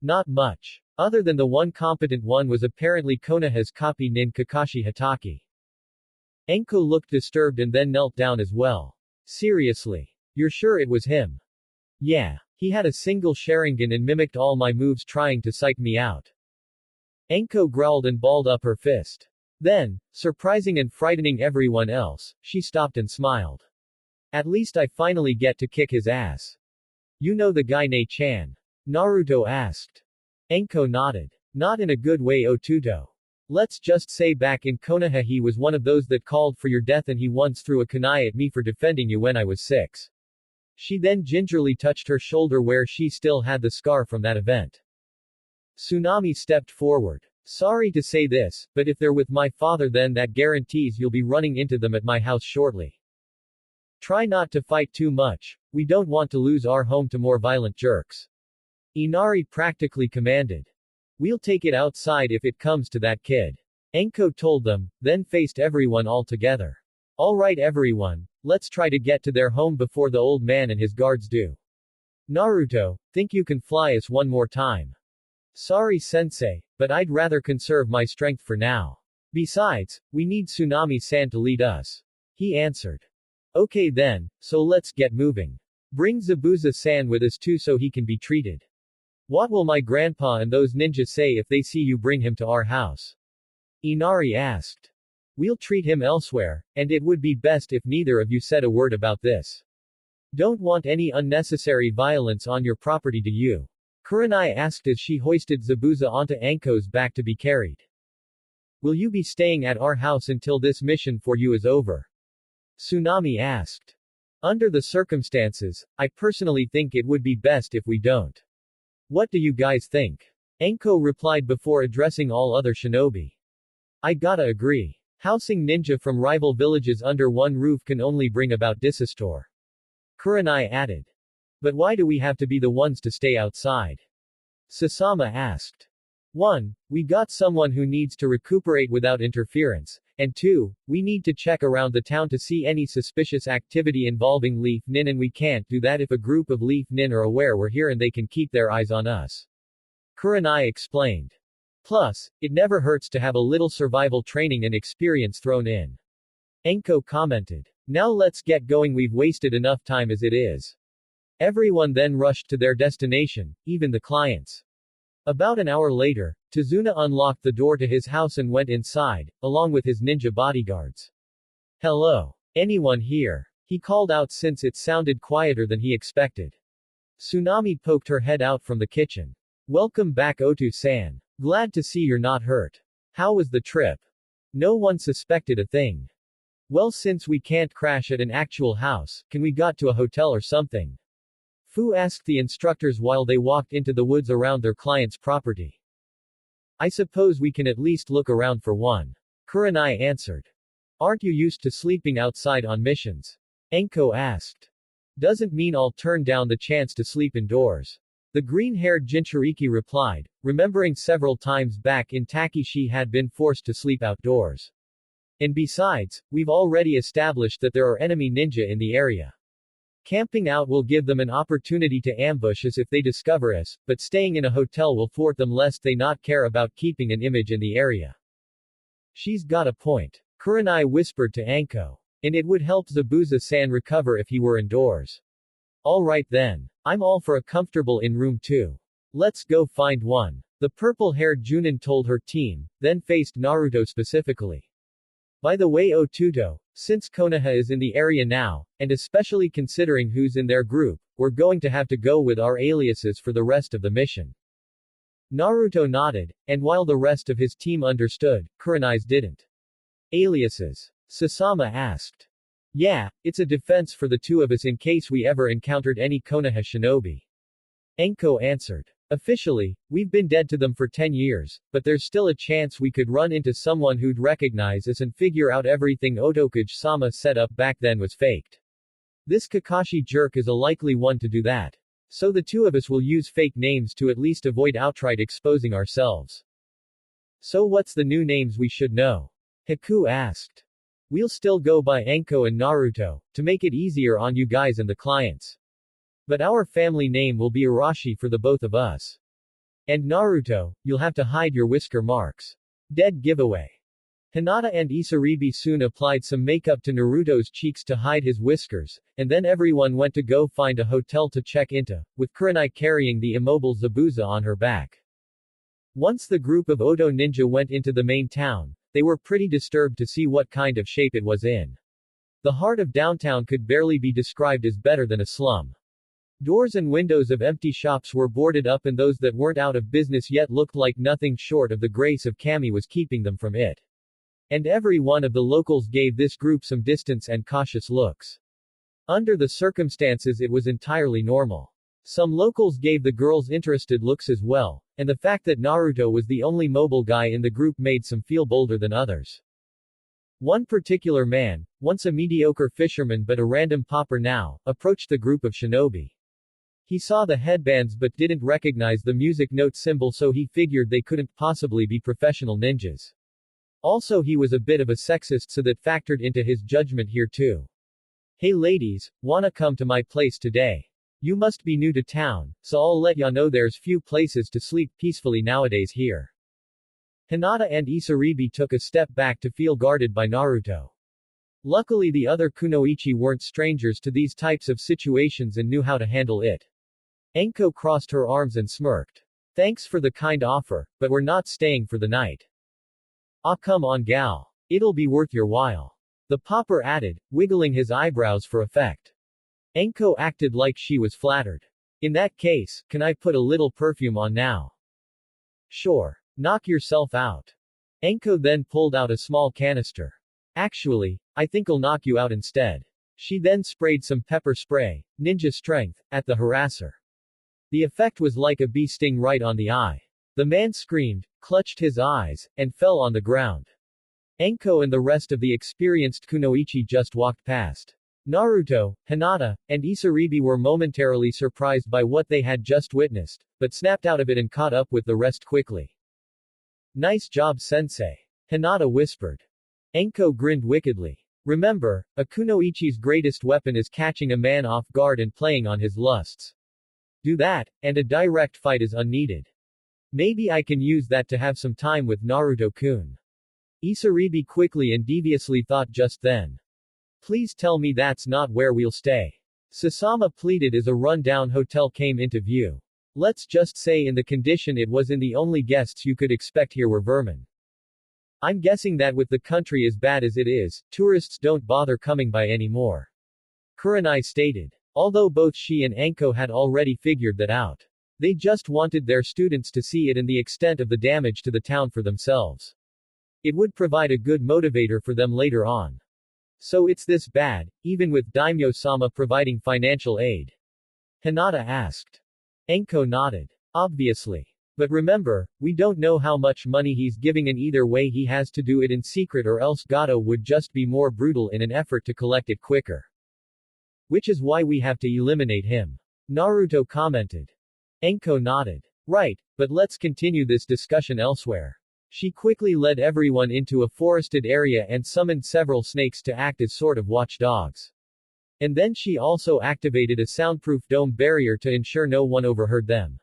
Not much. Other than the one competent one was apparently Konoha's copy nin Kakashi Hatake. Enko looked disturbed and then knelt down as well. Seriously? You're sure it was him? Yeah. He had a single Sharingan and mimicked all my moves trying to psych me out. Enko growled and balled up her fist. Then, surprising and frightening everyone else, she stopped and smiled. At least I finally get to kick his ass. You know the guy Ne-chan? Naruto asked. Enko nodded. Not in a good way, Otuto. Let's just say back in Konoha he was one of those that called for your death and he once threw a kunai at me for defending you when I was 6. She then gingerly touched her shoulder where she still had the scar from that event. Tsunami stepped forward. Sorry to say this, but if they're with my father then that guarantees you'll be running into them at my house shortly. Try not to fight too much, we don't want to lose our home to more violent jerks. Inari practically commanded. We'll take it outside if it comes to that, kid. Enko told them, then faced everyone all together. Alright everyone, let's try to get to their home before the old man and his guards do. Naruto, think you can fly us one more time? Sorry sensei, but I'd rather conserve my strength for now. Besides, we need Tsunami-san to lead us. He answered. Okay then, so let's get moving. Bring Zabuza-san with us too so he can be treated. What will my grandpa and those ninjas say if they see you bring him to our house? Inari asked. We'll treat him elsewhere, and it would be best if neither of you said a word about this. Don't want any unnecessary violence on your property, do you? Kurenai asked as she hoisted Zabuza onto Enko's back to be carried. Will you be staying at our house until this mission for you is over? Tsunami asked. Under the circumstances, I personally think it would be best if we don't. What do you guys think? Enko replied before addressing all other shinobi. I gotta agree. Housing ninja from rival villages under one roof can only bring about disaster. Kurenai added. But why do we have to be the ones to stay outside? Sasama asked. 1. We got someone who needs to recuperate without interference, and 2. We need to check around the town to see any suspicious activity involving Leaf Nin and we can't do that if a group of Leaf Nin are aware we're here and they can keep their eyes on us. Kurenai explained. Plus, it never hurts to have a little survival training and experience thrown in. Enko commented. Now let's get going, we've wasted enough time as it is. Everyone then rushed to their destination, even the clients. About an hour later, Tazuna unlocked the door to his house and went inside, along with his ninja bodyguards. Hello. Anyone here? He called out since it sounded quieter than he expected. Tsunami poked her head out from the kitchen. Welcome back Otu-san. Glad to see you're not hurt. How was the trip? No one suspected a thing. Well, since we can't crash at an actual house, can we got to a hotel or something? Fu asked the instructors while they walked into the woods around their client's property. I suppose we can at least look around for one. Kurenai answered. Aren't you used to sleeping outside on missions? Enko asked. Doesn't mean I'll turn down the chance to sleep indoors. The green-haired Jinchuriki replied, remembering several times back in Taki she had been forced to sleep outdoors. And besides, we've already established that there are enemy ninja in the area. Camping out will give them an opportunity to ambush us if they discover us, but staying in a hotel will thwart them lest they not care about keeping an image in the area. She's got a point. Kurenai whispered to Anko. And it would help Zabuza-san recover if he were indoors. Alright then. I'm all for a comfortable in-room too. Let's go find one. The purple-haired Junin told her team, then faced Naruto specifically. By the way Otuto, since Konoha is in the area now, and especially considering who's in their group, we're going to have to go with our aliases for the rest of the mission. Naruto nodded, and while the rest of his team understood, Kurenai's didn't. Aliases? Sasama asked. Yeah, it's a defense for the two of us in case we ever encountered any Konoha shinobi. Enko answered. Officially, we've been dead to them for 10 years, but there's still a chance we could run into someone who'd recognize us and figure out everything Otokuge-sama set up back then was faked. This Kakashi jerk is a likely one to do that. So the two of us will use fake names to at least avoid outright exposing ourselves. So what's the new names we should know? Haku asked. We'll still go by Enko and Naruto, to make it easier on you guys and the clients. But our family name will be Arashi for the both of us. And Naruto, you'll have to hide your whisker marks. Dead giveaway. Hinata and Isaribi soon applied some makeup to Naruto's cheeks to hide his whiskers, and then everyone went to go find a hotel to check into, with Kurenai carrying the immobile Zabuza on her back. Once the group of Oto ninja went into the main town, they were pretty disturbed to see what kind of shape it was in. The heart of downtown could barely be described as better than a slum. Doors and windows of empty shops were boarded up and those that weren't out of business yet looked like nothing short of the grace of Kami was keeping them from it. And every one of the locals gave this group some distance and cautious looks. Under the circumstances it was entirely normal. Some locals gave the girls interested looks as well, and the fact that Naruto was the only mobile guy in the group made some feel bolder than others. One particular man, once a mediocre fisherman but a random pauper now, approached the group of shinobi. He saw the headbands but didn't recognize the music note symbol, so he figured they couldn't possibly be professional ninjas. Also he was a bit of a sexist, so that factored into his judgment here too. Hey ladies, wanna come to my place today? You must be new to town, so I'll let ya know there's few places to sleep peacefully nowadays here. Hinata and Isaribi took a step back to feel guarded by Naruto. Luckily the other kunoichi weren't strangers to these types of situations and knew how to handle it. Enko crossed her arms and smirked. Thanks for the kind offer, but we're not staying for the night. Ah come on gal. It'll be worth your while. The pauper added, wiggling his eyebrows for effect. Enko acted like she was flattered. In that case, can I put a little perfume on now? Sure. Knock yourself out. Enko then pulled out a small canister. Actually, I think I'll knock you out instead. She then sprayed some pepper spray, ninja strength, at the harasser. The effect was like a bee sting right on the eye. The man screamed, clutched his eyes, and fell on the ground. Enko and the rest of the experienced kunoichi just walked past. Naruto, Hinata, and Isaribi were momentarily surprised by what they had just witnessed, but snapped out of it and caught up with the rest quickly. Nice job sensei. Hinata whispered. Enko grinned wickedly. Remember, a kunoichi's greatest weapon is catching a man off guard and playing on his lusts. Do that, and a direct fight is unneeded. Maybe I can use that to have some time with Naruto-kun. Isaribi quickly and deviously thought just then. Please tell me that's not where we'll stay. Sasama pleaded as a run-down hotel came into view. Let's just say in the condition it was in, the only guests you could expect here were vermin. I'm guessing that with the country as bad as it is, tourists don't bother coming by anymore. Kurenai stated. Although both she and Anko had already figured that out. They just wanted their students to see it and the extent of the damage to the town for themselves. It would provide a good motivator for them later on. So it's this bad, even with Daimyo-sama providing financial aid? Hinata asked. Anko nodded. Obviously. But remember, we don't know how much money he's giving, and either way he has to do it in secret, or else Gato would just be more brutal in an effort to collect it quicker. Which is why we have to eliminate him. Naruto commented. Anko nodded. Right, but let's continue this discussion elsewhere. She quickly led everyone into a forested area and summoned several snakes to act as sort of watchdogs. And then she also activated a soundproof dome barrier to ensure no one overheard them.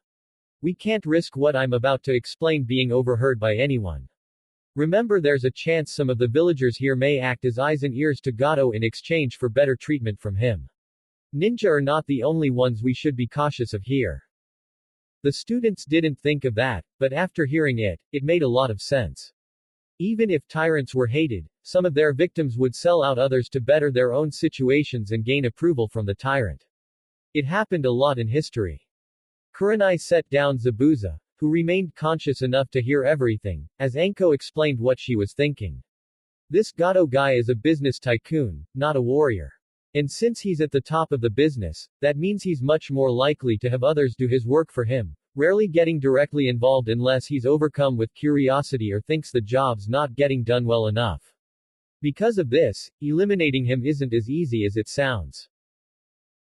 We can't risk what I'm about to explain being overheard by anyone. Remember, there's a chance some of the villagers here may act as eyes and ears to Gato in exchange for better treatment from him. Ninja are not the only ones we should be cautious of here. The students didn't think of that, but after hearing it, it made a lot of sense. Even if tyrants were hated, some of their victims would sell out others to better their own situations and gain approval from the tyrant. It happened a lot in history. Kurenai set down Zabuza, who remained conscious enough to hear everything, as Anko explained what she was thinking. This Gato guy is a business tycoon, not a warrior. And since he's at the top of the business, that means he's much more likely to have others do his work for him, rarely getting directly involved unless he's overcome with curiosity or thinks the job's not getting done well enough. Because of this, eliminating him isn't as easy as it sounds.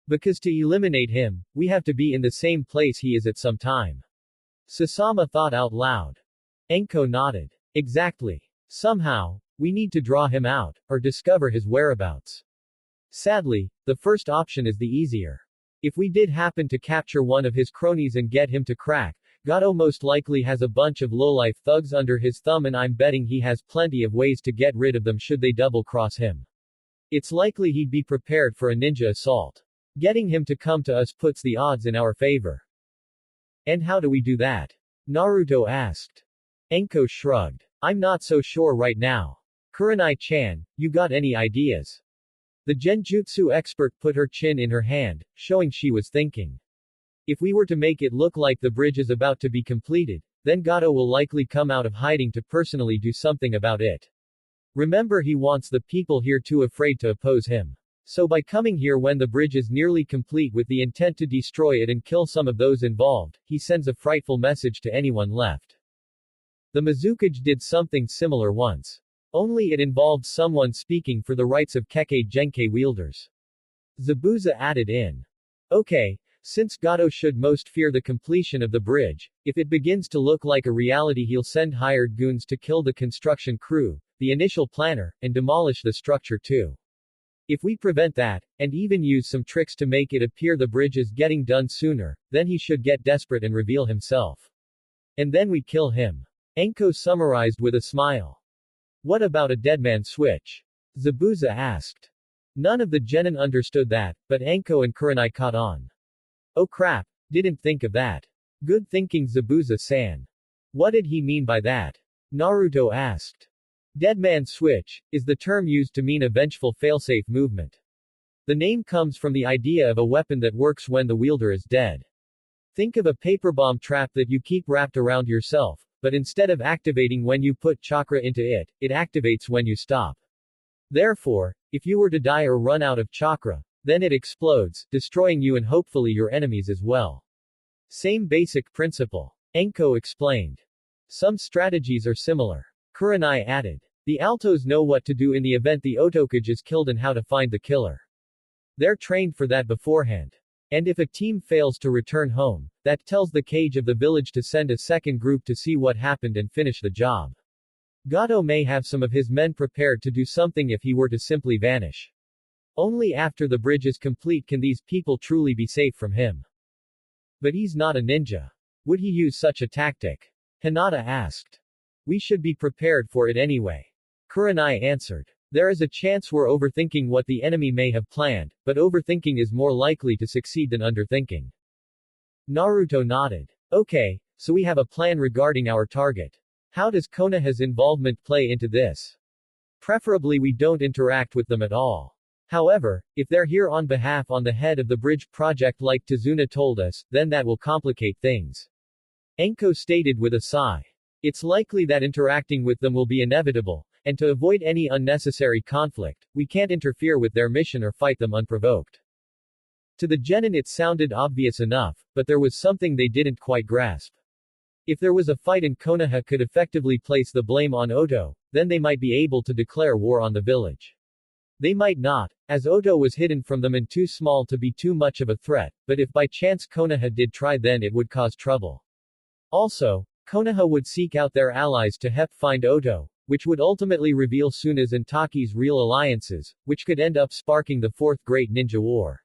Because to eliminate him, we have to be in the same place he is at some time. Sasama thought out loud. Anko nodded. Exactly. Somehow, we need to draw him out, or discover his whereabouts. Sadly, the first option is the easier. If we did happen to capture one of his cronies and get him to crack, Gato most likely has a bunch of lowlife thugs under his thumb, and I'm betting he has plenty of ways to get rid of them should they double-cross him. It's likely he'd be prepared for a ninja assault. Getting him to come to us puts the odds in our favor. And how do we do that? Naruto asked. Anko shrugged. I'm not so sure right now. Kurenai-chan, you got any ideas? The genjutsu expert put her chin in her hand, showing she was thinking. If we were to make it look like the bridge is about to be completed, then Gato will likely come out of hiding to personally do something about it. Remember, he wants the people here too afraid to oppose him. So by coming here when the bridge is nearly complete with the intent to destroy it and kill some of those involved, he sends a frightful message to anyone left. The Mizukage did something similar once. Only it involved someone speaking for the rights of Kekkei Genkai wielders. Zabuza added in. Okay, since Gato should most fear the completion of the bridge, if it begins to look like a reality, he'll send hired goons to kill the construction crew, the initial planner, and demolish the structure too. If we prevent that, and even use some tricks to make it appear the bridge is getting done sooner, then he should get desperate and reveal himself. And then we kill him. Anko summarized with a smile. What about a deadman switch? Zabuza asked. None of the genin understood that, but Anko and Kurenai caught on. Oh crap, didn't think of that. Good thinking, Zabuza-san. What did he mean by that? Naruto asked. Deadman switch is the term used to mean a vengeful failsafe movement. The name comes from the idea of a weapon that works when the wielder is dead. Think of a paper bomb trap that you keep wrapped around yourself, but instead of activating when you put chakra into it, it activates when you stop. Therefore, if you were to die or run out of chakra, then it explodes, destroying you and hopefully your enemies as well. Same basic principle. Anko explained. Some strategies are similar. Kurenai added. The Altos know what to do in the event the Otokage is killed and how to find the killer. They're trained for that beforehand. And if a team fails to return home, that tells the Kage of the village to send a second group to see what happened and finish the job. Gato may have some of his men prepared to do something if he were to simply vanish. Only after the bridge is complete can these people truly be safe from him. But he's not a ninja. Would he use such a tactic? Hinata asked. We should be prepared for it anyway. Kurenai answered. There is a chance we're overthinking what the enemy may have planned, but overthinking is more likely to succeed than underthinking. Naruto nodded. Okay, so we have a plan regarding our target. How does Konoha's involvement play into this? Preferably we don't interact with them at all. However, if they're here on behalf on the head of the bridge project like Tazuna told us, then that will complicate things. Enko stated with a sigh. It's likely that interacting with them will be inevitable, and to avoid any unnecessary conflict, we can't interfere with their mission or fight them unprovoked. To the genin it sounded obvious enough, but there was something they didn't quite grasp. If there was a fight and Konoha could effectively place the blame on Oto, then they might be able to declare war on the village. They might not, as Oto was hidden from them and too small to be too much of a threat, but if by chance Konoha did try then it would cause trouble. Also, Konoha would seek out their allies to help find Oto, which would ultimately reveal Tsuna's and Taki's real alliances, which could end up sparking the Fourth Great Ninja War.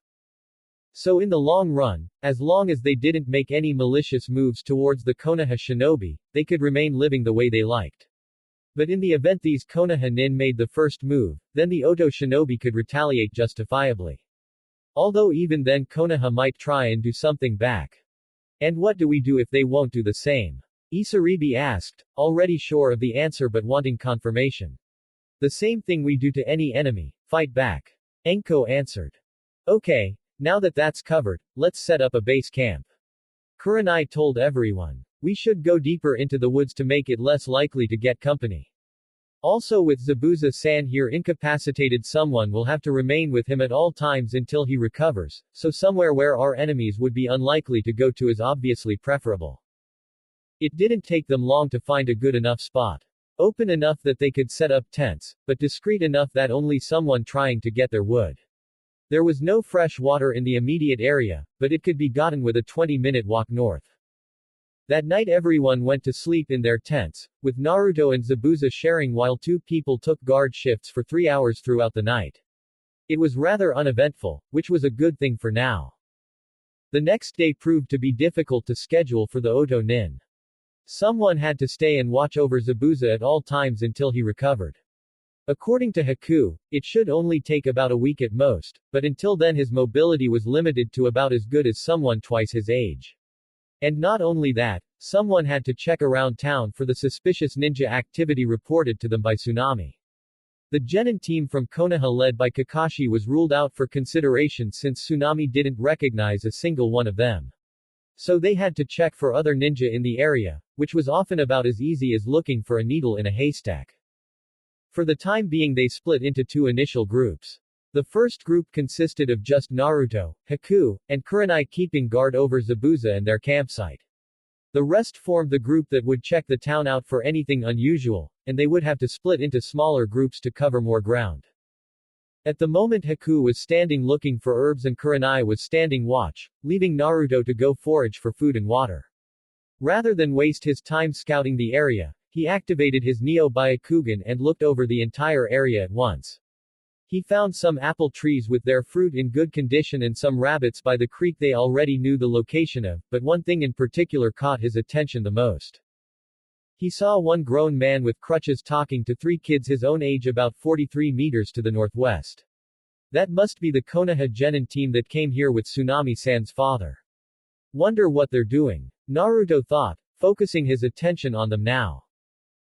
So in the long run, as long as they didn't make any malicious moves towards the Konoha shinobi, they could remain living the way they liked. But in the event these Konoha nin made the first move, then the Oto shinobi could retaliate justifiably. Although even then Konoha might try and do something back. And what do we do if they won't do the same? Isaribi asked, already sure of the answer but wanting confirmation. The same thing we do to any enemy, fight back. Enko answered. Okay, now that that's covered, let's set up a base camp. Kurenai told everyone. We should go deeper into the woods to make it less likely to get company. Also with Zabuza-san here incapacitated someone will have to remain with him at all times until he recovers, so somewhere where our enemies would be unlikely to go to is obviously preferable. It didn't take them long to find a good enough spot. Open enough that they could set up tents, but discreet enough that only someone trying to get there would. There was no fresh water in the immediate area, but it could be gotten with a 20-minute walk north. That night everyone went to sleep in their tents, with Naruto and Zabuza sharing while two people took guard shifts for 3 hours throughout the night. It was rather uneventful, which was a good thing for now. The next day proved to be difficult to schedule for the Oto nin. Someone had to stay and watch over Zabuza at all times until he recovered. According to Haku, it should only take about a week at most, but until then his mobility was limited to about as good as someone twice his age. And not only that, someone had to check around town for the suspicious ninja activity reported to them by Tsunami. The genin team from Konoha led by Kakashi was ruled out for consideration since Tsunami didn't recognize a single one of them. So they had to check for other ninja in the area, which was often about as easy as looking for a needle in a haystack. For the time being they split into two initial groups. The first group consisted of just Naruto, Haku, and Kurenai keeping guard over Zabuza and their campsite. The rest formed the group that would check the town out for anything unusual, and they would have to split into smaller groups to cover more ground. At the moment Haku was standing looking for herbs and Kurenai was standing watch, leaving Naruto to go forage for food and water. Rather than waste his time scouting the area, he activated his Neo-Byakugan and looked over the entire area at once. He found some apple trees with their fruit in good condition and some rabbits by the creek they already knew the location of, but one thing in particular caught his attention the most. He saw one grown man with crutches talking to 3 kids his own age about 43 meters to the northwest. That must be the Konoha genin team that came here with Tsunami-san's father. Wonder what they're doing. Naruto thought, focusing his attention on them now.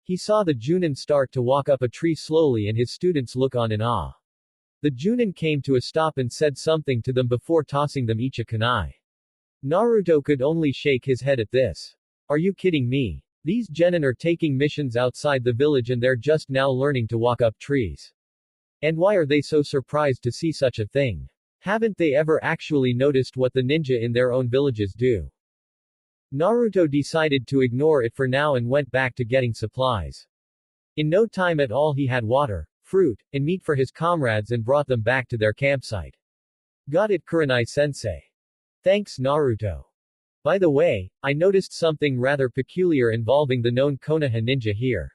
He saw the Junin start to walk up a tree slowly and his students look on in awe. The Junin came to a stop and said something to them before tossing them each a kunai. Naruto could only shake his head at this. Are you kidding me? These genin are taking missions outside the village and they're just now learning to walk up trees. And why are they so surprised to see such a thing? Haven't they ever actually noticed what the ninja in their own villages do? Naruto decided to ignore it for now and went back to getting supplies. In no time at all he had water, fruit, and meat for his comrades and brought them back to their campsite. Got it, Kurenai-sensei. Thanks, Naruto. By the way, I noticed something rather peculiar involving the known Konoha ninja here.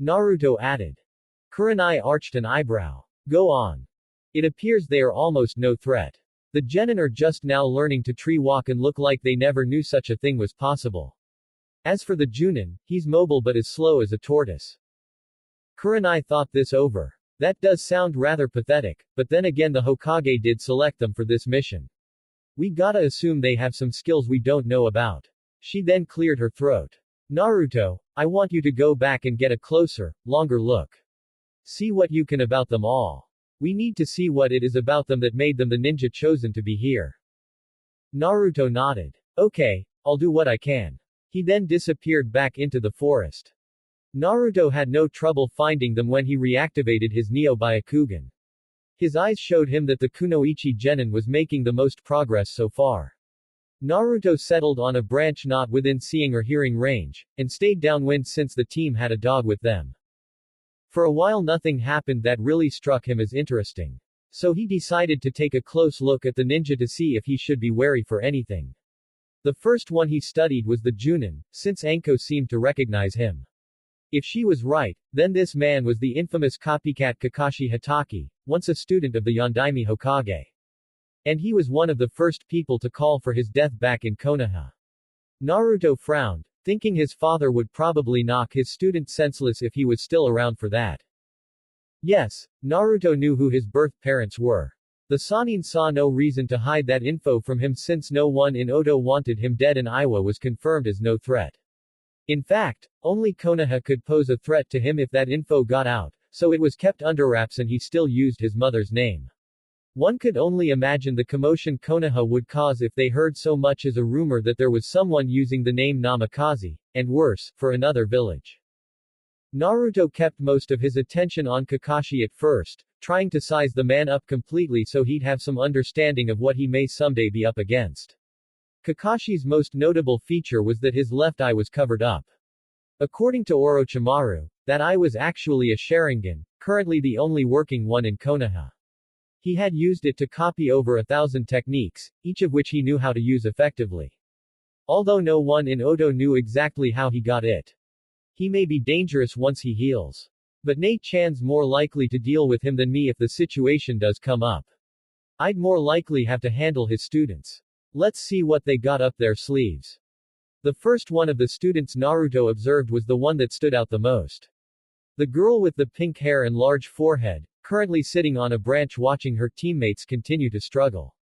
Naruto added. Kurenai arched an eyebrow. Go on. It appears they are almost no threat. The genin are just now learning to tree walk and look like they never knew such a thing was possible. As for the Junin, he's mobile but as slow as a tortoise. Kurenai thought this over. That does sound rather pathetic, but then again the Hokage did select them for this mission. We gotta assume they have some skills we don't know about. She then cleared her throat. Naruto, I want you to go back and get a closer, longer look. See what you can about them all. We need to see what it is about them that made them the ninja chosen to be here. Naruto nodded. Okay, I'll do what I can. He then disappeared back into the forest. Naruto had no trouble finding them when he reactivated his Neo Byakugan. His eyes showed him that the Kunoichi Genin was making the most progress so far. Naruto settled on a branch not within seeing or hearing range, and stayed downwind since the team had a dog with them. For a while nothing happened that really struck him as interesting. So he decided to take a close look at the ninja to see if he should be wary for anything. The first one he studied was the Junin, since Anko seemed to recognize him. If she was right, then this man was the infamous copycat Kakashi Hatake, once a student of the Yondaime Hokage. And he was one of the first people to call for his death back in Konoha. Naruto frowned, thinking his father would probably knock his student senseless if he was still around for that. Yes, Naruto knew who his birth parents were. The Sannin saw no reason to hide that info from him since no one in Oto wanted him dead and Iwa was confirmed as no threat. In fact, only Konoha could pose a threat to him if that info got out, so it was kept under wraps and he still used his mother's name. One could only imagine the commotion Konoha would cause if they heard so much as a rumor that there was someone using the name Namikaze, and worse, for another village. Naruto kept most of his attention on Kakashi at first, trying to size the man up completely so he'd have some understanding of what he may someday be up against. Kakashi's most notable feature was that his left eye was covered up. According to Orochimaru, that eye was actually a Sharingan, currently the only working one in Konoha. He had used it to copy over 1,000 techniques, each of which he knew how to use effectively. Although no one in Oto knew exactly how he got it. He may be dangerous once he heals. But Nei-chan's more likely to deal with him than me if the situation does come up. I'd more likely have to handle his students. Let's see what they got up their sleeves. The first one of the students Naruto observed was the one that stood out the most. The girl with the pink hair and large forehead, currently sitting on a branch watching her teammates continue to struggle.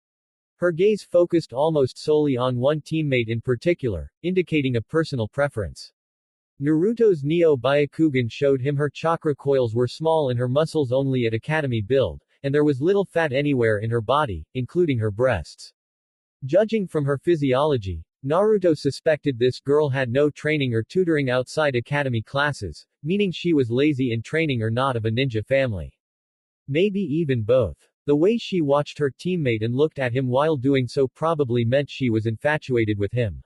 Her gaze focused almost solely on one teammate in particular, indicating a personal preference. Naruto's Neo Byakugan showed him her chakra coils were small and her muscles only at academy build, and there was little fat anywhere in her body, including her breasts. Judging from her physiology, Naruto suspected this girl had no training or tutoring outside academy classes, meaning she was lazy in training or not of a ninja family. Maybe even both. The way she watched her teammate and looked at him while doing so probably meant she was infatuated with him.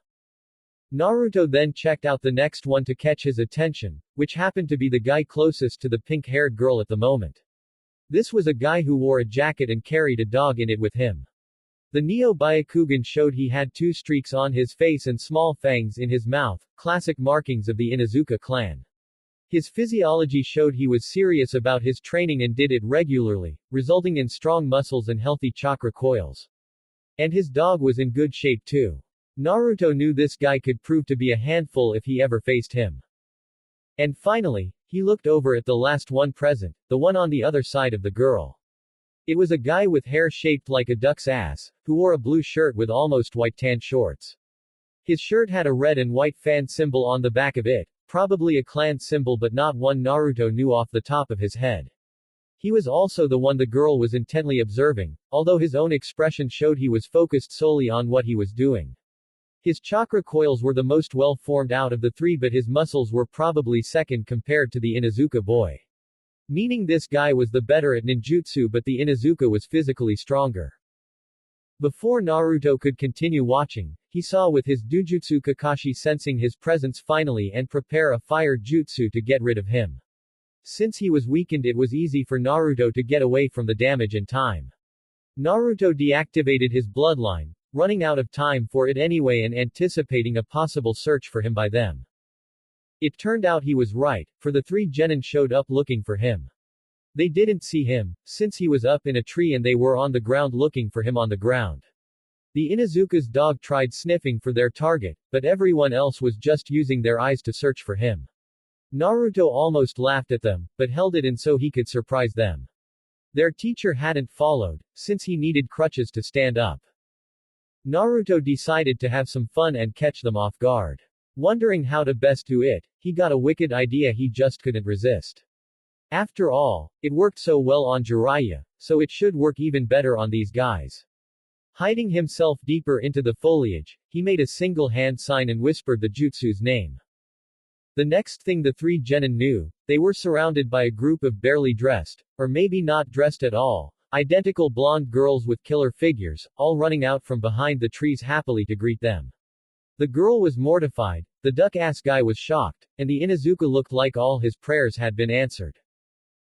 Naruto then checked out the next one to catch his attention, which happened to be the guy closest to the pink-haired girl at the moment. This was a guy who wore a jacket and carried a dog in it with him. The Neo Byakugan showed he had 2 streaks on his face and small fangs in his mouth, classic markings of the Inuzuka clan. His physiology showed he was serious about his training and did it regularly, resulting in strong muscles and healthy chakra coils. And his dog was in good shape too. Naruto knew this guy could prove to be a handful if he ever faced him. And finally, he looked over at the last one present, the one on the other side of the girl. It was a guy with hair shaped like a duck's ass, who wore a blue shirt with almost white tan shorts. His shirt had a red and white fan symbol on the back of it, probably a clan symbol but not one Naruto knew off the top of his head. He was also the one the girl was intently observing, although his own expression showed he was focused solely on what he was doing. His chakra coils were the most well-formed out of the 3 but his muscles were probably second compared to the Inuzuka boy. Meaning this guy was the better at ninjutsu but the Inuzuka was physically stronger. Before Naruto could continue watching, he saw with his dujutsu Kakashi sensing his presence finally and prepare a fire jutsu to get rid of him. Since he was weakened it was easy for Naruto to get away from the damage in time. Naruto deactivated his bloodline, running out of time for it anyway and anticipating a possible search for him by them. It turned out he was right, for the 3 genin showed up looking for him. They didn't see him, since he was up in a tree and they were on the ground looking for him on the ground. The Inuzuka's dog tried sniffing for their target, but everyone else was just using their eyes to search for him. Naruto almost laughed at them, but held it in so he could surprise them. Their teacher hadn't followed, since he needed crutches to stand up. Naruto decided to have some fun and catch them off guard. Wondering how to best do it, he got a wicked idea he just couldn't resist. After all, it worked so well on Jiraiya, so it should work even better on these guys. Hiding himself deeper into the foliage, he made a single hand sign and whispered the jutsu's name. The next thing the three genin knew, they were surrounded by a group of barely dressed, or maybe not dressed at all, identical blonde girls with killer figures, all running out from behind the trees happily to greet them. The girl was mortified, the duck-ass guy was shocked, and the Inuzuka looked like all his prayers had been answered.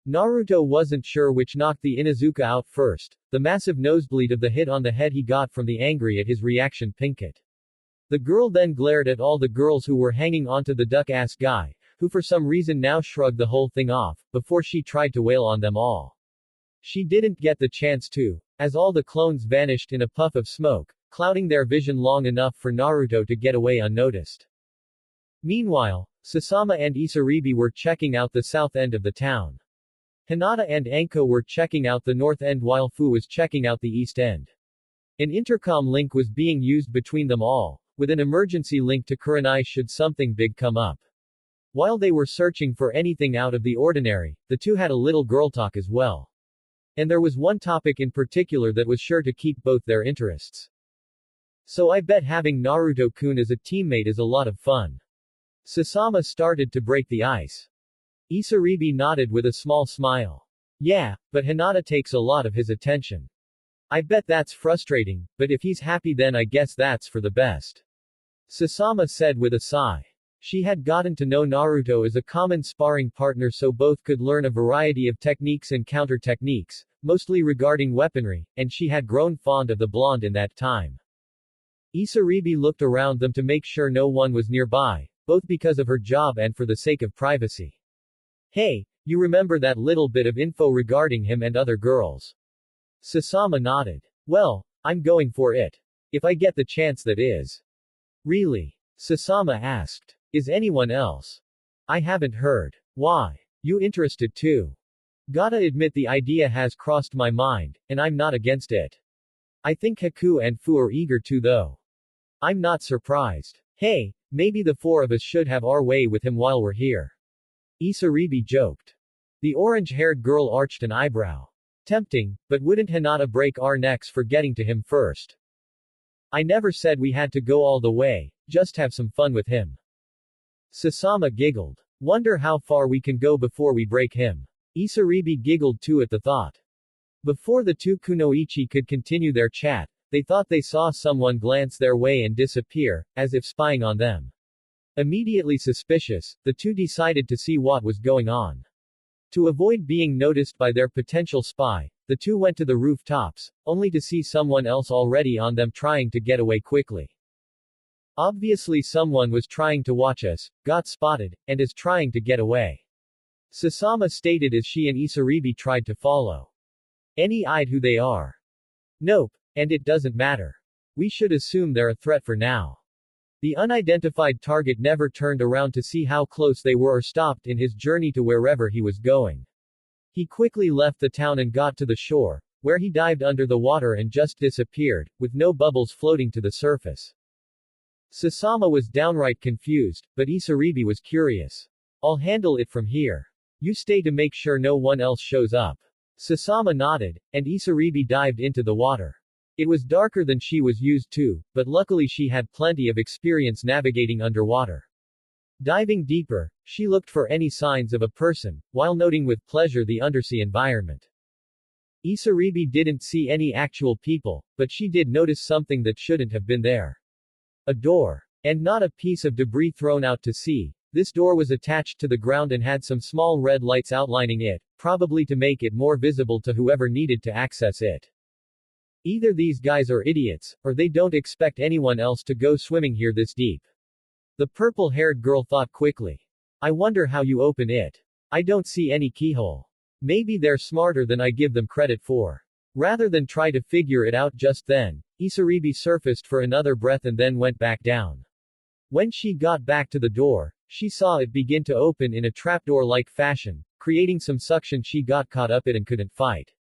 Naruto wasn't sure which knocked the Inuzuka out first, the massive nosebleed of the hit on the head he got from the angry at his reaction Pinkett. The girl then glared at all the girls who were hanging onto the duck-ass guy, who for some reason now shrugged the whole thing off, before she tried to wail on them all. She didn't get the chance to, as all the clones vanished in a puff of smoke, clouding their vision long enough for Naruto to get away unnoticed. Meanwhile, Sasama and Isaribi were checking out the south end of the town. Hinata and Anko were checking out the north end while Fu was checking out the east end. An intercom link was being used between them all, with an emergency link to Kurenai should something big come up. While they were searching for anything out of the ordinary, the two had a little girl talk as well. And there was one topic in particular that was sure to keep both their interests. So I bet having Naruto-kun as a teammate is a lot of fun. Sasama started to break the ice. Isaribi nodded with a small smile. Yeah, but Hinata takes a lot of his attention. I bet that's frustrating, but if he's happy then I guess that's for the best. Sasama said with a sigh. She had gotten to know Naruto as a common sparring partner so both could learn a variety of techniques and counter-techniques, mostly regarding weaponry, and she had grown fond of the blonde in that time. Isaribi looked around them to make sure no one was nearby, both because of her job and for the sake of privacy. Hey, you remember that little bit of info regarding him and other girls? Sasama nodded. Well, I'm going for it. If I get the chance that is. Really? Sasama asked. Is anyone else? I haven't heard. Why? You interested too? Gotta admit the idea has crossed my mind, and I'm not against it. I think Haku and Fu are eager too though. I'm not surprised. Hey, maybe the four of us should have our way with him while we're here. Isaribi joked. The orange-haired girl arched an eyebrow. Tempting, but wouldn't Hinata break our necks for getting to him first? I never said we had to go all the way, just have some fun with him. Sasama giggled. Wonder how far we can go before we break him. Isaribi giggled too at the thought. Before the two kunoichi could continue their chat, they thought they saw someone glance their way and disappear, as if spying on them. Immediately suspicious, the two decided to see what was going on. To avoid being noticed by their potential spy, the two went to the rooftops, only to see someone else already on them trying to get away quickly. Obviously someone was trying to watch us, got spotted, and is trying to get away. Sasama stated as she and Isaribi tried to follow. Any-eyed who they are. Nope, and it doesn't matter. We should assume they're a threat for now. The unidentified target never turned around to see how close they were or stopped in his journey to wherever he was going. He quickly left the town and got to the shore, where he dived under the water and just disappeared, with no bubbles floating to the surface. Sasama was downright confused, but Isaribi was curious. I'll handle it from here. You stay to make sure no one else shows up. Sasama nodded, and Isaribi dived into the water. It was darker than she was used to, but luckily she had plenty of experience navigating underwater. Diving deeper, she looked for any signs of a person, while noting with pleasure the undersea environment. Isaribi didn't see any actual people, but she did notice something that shouldn't have been there. A door. And not a piece of debris thrown out to sea. This door was attached to the ground and had some small red lights outlining it, probably to make it more visible to whoever needed to access it. Either these guys are idiots, or they don't expect anyone else to go swimming here this deep. The purple-haired girl thought quickly. I wonder how you open it. I don't see any keyhole. Maybe they're smarter than I give them credit for. Rather than try to figure it out just then, Isaribi surfaced for another breath and then went back down. When she got back to the door, she saw it begin to open in a trapdoor-like fashion, creating some suction she got caught up in and couldn't fight.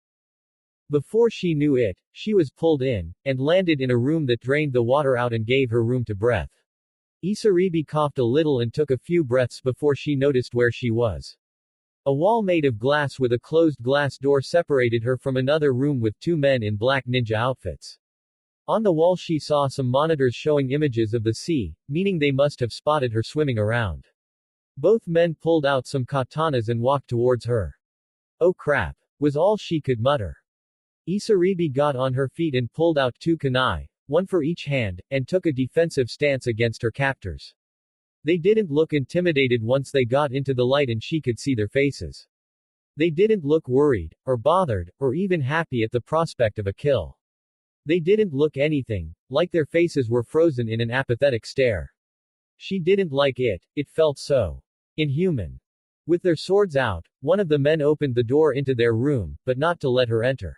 Before she knew it, she was pulled in, and landed in a room that drained the water out and gave her room to breath. Isaribi coughed a little and took a few breaths before she noticed where she was. A wall made of glass with a closed glass door separated her from another room with two men in black ninja outfits. On the wall she saw some monitors showing images of the sea, meaning they must have spotted her swimming around. Both men pulled out some katanas and walked towards her. "Oh crap," was all she could mutter. Isaribi got on her feet and pulled out two kunai, one for each hand, and took a defensive stance against her captors. They didn't look intimidated once they got into the light and she could see their faces. They didn't look worried, or bothered, or even happy at the prospect of a kill. They didn't look anything, like their faces were frozen in an apathetic stare. She didn't like it, it felt so inhuman. With their swords out, one of the men opened the door into their room, but not to let her enter.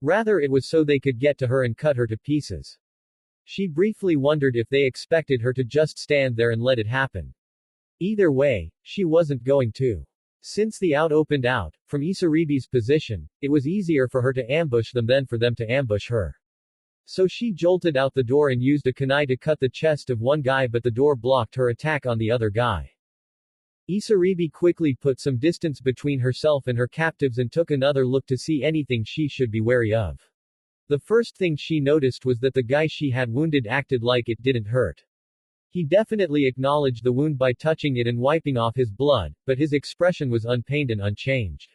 Rather it was so they could get to her and cut her to pieces. She briefly wondered if they expected her to just stand there and let it happen. Either way, she wasn't going to. Since the out opened out, from Isaribi's position, it was easier for her to ambush them than for them to ambush her. So she jolted out the door and used a kunai to cut the chest of one guy, but the door blocked her attack on the other guy. Isaribi quickly put some distance between herself and her captives and took another look to see anything she should be wary of. The first thing she noticed was that the guy she had wounded acted like it didn't hurt. He definitely acknowledged the wound by touching it and wiping off his blood, but his expression was unpained and unchanged.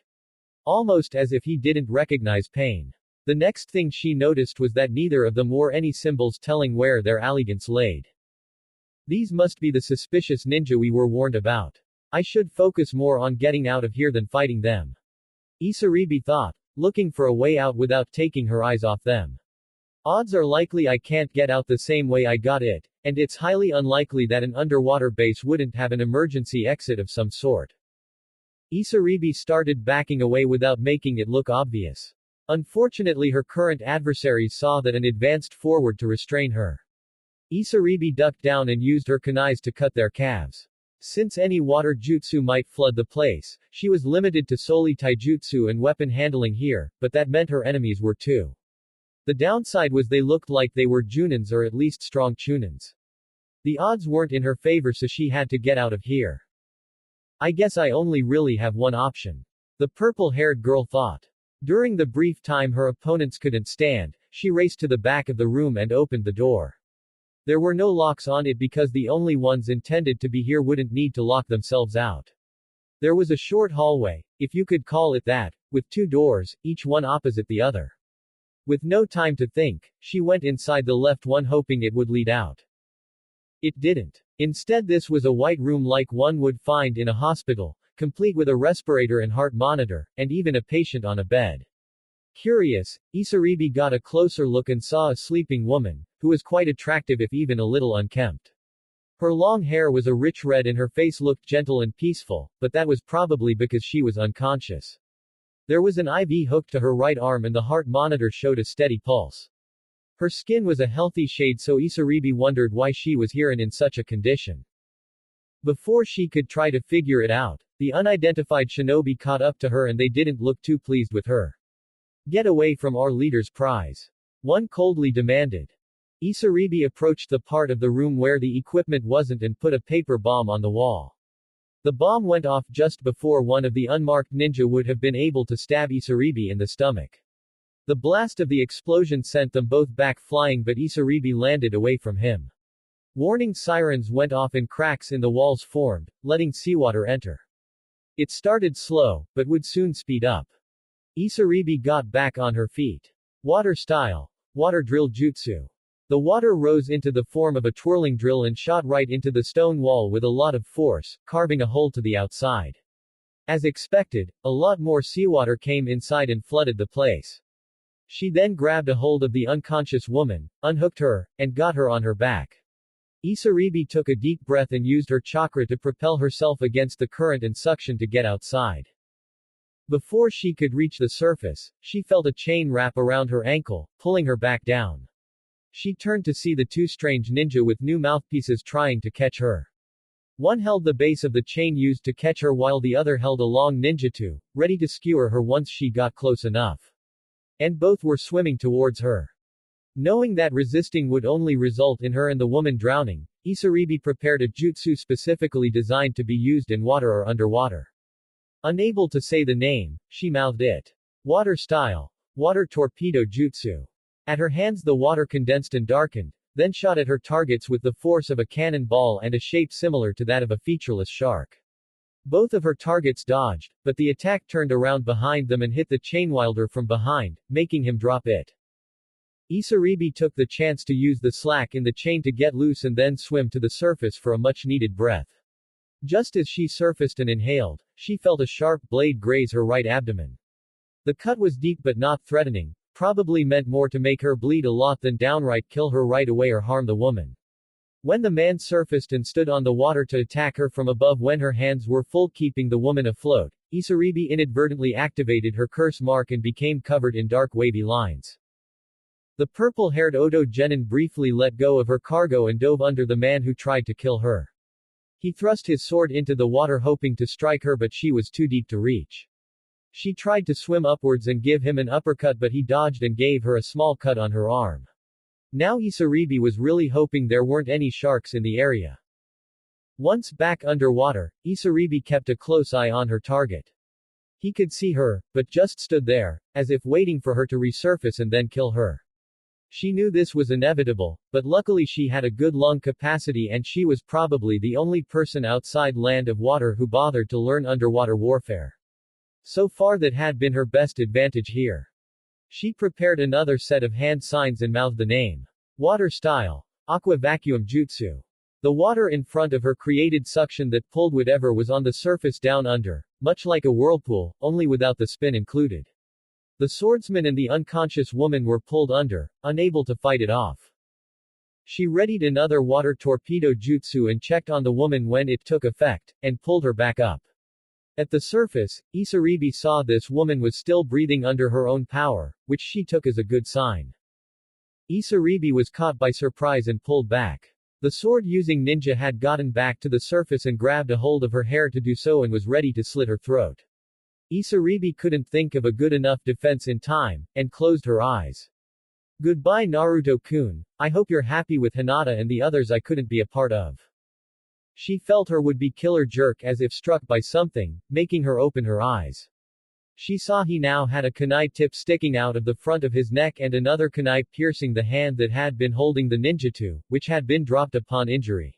Almost as if he didn't recognize pain. The next thing she noticed was that neither of them wore any symbols telling where their allegiance laid. These must be the suspicious ninja we were warned about. I should focus more on getting out of here than fighting them. Isaribi thought, looking for a way out without taking her eyes off them. Odds are likely I can't get out the same way I got it, and it's highly unlikely that an underwater base wouldn't have an emergency exit of some sort. Isaribi started backing away without making it look obvious. Unfortunately her current adversaries saw that and advanced forward to restrain her. Isaribi ducked down and used her kunais to cut their calves. Since any water jutsu might flood the place, she was limited to solely taijutsu and weapon handling here, but that meant her enemies were too. The downside was they looked like they were junins or at least strong chunins. The odds weren't in her favor, so she had to get out of here. I guess I only really have one option. The purple-haired girl thought. During the brief time her opponents couldn't stand, she raced to the back of the room and opened the door. There were no locks on it because the only ones intended to be here wouldn't need to lock themselves out. There was a short hallway, if you could call it that, with two doors, each one opposite the other. With no time to think, she went inside the left one hoping it would lead out. It didn't. Instead this was a white room like one would find in a hospital, complete with a respirator and heart monitor, and even a patient on a bed. Curious, Isaribi got a closer look and saw a sleeping woman, who was quite attractive if even a little unkempt. Her long hair was a rich red and her face looked gentle and peaceful, but that was probably because she was unconscious. There was an IV hooked to her right arm and the heart monitor showed a steady pulse. Her skin was a healthy shade, so Isaribi wondered why she was here and in such a condition. Before she could try to figure it out, the unidentified shinobi caught up to her and they didn't look too pleased with her. "Get away from our leader's prize," one coldly demanded. Isaribi approached the part of the room where the equipment wasn't and put a paper bomb on the wall. The bomb went off just before one of the unmarked ninja would have been able to stab Isaribi in the stomach. The blast of the explosion sent them both back flying, but Isaribi landed away from him. Warning sirens went off and cracks in the walls formed, letting seawater enter. It started slow, but would soon speed up. Isaribi got back on her feet. Water style. Water drill jutsu. The water rose into the form of a twirling drill and shot right into the stone wall with a lot of force, carving a hole to the outside. As expected, a lot more seawater came inside and flooded the place. She then grabbed a hold of the unconscious woman, unhooked her, and got her on her back. Isaribi took a deep breath and used her chakra to propel herself against the current and suction to get outside. Before she could reach the surface, she felt a chain wrap around her ankle, pulling her back down. She turned to see the two strange ninja with new mouthpieces trying to catch her. One held the base of the chain used to catch her while the other held a long ninjutsu, ready to skewer her once she got close enough. and both were swimming towards her. Knowing that resisting would only result in her and the woman drowning, Isaribi prepared a jutsu specifically designed to be used in water or underwater. Unable to say the name, she mouthed it. Water style. Water torpedo jutsu. At her hands the water condensed and darkened, then shot at her targets with the force of a cannonball and a shape similar to that of a featureless shark. Both of her targets dodged, but the attack turned around behind them and hit the chainwilder from behind, making him drop it. Isaribi took the chance to use the slack in the chain to get loose and then swim to the surface for a much-needed breath. Just as she surfaced and inhaled, she felt a sharp blade graze her right abdomen. The cut was deep but not threatening, probably meant more to make her bleed a lot than downright kill her right away or harm the woman. When the man surfaced and stood on the water to attack her from above when her hands were full keeping the woman afloat, Isaribi inadvertently activated her curse mark and became covered in dark wavy lines. The purple-haired Oto Genin briefly let go of her cargo and dove under the man who tried to kill her. He thrust his sword into the water hoping to strike her but she was too deep to reach. She tried to swim upwards and give him an uppercut but he dodged and gave her a small cut on her arm. Now Isaribi was really hoping there weren't any sharks in the area. Once back underwater, Isaribi kept a close eye on her target. He could see her, but just stood there, as if waiting for her to resurface and then kill her. She knew this was inevitable, but luckily she had a good lung capacity and she was probably the only person outside Land of Water who bothered to learn underwater warfare. So far that had been her best advantage here. She prepared another set of hand signs and mouthed the name. Water style. Aqua vacuum jutsu. The water in front of her created suction that pulled whatever was on the surface down under, much like a whirlpool, only without the spin included. The swordsman and the unconscious woman were pulled under, unable to fight it off. She readied another water torpedo jutsu and checked on the woman when it took effect, and pulled her back up. At the surface, Isaribi saw this woman was still breathing under her own power, which she took as a good sign. Isaribi was caught by surprise and pulled back. The sword-using ninja had gotten back to the surface and grabbed a hold of her hair to do so and was ready to slit her throat. Isaribi couldn't think of a good enough defense in time, and closed her eyes. Goodbye Naruto-kun, I hope you're happy with Hinata and the others I couldn't be a part of. She felt her would-be killer jerk as if struck by something, making her open her eyes. She saw he now had a kunai tip sticking out of the front of his neck and another kunai piercing the hand that had been holding the ninjutsu, which had been dropped upon injury.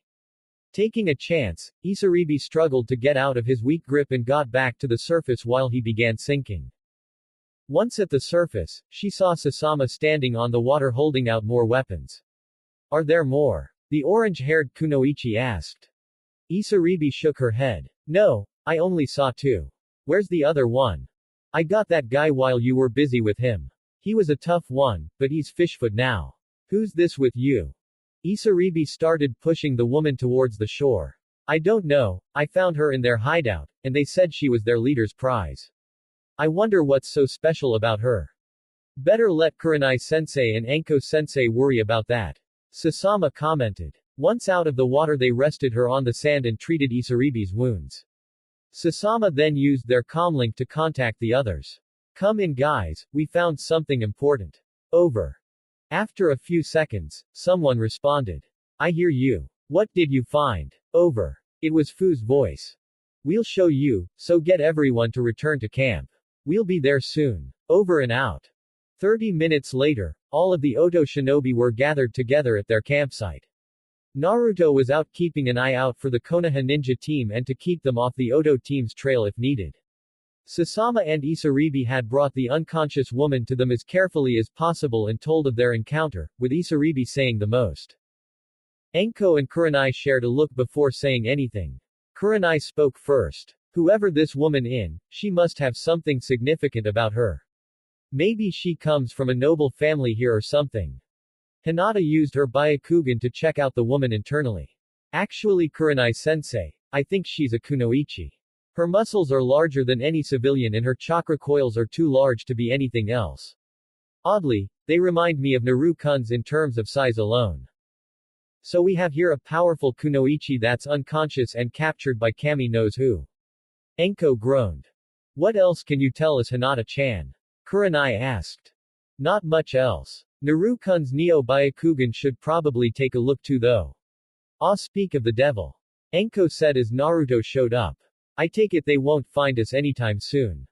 Taking a chance, Isaribi struggled to get out of his weak grip and got back to the surface while he began sinking. Once at the surface, she saw Sasama standing on the water holding out more weapons. Are there more? The orange-haired Kunoichi asked. Isaribi shook her head. No, I only saw two. Where's the other one? I got that guy while you were busy with him. He was a tough one, but he's fishfoot now. Who's this with you? Isaribi started pushing the woman towards the shore. I don't know, I found her in their hideout, and they said she was their leader's prize. I wonder what's so special about her. Better let Kurenai-sensei and Anko-sensei worry about that. Sasama commented. Once out of the water they rested her on the sand and treated Isaribi's wounds. Sasama then used their comlink to contact the others. Come in guys, we found something important. Over. After a few seconds, someone responded. I hear you. What did you find? Over. It was Fu's voice. We'll show you, so get everyone to return to camp. We'll be there soon. Over and out. 30 minutes later, all of the Oto shinobi were gathered together at their campsite. Naruto was out keeping an eye out for the Konoha ninja team and to keep them off the Oto team's trail if needed. Sasama and Isaribi had brought the unconscious woman to them as carefully as possible and told of their encounter, with Isaribi saying the most. Anko and Kurenai shared a look before saying anything. Kurenai spoke first. Whoever this woman in, she must have something significant about her. Maybe she comes from a noble family here or something. Hinata used her Byakugan to check out the woman internally. Actually Kurenai-sensei, I think she's a kunoichi. Her muscles are larger than any civilian and her chakra coils are too large to be anything else. Oddly, they remind me of Naru-kun's in terms of size alone. So we have here a powerful kunoichi that's unconscious and captured by Kami knows who. Anko groaned. What else can you tell us Hinata-chan? Kurenai asked. Not much else. Narukun's Neo-Byakugan should probably take a look too though. Ah, speak of the devil. Enko said as Naruto showed up. I take it they won't find us anytime soon.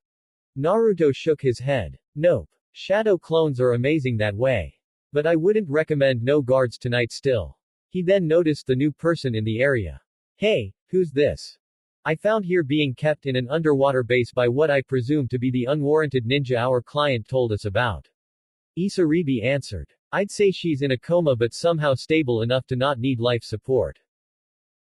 Naruto shook his head. Nope. Shadow clones are amazing that way. But I wouldn't recommend no guards tonight still. He then noticed the new person in the area. Hey, who's this? I found here being kept in an underwater base by what I presume to be the unwarranted ninja our client told us about. Isaribi answered. I'd say she's in a coma but somehow stable enough to not need life support.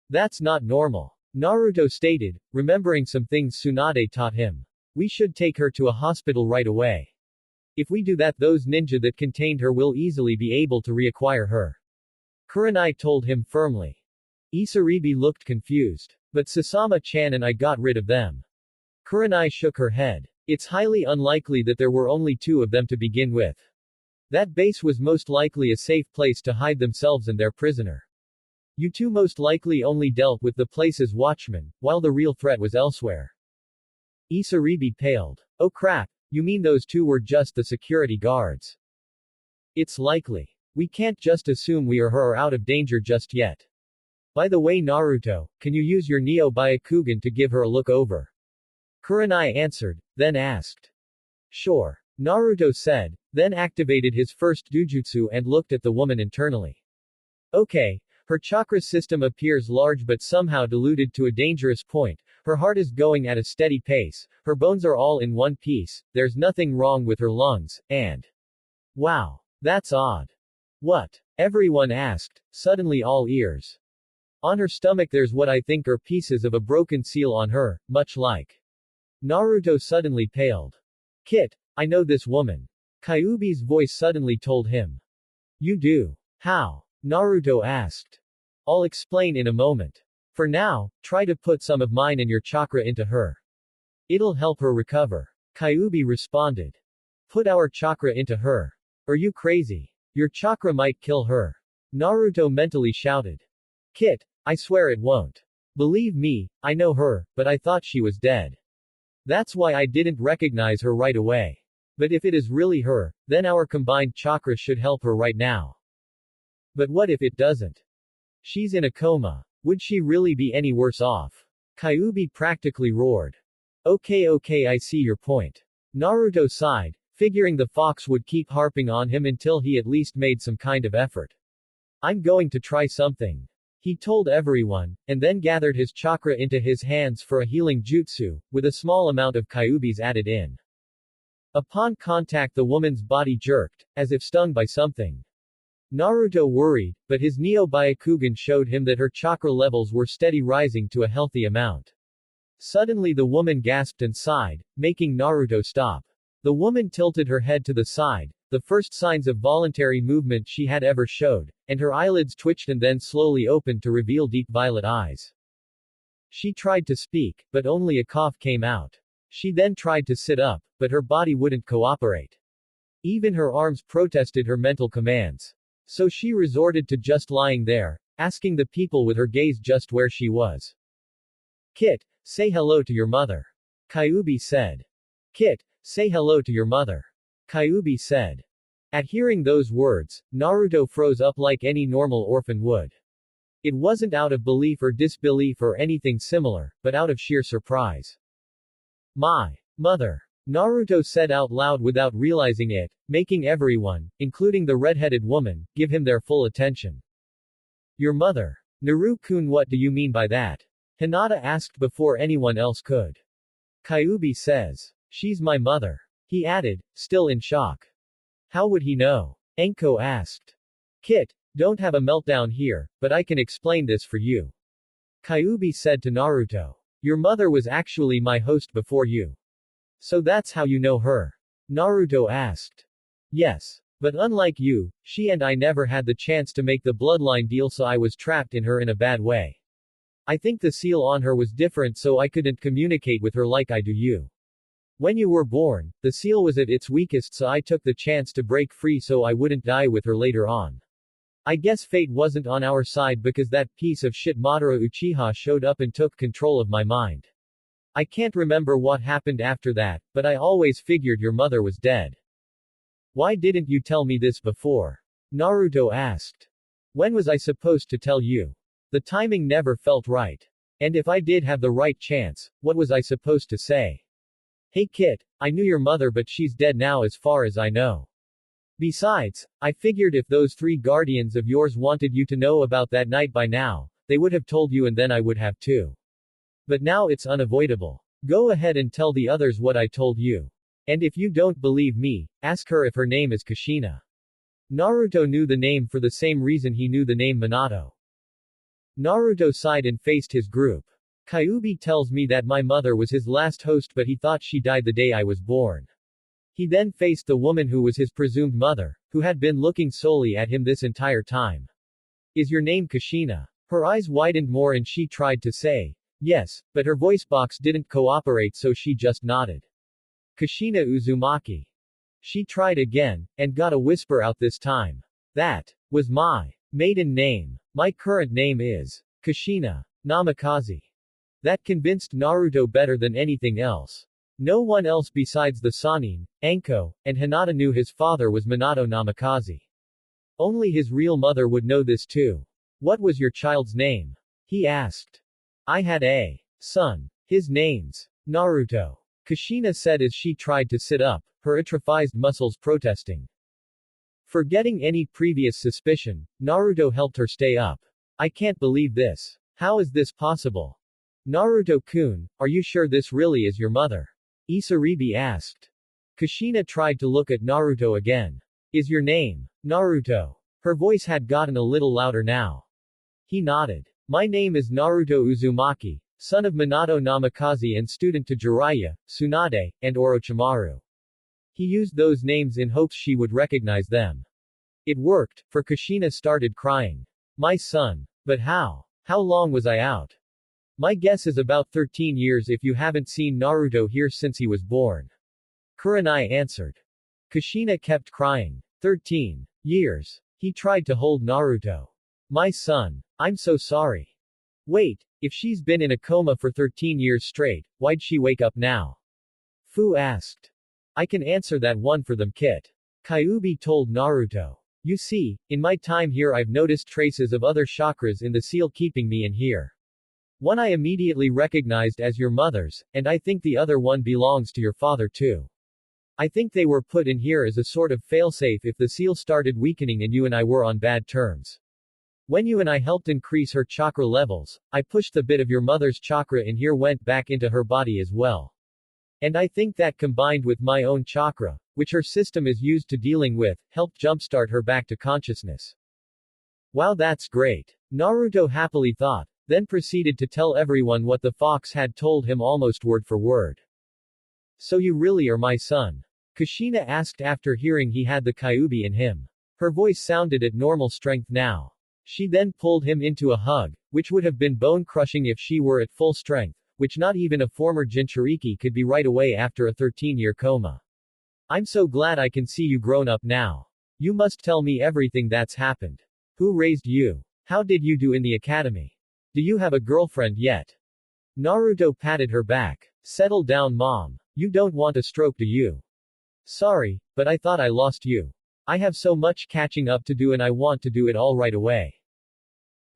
That's not normal. Naruto stated, remembering some things Tsunade taught him. We should take her to a hospital right away. If we do that, those ninja that contained her will easily be able to reacquire her. Kurenai told him firmly. Isaribi looked confused. But Sasama-chan and I got rid of them. Kurenai shook her head. It's highly unlikely that there were only two of them to begin with. That base was most likely a safe place to hide themselves and their prisoner. You two most likely only dealt with the place's watchman, while the real threat was elsewhere. Isaribi paled. Oh crap, you mean those two were just the security guards? It's likely. We can't just assume we or her are out of danger just yet. By the way Naruto, can you use your Neo-Byakugan to give her a look over? Kurenai answered, then asked. Sure. Naruto said, then activated his first Dujutsu and looked at the woman internally. Okay. Her chakra system appears large but somehow diluted to a dangerous point, her heart is going at a steady pace, her bones are all in one piece, there's nothing wrong with her lungs, and... Wow. That's odd. What? Everyone asked, suddenly all ears. On her stomach there's what I think are pieces of a broken seal on her, much like. Naruto suddenly paled. Kit, I know this woman. Kyuubi's voice suddenly told him. You do. How? Naruto asked. I'll explain in a moment. For now, try to put some of mine and your chakra into her. It'll help her recover. Kyuubi responded. Put our chakra into her. Are you crazy? Your chakra might kill her. Naruto mentally shouted. Kit, I swear it won't. Believe me, I know her, but I thought she was dead. That's why I didn't recognize her right away. But if it is really her, then our combined chakra should help her right now. But what if it doesn't? She's in a coma. Would she really be any worse off? Kyuubi practically roared. Okay, I see your point. Naruto sighed, figuring the fox would keep harping on him until he at least made some kind of effort. I'm going to try something. He told everyone, and then gathered his chakra into his hands for a healing jutsu, with a small amount of Kyuubi's added in. Upon contact the woman's body jerked, as if stung by something. Naruto worried, but his Neo-Byakugan showed him that her chakra levels were steady rising to a healthy amount. Suddenly the woman gasped and sighed, making Naruto stop. The woman tilted her head to the side, the first signs of voluntary movement she had ever showed, and her eyelids twitched and then slowly opened to reveal deep violet eyes. She tried to speak, but only a cough came out. She then tried to sit up, but her body wouldn't cooperate. Even her arms protested her mental commands. So she resorted to just lying there, asking the people with her gaze just where she was. Kit, say hello to your mother. Kyuubi said. Kit, say hello to your mother. Kyuubi said. At hearing those words, Naruto froze up like any normal orphan would. It wasn't out of belief or disbelief or anything similar, but out of sheer surprise. My mother. Naruto said out loud without realizing it, making everyone, including the red-headed woman, give him their full attention. Your mother. Naru-kun, what do you mean by that? Hinata asked before anyone else could. Kyuubi says. She's my mother. He added, still in shock. How would he know? Enko asked. Kit, don't have a meltdown here, but I can explain this for you. Kyuubi said to Naruto. Your mother was actually my host before you. So that's how you know her? Naruto asked. Yes. But unlike you, she and I never had the chance to make the bloodline deal, so I was trapped in her in a bad way. I think the seal on her was different, so I couldn't communicate with her like I do you. When you were born, the seal was at its weakest, so I took the chance to break free so I wouldn't die with her later on. I guess fate wasn't on our side because that piece of shit Madara Uchiha showed up and took control of my mind. I can't remember what happened after that, but I always figured your mother was dead. Why didn't you tell me this before? Naruto asked. When was I supposed to tell you? The timing never felt right. And if I did have the right chance, what was I supposed to say? Hey kid, I knew your mother but she's dead now as far as I know. Besides, I figured if those 3 guardians of yours wanted you to know about that night by now, they would have told you and then I would have too. But now it's unavoidable. Go ahead and tell the others what I told you. And if you don't believe me, ask her if her name is Kushina. Naruto knew the name for the same reason he knew the name Minato. Naruto sighed and faced his group. Kyuubi tells me that my mother was his last host but he thought she died the day I was born. He then faced the woman who was his presumed mother, who had been looking solely at him this entire time. Is your name Kushina? Her eyes widened more and she tried to say, yes, but her voice box didn't cooperate so she just nodded. Kushina Uzumaki. She tried again, and got a whisper out this time. That was my maiden name. My current name is Kushina Namikaze. That convinced Naruto better than anything else. No one else besides the Sannin, Anko, and Hinata knew his father was Minato Namikaze. Only his real mother would know this too. What was your child's name? He asked. I had a son. His name's Naruto. Kushina said as she tried to sit up, her atrophied muscles protesting. Forgetting any previous suspicion, Naruto helped her stay up. I can't believe this. How is this possible? Naruto-kun, are you sure this really is your mother? Isaribi asked. Kushina tried to look at Naruto again. Is your name Naruto? Her voice had gotten a little louder now. He nodded. My name is Naruto Uzumaki, son of Minato Namikaze and student to Jiraiya, Tsunade, and Orochimaru. He used those names in hopes she would recognize them. It worked, for Kushina started crying. My son. But how? How long was I out? My guess is about 13 years if you haven't seen Naruto here since he was born. Kurenai answered. Kushina kept crying. 13 years. He tried to hold Naruto. My son. I'm so sorry. Wait, if she's been in a coma for 13 years straight, why'd she wake up now? Fu asked. I can answer that one for them, Kit. Kyuubi told Naruto. You see, in my time here I've noticed traces of other chakras in the seal keeping me in here. One I immediately recognized as your mother's, and I think the other one belongs to your father too. I think they were put in here as a sort of failsafe if the seal started weakening and you and I were on bad terms. When you and I helped increase her chakra levels, I pushed the bit of your mother's chakra in here went back into her body as well. And I think that combined with my own chakra, which her system is used to dealing with, helped jumpstart her back to consciousness. Wow, that's great. Naruto happily thought, then proceeded to tell everyone what the fox had told him almost word for word. So you really are my son? Kushina asked after hearing he had the Kyuubi in him. Her voice sounded at normal strength now. She then pulled him into a hug, which would have been bone-crushing if she were at full strength, which not even a former Jinchuriki could be right away after a 13-year coma. I'm so glad I can see you grown up now. You must tell me everything that's happened. Who raised you? How did you do in the academy? Do you have a girlfriend yet? Naruto patted her back. Settle down, mom. You don't want a stroke, do you? Sorry, but I thought I lost you. I have so much catching up to do and I want to do it all right away.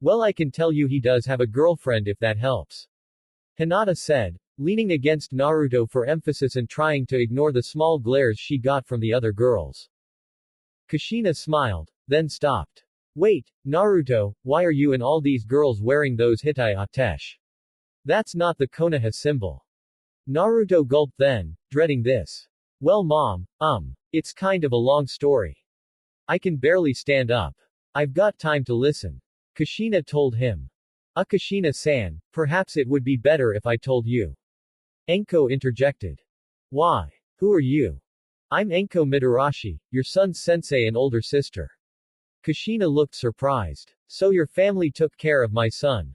Well, I can tell you he does have a girlfriend if that helps. Hinata said, leaning against Naruto for emphasis and trying to ignore the small glares she got from the other girls. Kushina smiled, then stopped. Wait, Naruto, why are you and all these girls wearing those Hitai Atesh? That's not the Konoha symbol. Naruto gulped then, dreading this. Well mom, it's kind of a long story. I can barely stand up. I've got time to listen. Kushina told him. Kushina-san, perhaps it would be better if I told you. Enko interjected. Why? Who are you? I'm Enko Mitarashi, your son's sensei and older sister. Kushina looked surprised. So your family took care of my son.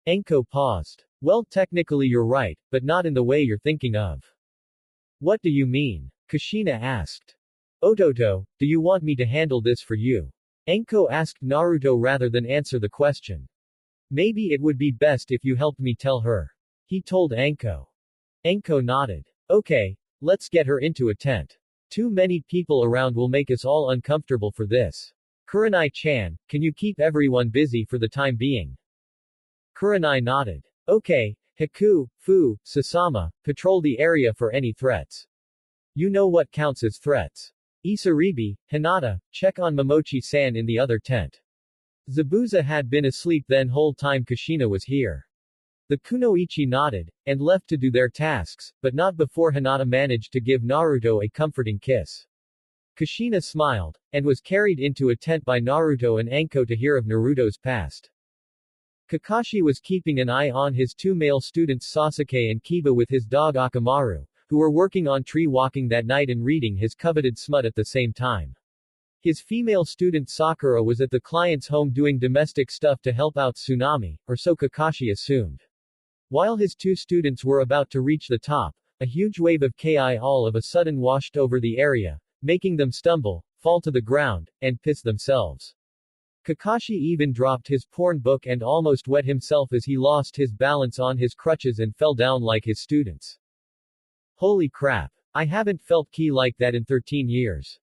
Enko paused. Well, technically you're right, but not in the way you're thinking of. What do you mean? Kushina asked. Ototo, do you want me to handle this for you? Enko asked Naruto rather than answer the question. Maybe it would be best if you helped me tell her. He told Enko. Enko nodded. Okay, let's get her into a tent. Too many people around will make us all uncomfortable for this. Kurenai-chan, can you keep everyone busy for the time being? Kurenai nodded. Okay, Haku, Fu, Sasama, patrol the area for any threats. You know what counts as threats. Isaribi, Hinata, check on Momochi-san in the other tent. Zabuza had been asleep then whole time Kushina was here. The kunoichi nodded, and left to do their tasks, but not before Hinata managed to give Naruto a comforting kiss. Kushina smiled, and was carried into a tent by Naruto and Anko to hear of Naruto's past. Kakashi was keeping an eye on his two male students Sasuke and Kiba with his dog Akamaru, who were working on tree walking that night and reading his coveted smut at the same time. His female student Sakura was at the client's home doing domestic stuff to help out Tsunami, or so Kakashi assumed. While his two students were about to reach the top, a huge wave of ki all of a sudden washed over the area, making them stumble, fall to the ground, and piss themselves. Kakashi even dropped his porn book and almost wet himself as he lost his balance on his crutches and fell down like his students. Holy crap. I haven't felt ki like that in 13 years.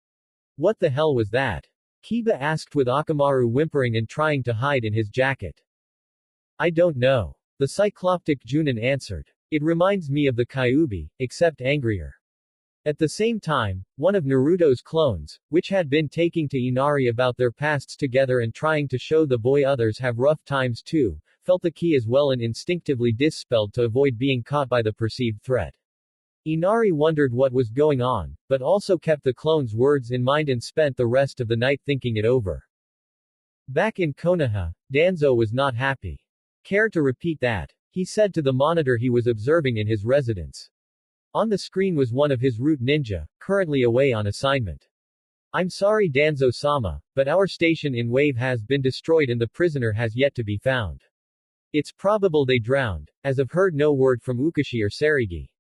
What the hell was that? Kiba asked with Akamaru whimpering and trying to hide in his jacket. I don't know. The cycloptic Junin answered. It reminds me of the Kyuubi, except angrier. At the same time, one of Naruto's clones, which had been taking to Inari about their pasts together and trying to show the boy others have rough times too, felt the ki as well and instinctively dispelled to avoid being caught by the perceived threat. Inari wondered what was going on, but also kept the clone's words in mind and spent the rest of the night thinking it over. Back in Konoha, Danzo was not happy. Care to repeat that? He said to the monitor he was observing in his residence. On the screen was one of his root ninja, currently away on assignment. I'm sorry Danzo-sama, but our station in Wave has been destroyed and the prisoner has yet to be found. It's probable they drowned, as I've heard no word from Ukashi or Sarigi.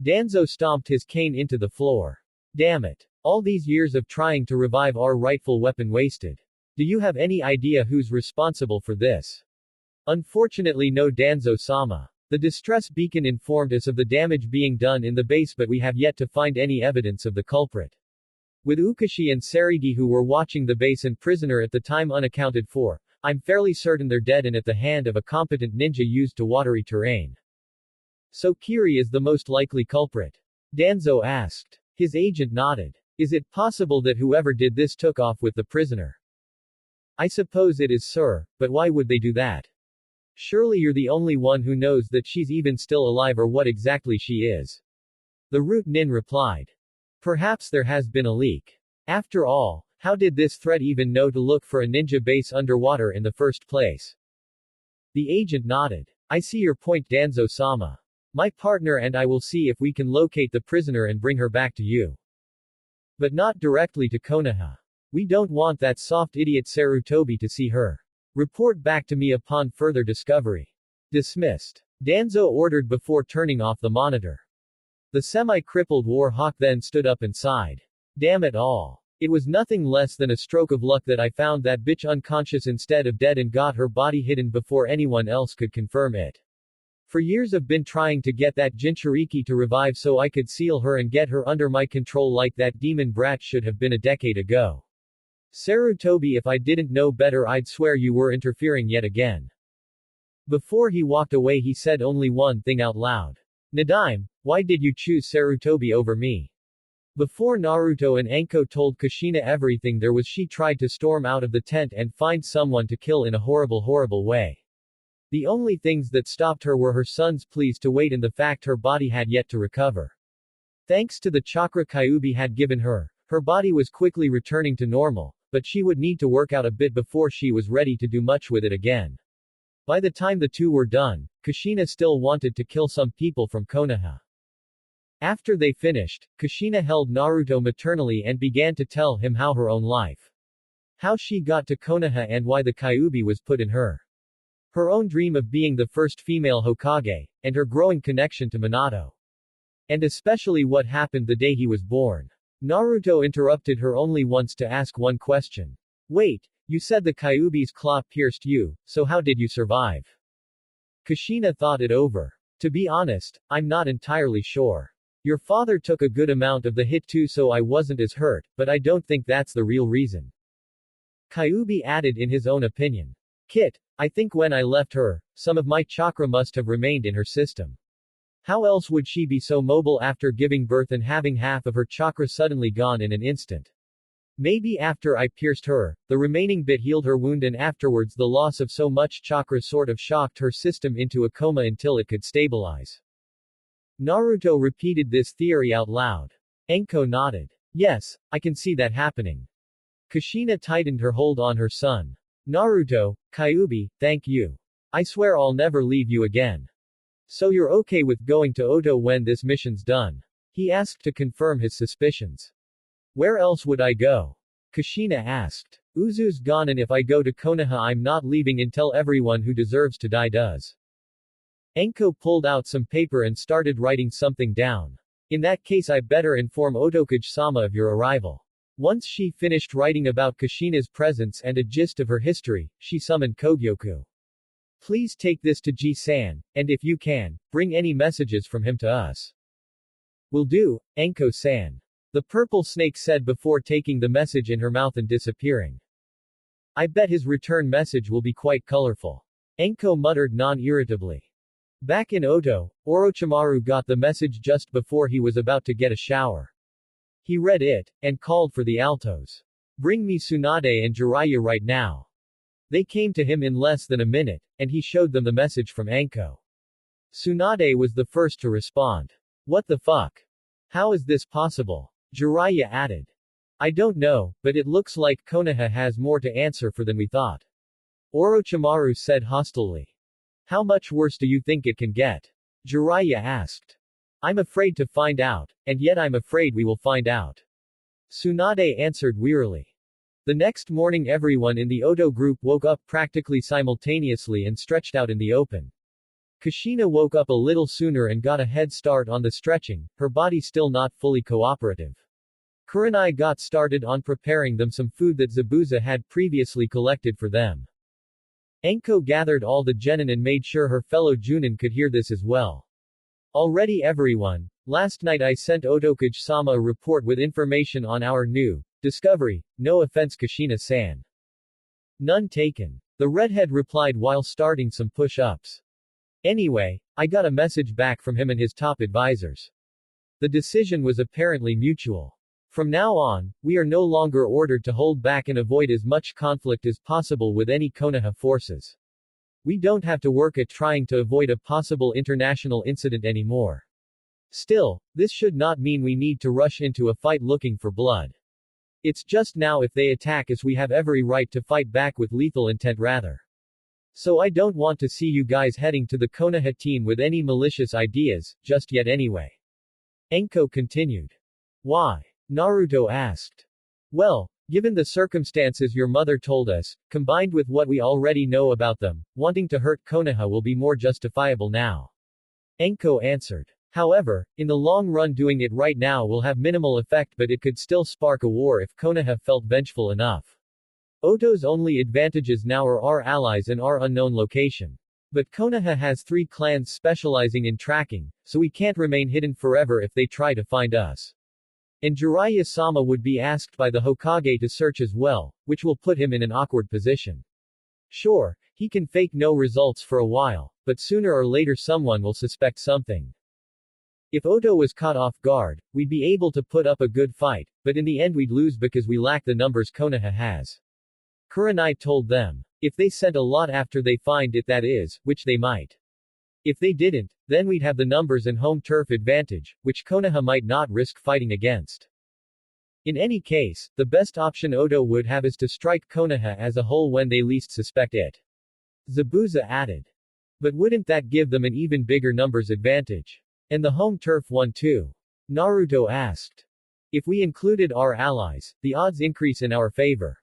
Danzo stomped his cane into the floor. Damn it. All these years of trying to revive our rightful weapon wasted. Do you have any idea who's responsible for this? Unfortunately no Danzo-sama. The distress beacon informed us of the damage being done in the base but we have yet to find any evidence of the culprit. With Ukashi and Sarigi who were watching the base and prisoner at the time unaccounted for, I'm fairly certain they're dead and at the hand of a competent ninja used to watery terrain. So Kiri is the most likely culprit? Danzo asked. His agent nodded. Is it possible that whoever did this took off with the prisoner? I suppose it is, sir, but why would they do that? Surely you're the only one who knows that she's even still alive or what exactly she is. The Root Nin replied. Perhaps there has been a leak. After all, how did this threat even know to look for a ninja base underwater in the first place? The agent nodded. I see your point Danzo-sama. My partner and I will see if we can locate the prisoner and bring her back to you. But not directly to Konoha. We don't want that soft idiot Sarutobi to see her. Report back to me upon further discovery. Dismissed. Danzo ordered before turning off the monitor. The semi-crippled war hawk then stood up and sighed. Damn it all. It was nothing less than a stroke of luck that I found that bitch unconscious instead of dead and got her body hidden before anyone else could confirm it. For years I've been trying to get that Jinchuriki to revive so I could seal her and get her under my control like that demon brat should have been a decade ago. Sarutobi, if I didn't know better I'd swear you were interfering yet again. Before he walked away he said only one thing out loud. Nadaime, why did you choose Sarutobi over me? Before Naruto and Anko told Kushina everything there was she tried to storm out of the tent and find someone to kill in a horrible way. The only things that stopped her were her son's pleas to wait and the fact her body had yet to recover. Thanks to the chakra Kyuubi had given her, her body was quickly returning to normal, but she would need to work out a bit before she was ready to do much with it again. By the time the two were done, Kushina still wanted to kill some people from Konoha. After they finished, Kushina held Naruto maternally and began to tell him how her own life. How she got to Konoha and why the Kyuubi was put in her. Her own dream of being the first female Hokage, and her growing connection to Minato. And especially what happened the day he was born. Naruto interrupted her only once to ask one question. Wait, you said the Kyuubi's claw pierced you, so how did you survive? Kushina thought it over. To be honest, I'm not entirely sure. Your father took a good amount of the hit too, so I wasn't as hurt, but I don't think that's the real reason. Kyuubi added in his own opinion. Kit, I think when I left her, some of my chakra must have remained in her system. How else would she be so mobile after giving birth and having half of her chakra suddenly gone in an instant? Maybe after I pierced her, the remaining bit healed her wound and afterwards the loss of so much chakra sort of shocked her system into a coma until it could stabilize. Naruto repeated this theory out loud. Enko nodded. Yes, I can see that happening. Kushina tightened her hold on her son. Naruto, Kyuubi, thank you. I swear I'll never leave you again. So you're okay with going to Oto when this mission's done? He asked to confirm his suspicions. Where else would I go? Kushina asked. Uzu's gone and if I go to Konoha I'm not leaving until everyone who deserves to die does. Enko pulled out some paper and started writing something down. In that case I better inform Otokage-sama of your arrival. Once she finished writing about Kushina's presence and a gist of her history, she summoned Kogyoku. Please take this to Ji-san, and if you can, bring any messages from him to us. Will do, Enko-san. The purple snake said before taking the message in her mouth and disappearing. I bet his return message will be quite colorful. Enko muttered non-irritably. Back in Oto, Orochimaru got the message just before he was about to get a shower. He read it, and called for the altos. Bring me Tsunade and Jiraiya right now. They came to him in less than a minute, and he showed them the message from Enko. Tsunade was the first to respond. What the fuck? How is this possible? Jiraiya added. I don't know, but it looks like Konoha has more to answer for than we thought. Orochimaru said hostilely. How much worse do you think it can get? Jiraiya asked. I'm afraid to find out, and yet I'm afraid we will find out. Tsunade answered wearily. The next morning everyone in the Oto group woke up practically simultaneously and stretched out in the open. Kushina woke up a little sooner and got a head start on the stretching, her body still not fully cooperative. Kurenai got started on preparing them some food that Zabuza had previously collected for them. Enko gathered all the genin and made sure her fellow Junin could hear this as well. Already everyone, last night I sent Otokage-sama a report with information on our new discovery, no offense Kushina-san. None taken. The redhead replied while starting some push-ups. Anyway, I got a message back from him and his top advisors. The decision was apparently mutual. From now on, we are no longer ordered to hold back and avoid as much conflict as possible with any Konoha forces. We don't have to work at trying to avoid a possible international incident anymore. Still, this should not mean we need to rush into a fight looking for blood. It's just now if they attack us we have every right to fight back with lethal intent rather. So I don't want to see you guys heading to the Konoha team with any malicious ideas, just yet anyway. Enko continued. Why? Naruto asked. Well, given the circumstances your mother told us, combined with what we already know about them, wanting to hurt Konoha will be more justifiable now. Enko answered. However, in the long run doing it right now will have minimal effect but it could still spark a war if Konoha felt vengeful enough. Oto's only advantages now are our allies and our unknown location. But Konoha has 3 clans specializing in tracking, so we can't remain hidden forever if they try to find us. And Jiraiya-sama would be asked by the Hokage to search as well, which will put him in an awkward position. Sure, he can fake no results for a while, but sooner or later someone will suspect something. If Oto was caught off guard, we'd be able to put up a good fight, but in the end we'd lose because we lack the numbers Konoha has. Kurenai told them. If they sent a lot after they find it that is, which they might. If they didn't, then we'd have the numbers and home turf advantage, which Konoha might not risk fighting against. In any case, the best option Oto would have is to strike Konoha as a whole when they least suspect it. Zabuza added. But wouldn't that give them an even bigger numbers advantage? And the home turf one too? Naruto asked. If we included our allies, the odds increase in our favor.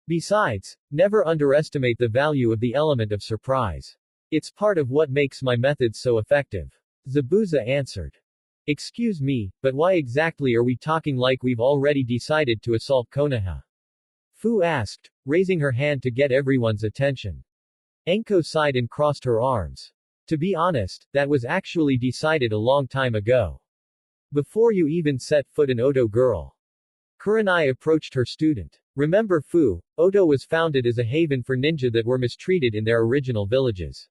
Besides, never underestimate the value of the element of surprise. It's part of what makes my methods so effective. Zabuza answered. Excuse me, but why exactly are we talking like we've already decided to assault Konoha? Fu asked, raising her hand to get everyone's attention. Enko sighed and crossed her arms. To be honest, that was actually decided a long time ago. Before you even set foot in Oto girl. Kurenai approached her student. Remember Fu, Oto was founded as a haven for ninja that were mistreated in their original villages.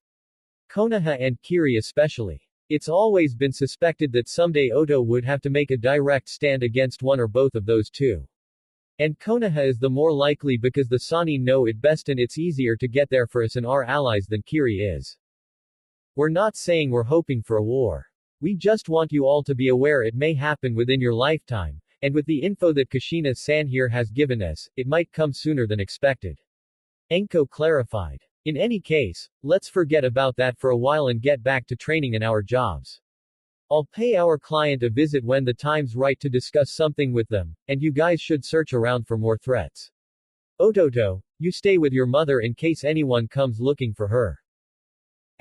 Konoha and Kiri especially. It's always been suspected that someday Oto would have to make a direct stand against one or both of those two. And Konoha is the more likely because the Sani know it best and it's easier to get there for us and our allies than Kiri is. We're not saying we're hoping for a war. We just want you all to be aware it may happen within your lifetime, and with the info that Kushina-san here has given us, it might come sooner than expected. Enko clarified. In any case, let's forget about that for a while and get back to training and our jobs. I'll pay our client a visit when the time's right to discuss something with them, and you guys should search around for more threats. Ototo, you stay with your mother in case anyone comes looking for her.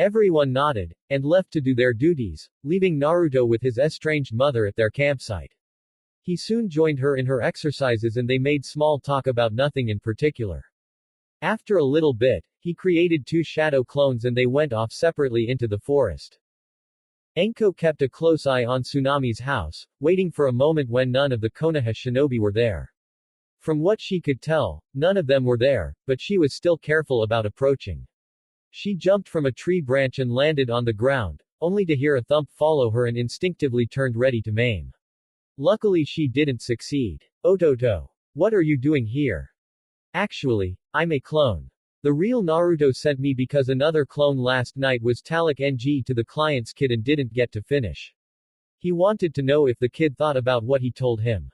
Everyone nodded, and left to do their duties, leaving Naruto with his estranged mother at their campsite. He soon joined her in her exercises and they made small talk about nothing in particular. After a little bit, he created 2 shadow clones and they went off separately into the forest. Enko kept a close eye on Tsunami's house, waiting for a moment when none of the Konoha shinobi were there. From what she could tell, none of them were there, but she was still careful about approaching. She jumped from a tree branch and landed on the ground, only to hear a thump follow her and instinctively turned ready to maim. Luckily she didn't succeed. Ototo. What are you doing here? Actually, I'm a clone. The real Naruto sent me because another clone last night was Talik NG to the client's kid and didn't get to finish. He wanted to know if the kid thought about what he told him.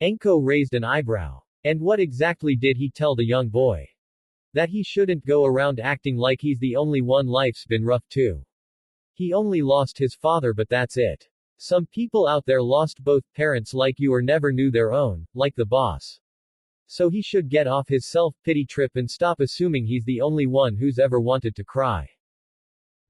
Enko raised an eyebrow. And what exactly did he tell the young boy? That he shouldn't go around acting like he's the only one, life's been rough too. He only lost his father but that's it. Some people out there lost both parents like you or never knew their own, like the boss. So he should get off his self-pity trip and stop assuming he's the only one who's ever wanted to cry.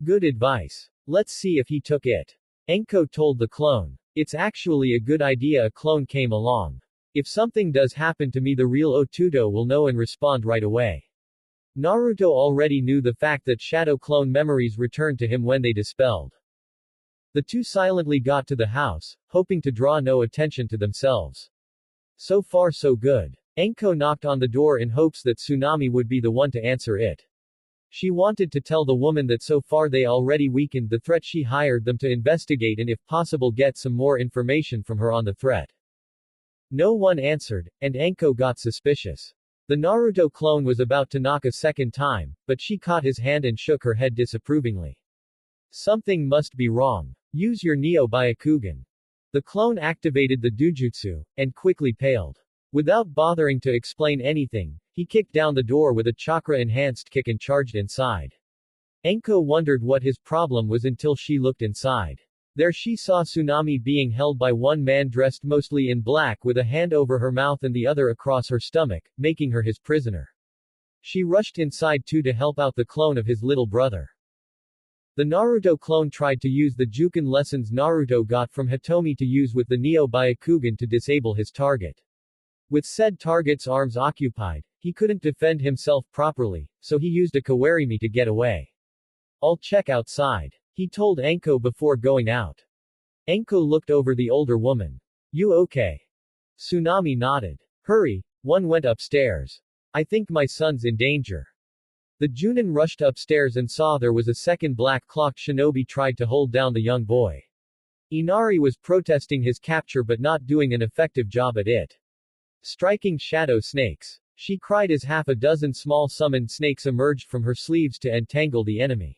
Good advice. Let's see if he took it. Enko told the clone. It's actually a good idea. A clone came along. If something does happen to me, the real Otuto will know and respond right away. Naruto already knew the fact that shadow clone memories returned to him when they dispelled. The two silently got to the house, hoping to draw no attention to themselves. So far so good. Enko knocked on the door in hopes that Tsunami would be the one to answer it. She wanted to tell the woman that so far they already weakened the threat. She hired them to investigate and if possible get some more information from her on the threat. No one answered, and Enko got suspicious. The Naruto clone was about to knock a second time, but she caught his hand and shook her head disapprovingly. Something must be wrong. Use your Neo Byakugan. The clone activated the Dujutsu, and quickly paled. Without bothering to explain anything, he kicked down the door with a chakra-enhanced kick and charged inside. Enko wondered what his problem was until she looked inside. There she saw Tsunami being held by one man dressed mostly in black with a hand over her mouth and the other across her stomach, making her his prisoner. She rushed inside too to help out the clone of his little brother. The Naruto clone tried to use the Juken lessons Naruto got from Hitomi to use with the Neo Byakugan to disable his target. With said target's arms occupied, he couldn't defend himself properly, so he used a Kawarimi to get away. I'll check outside, he told Enko before going out. Enko looked over the older woman. You okay? Tsunami nodded. Hurry, one went upstairs. I think my son's in danger. The Junin rushed upstairs and saw there was a second black-cloaked shinobi tried to hold down the young boy. Inari was protesting his capture but not doing an effective job at it. Striking shadow snakes. She cried as half a dozen small summoned snakes emerged from her sleeves to entangle the enemy.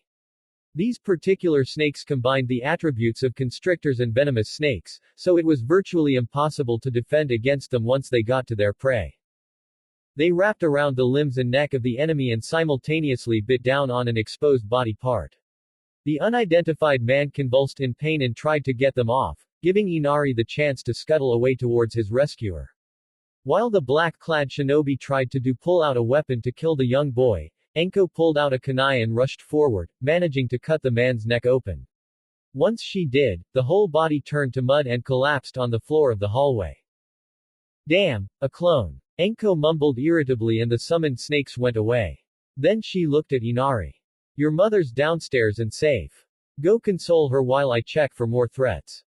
These particular snakes combined the attributes of constrictors and venomous snakes, so it was virtually impossible to defend against them once they got to their prey. They wrapped around the limbs and neck of the enemy and simultaneously bit down on an exposed body part. The unidentified man convulsed in pain and tried to get them off, giving Inari the chance to scuttle away towards his rescuer. While the black-clad shinobi tried to pull out a weapon to kill the young boy, Enko pulled out a kunai and rushed forward, managing to cut the man's neck open. Once she did, the whole body turned to mud and collapsed on the floor of the hallway. Damn, a clone. Enko mumbled irritably and the summoned snakes went away. Then she looked at Inari. Your mother's downstairs and safe. Go console her while I check for more threats.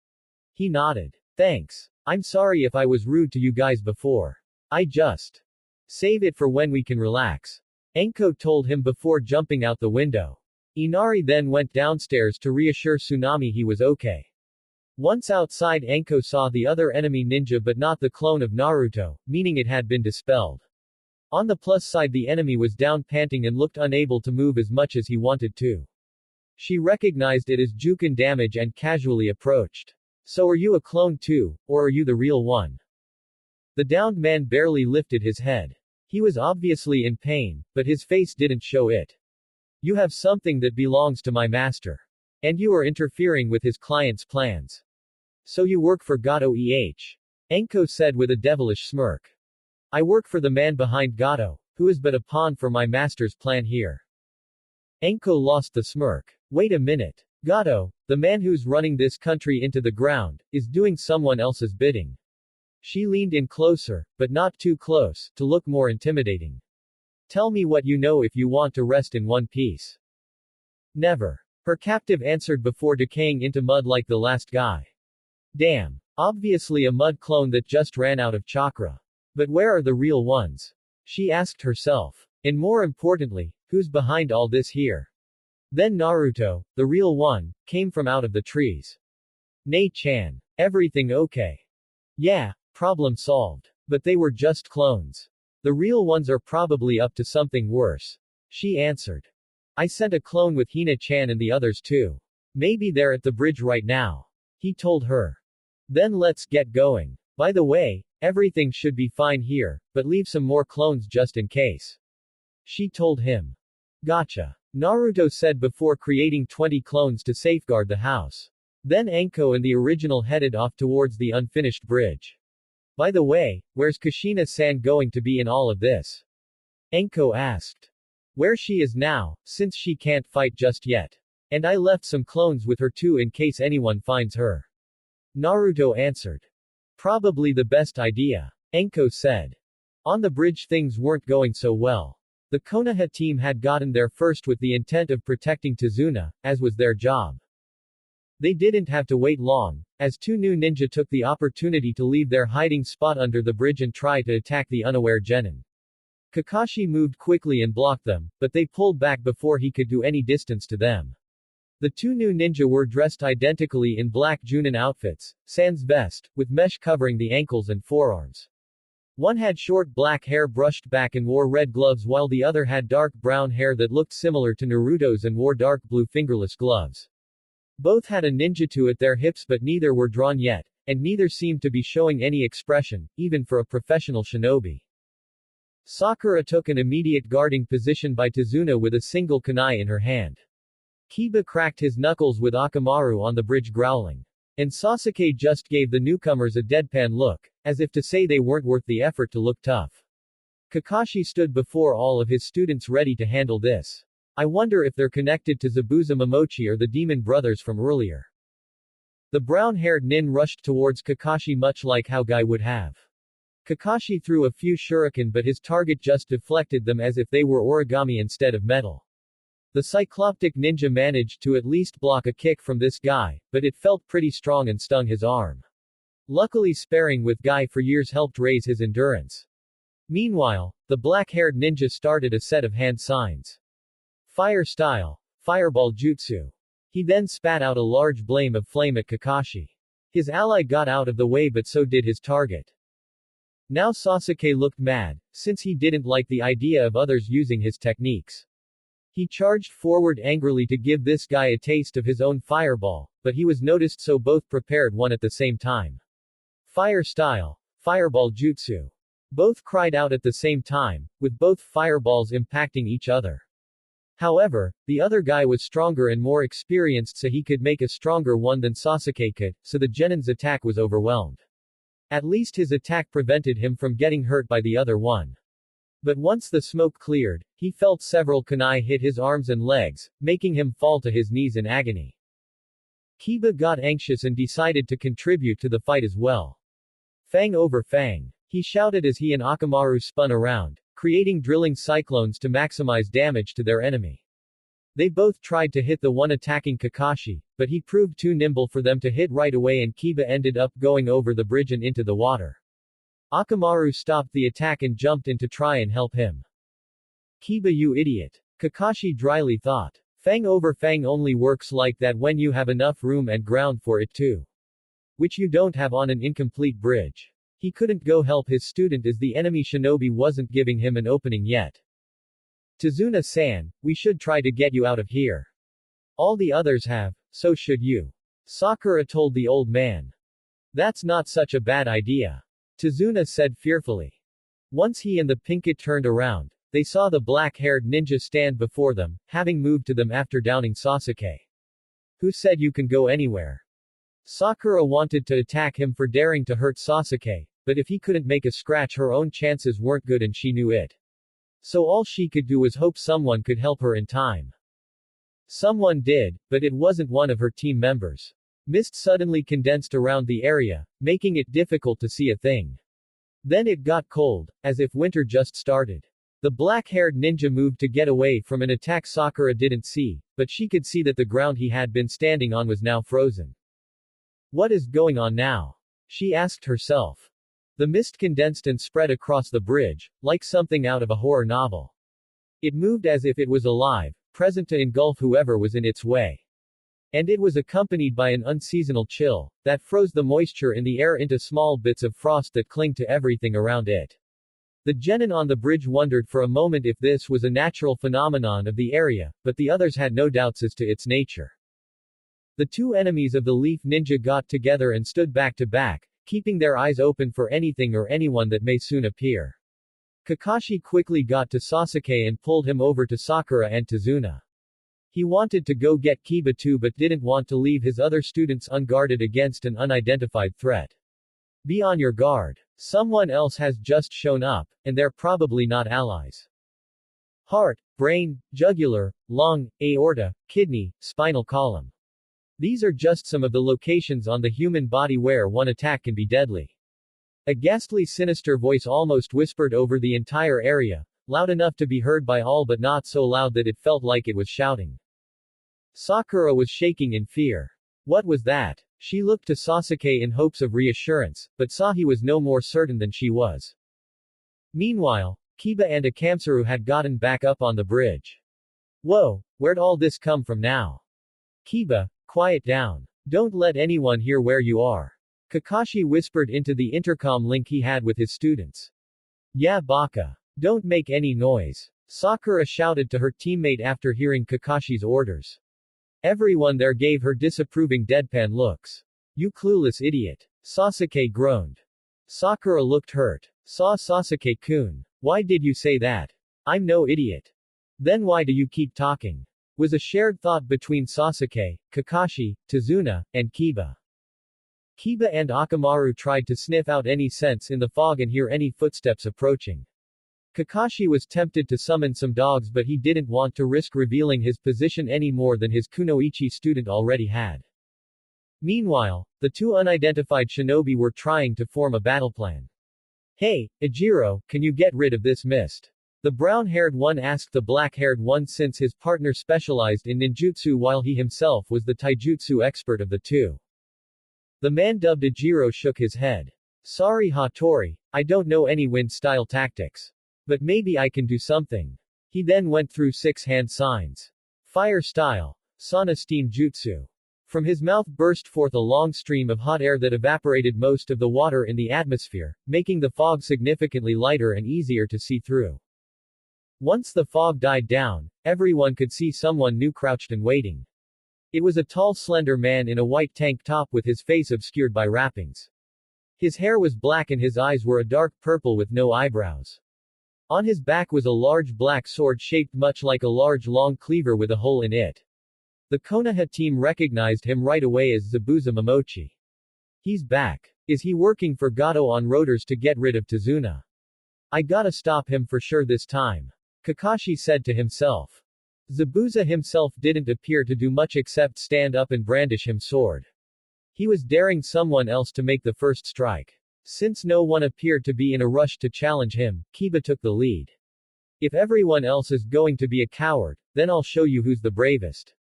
He nodded. Thanks. I'm sorry if I was rude to you guys before. I just save it for when we can relax. Enko told him before jumping out the window. Inari then went downstairs to reassure Tsunami he was okay. Once outside, Enko saw the other enemy ninja but not the clone of Naruto, meaning it had been dispelled. On the plus side, the enemy was down panting and looked unable to move as much as he wanted to. She recognized it as Juken damage and casually approached. So are you a clone too, or are you the real one? The downed man barely lifted his head. He was obviously in pain, but his face didn't show it. You have something that belongs to my master. And you are interfering with his client's plans. So you work for Gato Enko said with a devilish smirk. I work for the man behind Gato, who is but a pawn for my master's plan here. Enko lost the smirk. Wait a minute. Gato, the man who's running this country into the ground, is doing someone else's bidding. She leaned in closer, but not too close, to look more intimidating. Tell me what you know if you want to rest in one piece. Never. Her captive answered before decaying into mud like the last guy. Damn. Obviously a mud clone that just ran out of chakra. But where are the real ones? She asked herself. And more importantly, who's behind all this here? Then Naruto, the real one, came from out of the trees. Nei-chan. Everything okay? Yeah, problem solved. But they were just clones. The real ones are probably up to something worse. She answered. I sent a clone with Hina-chan and the others too. Maybe they're at the bridge right now. He told her. Then let's get going. By the way, everything should be fine here, but leave some more clones just in case. She told him. Gotcha. Naruto said before creating 20 clones to safeguard the house. Then Enko and the original headed off towards the unfinished bridge. By the way, where's Kushina-san going to be in all of this? Enko asked. Where she is now, since she can't fight just yet. And I left some clones with her too in case anyone finds her. Naruto answered. Probably the best idea. Enko said. On the bridge things weren't going so well. The Konoha team had gotten there first with the intent of protecting Tazuna, as was their job. They didn't have to wait long, as two new ninja took the opportunity to leave their hiding spot under the bridge and try to attack the unaware genin. Kakashi moved quickly and blocked them, but they pulled back before he could do any distance to them. The two new ninja were dressed identically in black Junin outfits, sans vest, with mesh covering the ankles and forearms. One had short black hair brushed back and wore red gloves while the other had dark brown hair that looked similar to Naruto's and wore dark blue fingerless gloves. Both had a ninjutsu at their hips but neither were drawn yet, and neither seemed to be showing any expression, even for a professional shinobi. Sakura took an immediate guarding position by Tazuna with a single kunai in her hand. Kiba cracked his knuckles with Akamaru on the bridge growling. And Sasuke just gave the newcomers a deadpan look, as if to say they weren't worth the effort to look tough. Kakashi stood before all of his students ready to handle this. I wonder if they're connected to Zabuza Momochi or the demon brothers from earlier. The brown-haired nin rushed towards Kakashi much like how Guy would have. Kakashi threw a few shuriken but his target just deflected them as if they were origami instead of metal. The cycloptic ninja managed to at least block a kick from this guy, but it felt pretty strong and stung his arm. Luckily sparring with Guy for years helped raise his endurance. Meanwhile, the black-haired ninja started a set of hand signs. Fire style. Fireball jutsu. He then spat out a large blame of flame at Kakashi. His ally got out of the way but so did his target. Now Sasuke looked mad, since he didn't like the idea of others using his techniques. He charged forward angrily to give this guy a taste of his own fireball, but he was noticed so both prepared one at the same time. Fire style. Fireball jutsu. Both cried out at the same time, with both fireballs impacting each other. However, the other guy was stronger and more experienced so he could make a stronger one than Sasuke could, so the genin's attack was overwhelmed. At least his attack prevented him from getting hurt by the other one. But once the smoke cleared, he felt several kunai hit his arms and legs, making him fall to his knees in agony. Kiba got anxious and decided to contribute to the fight as well. Fang over fang. He shouted as he and Akamaru spun around, creating drilling cyclones to maximize damage to their enemy. They both tried to hit the one attacking Kakashi, but he proved too nimble for them to hit right away and Kiba ended up going over the bridge and into the water. Akamaru stopped the attack and jumped in to try and help him. Kiba, you idiot. Kakashi dryly thought. Fang over fang only works like that when you have enough room and ground for it too. Which you don't have on an incomplete bridge. He couldn't go help his student as the enemy shinobi wasn't giving him an opening yet. Tazuna-san, we should try to get you out of here. All the others have, so should you. Sakura told the old man. That's not such a bad idea. Tazuna said fearfully. Once he and the Pinkett turned around, they saw the black-haired ninja stand before them, having moved to them after downing Sasuke. Who said you can go anywhere? Sakura wanted to attack him for daring to hurt Sasuke, but if he couldn't make a scratch her own chances weren't good and she knew it. So all she could do was hope someone could help her in time. Someone did, but it wasn't one of her team members. Mist suddenly condensed around the area, making it difficult to see a thing. Then it got cold, as if winter just started. The black-haired ninja moved to get away from an attack Sakura didn't see, but she could see that the ground he had been standing on was now frozen. What is going on now? She asked herself. The mist condensed and spread across the bridge, like something out of a horror novel. It moved as if it was alive, present to engulf whoever was in its way. And it was accompanied by an unseasonal chill, that froze the moisture in the air into small bits of frost that clinged to everything around it. The genin on the bridge wondered for a moment if this was a natural phenomenon of the area, but the others had no doubts as to its nature. The two enemies of the Leaf Ninja got together and stood back to back, keeping their eyes open for anything or anyone that may soon appear. Kakashi quickly got to Sasuke and pulled him over to Sakura and Tazuna. He wanted to go get Kiba too but didn't want to leave his other students unguarded against an unidentified threat. Be on your guard. Someone else has just shown up, and they're probably not allies. Heart, brain, jugular, lung, aorta, kidney, spinal column. These are just some of the locations on the human body where one attack can be deadly. A ghastly sinister voice almost whispered over the entire area, loud enough to be heard by all but not so loud that it felt like it was shouting. Sakura was shaking in fear. What was that? She looked to Sasuke in hopes of reassurance, but saw he was no more certain than she was. Meanwhile, Kiba and Akamsaru had gotten back up on the bridge. Whoa, where'd all this come from now? Kiba, quiet down. Don't let anyone hear where you are. Kakashi whispered into the intercom link he had with his students. Yeah, Baka. Don't make any noise. Sakura shouted to her teammate after hearing Kakashi's orders. Everyone there gave her disapproving deadpan looks. You clueless idiot. Sasuke groaned. Sakura looked hurt. Sasuke-kun. Why did you say that? I'm no idiot. Then why do you keep talking? Was a shared thought between Sasuke, Kakashi, Tazuna, and Kiba. Kiba and Akamaru tried to sniff out any sense in the fog and hear any footsteps approaching. Kakashi was tempted to summon some dogs but he didn't want to risk revealing his position any more than his kunoichi student already had. Meanwhile, the two unidentified shinobi were trying to form a battle plan. Hey, Ejiro, can you get rid of this mist? The brown-haired one asked the black-haired one since his partner specialized in ninjutsu while he himself was the taijutsu expert of the two. The man dubbed Ejiro shook his head. Sorry Hattori, I don't know any wind-style tactics. But maybe I can do something. He then went through 6 hand signs. Fire style. Sauna steam jutsu. From his mouth burst forth a long stream of hot air that evaporated most of the water in the atmosphere, making the fog significantly lighter and easier to see through. Once the fog died down, everyone could see someone new crouched and waiting. It was a tall slender man in a white tank top with his face obscured by wrappings. His hair was black and his eyes were a dark purple with no eyebrows. On his back was a large black sword shaped much like a large long cleaver with a hole in it. The Konoha team recognized him right away as Zabuza Momochi. He's back. Is he working for Gato on Rotors to get rid of Tazuna? I gotta stop him for sure this time. Kakashi said to himself. Zabuza himself didn't appear to do much except stand up and brandish his sword. He was daring someone else to make the first strike. Since no one appeared to be in a rush to challenge him, Kiba took the lead. If everyone else is going to be a coward, Then I'll show you who's the bravest.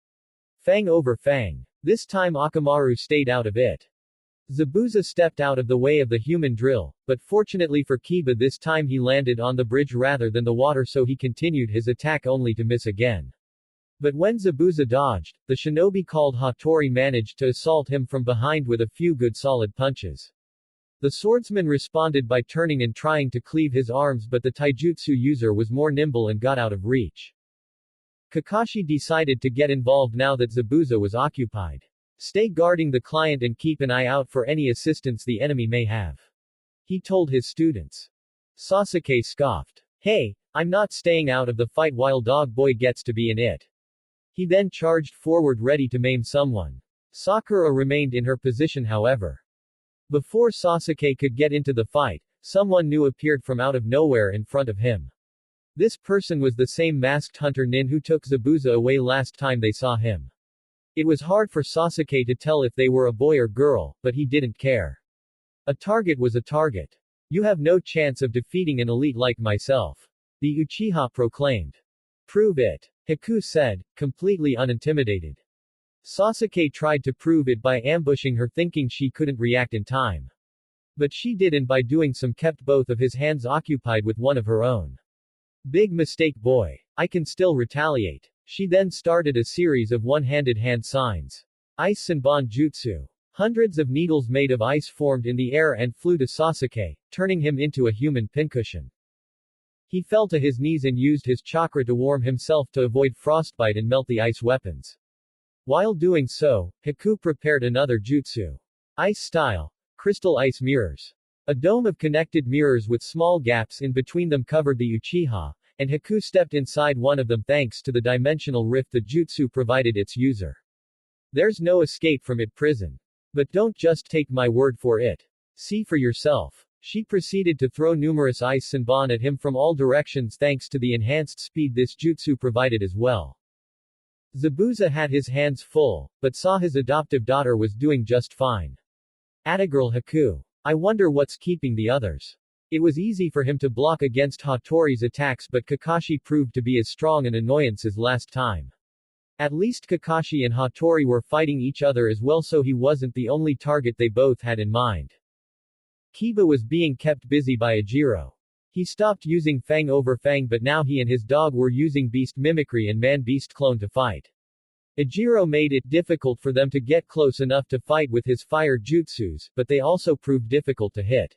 Fang over Fang. This time Akamaru stayed out of it. Zabuza stepped out of the way of the human drill, but fortunately for Kiba this time he landed on the bridge rather than the water, so he continued his attack only to miss again. But when Zabuza dodged, the shinobi called Hattori managed to assault him from behind with a few good solid punches. The swordsman responded by turning and trying to cleave his arms, but the taijutsu user was more nimble and got out of reach. Kakashi decided to get involved now that Zabuza was occupied. Stay guarding the client and keep an eye out for any assistance the enemy may have, he told his students. Sasuke scoffed. Hey, I'm not staying out of the fight while Dog Boy gets to be in it. He then charged forward ready to maim someone. Sakura remained in her position however. Before Sasuke could get into the fight, someone new appeared from out of nowhere in front of him. This person was the same masked hunter Nin who took Zabuza away last time they saw him. It was hard for Sasuke to tell if they were a boy or girl, but he didn't care. A target was a target. You have no chance of defeating an elite like myself, the Uchiha proclaimed. Prove it, Haku said, completely unintimidated. Sasuke tried to prove it by ambushing her, thinking she couldn't react in time. But she did, and by doing so kept both of his hands occupied with one of her own. Big mistake, boy. I can still retaliate. She then started a series of one-handed hand signs. Ice Senbon Jutsu. Hundreds of needles made of ice formed in the air and flew to Sasuke, turning him into a human pincushion. He fell to his knees and used his chakra to warm himself to avoid frostbite and melt the ice weapons. While doing so, Haku prepared another jutsu. Ice style. Crystal ice mirrors. A dome of connected mirrors with small gaps in between them covered the Uchiha, and Haku stepped inside one of them thanks to the dimensional rift the jutsu provided its user. There's no escape from it prison. But don't just take my word for it. See for yourself. She proceeded to throw numerous ice senbon at him from all directions thanks to the enhanced speed this jutsu provided as well. Zabuza had his hands full, but saw his adoptive daughter was doing just fine. Attagirl Haku. I wonder what's keeping the others. It was easy for him to block against Hattori's attacks, but Kakashi proved to be as strong an annoyance as last time. At least Kakashi and Hattori were fighting each other as well, so he wasn't the only target they both had in mind. Kiba was being kept busy by Ejiro. He stopped using Fang over Fang, but now he and his dog were using beast mimicry and man-beast clone to fight. Ejiro made it difficult for them to get close enough to fight with his fire jutsus, but they also proved difficult to hit.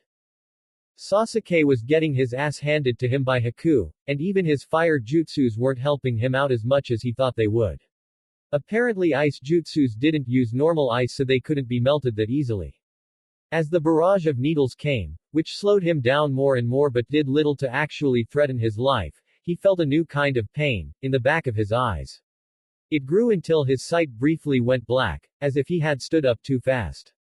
Sasuke was getting his ass handed to him by Haku, and even his fire jutsus weren't helping him out as much as he thought they would. Apparently ice jutsus didn't use normal ice, so they couldn't be melted that easily. As the barrage of needles came, which slowed him down more and more but did little to actually threaten his life, he felt a new kind of pain, in the back of his eyes. It grew until his sight briefly went black, as if he had stood up too fast.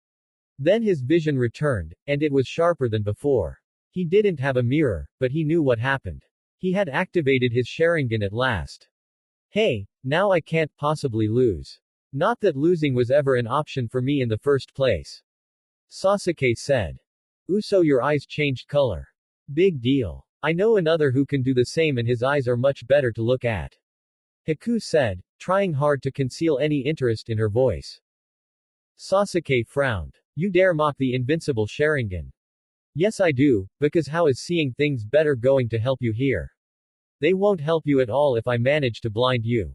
Then his vision returned, and it was sharper than before. He didn't have a mirror, but he knew what happened. He had activated his Sharingan at last. Hey, now I can't possibly lose. Not that losing was ever an option for me in the first place. Sasuke said. Uso, your eyes changed color. Big deal. I know another who can do the same and his eyes are much better to look at. Haku said, trying hard to conceal any interest in her voice. Sasuke frowned. You dare mock the invincible Sharingan? Yes I do, because how is seeing things better going to help you here? They won't help you at all if I manage to blind you.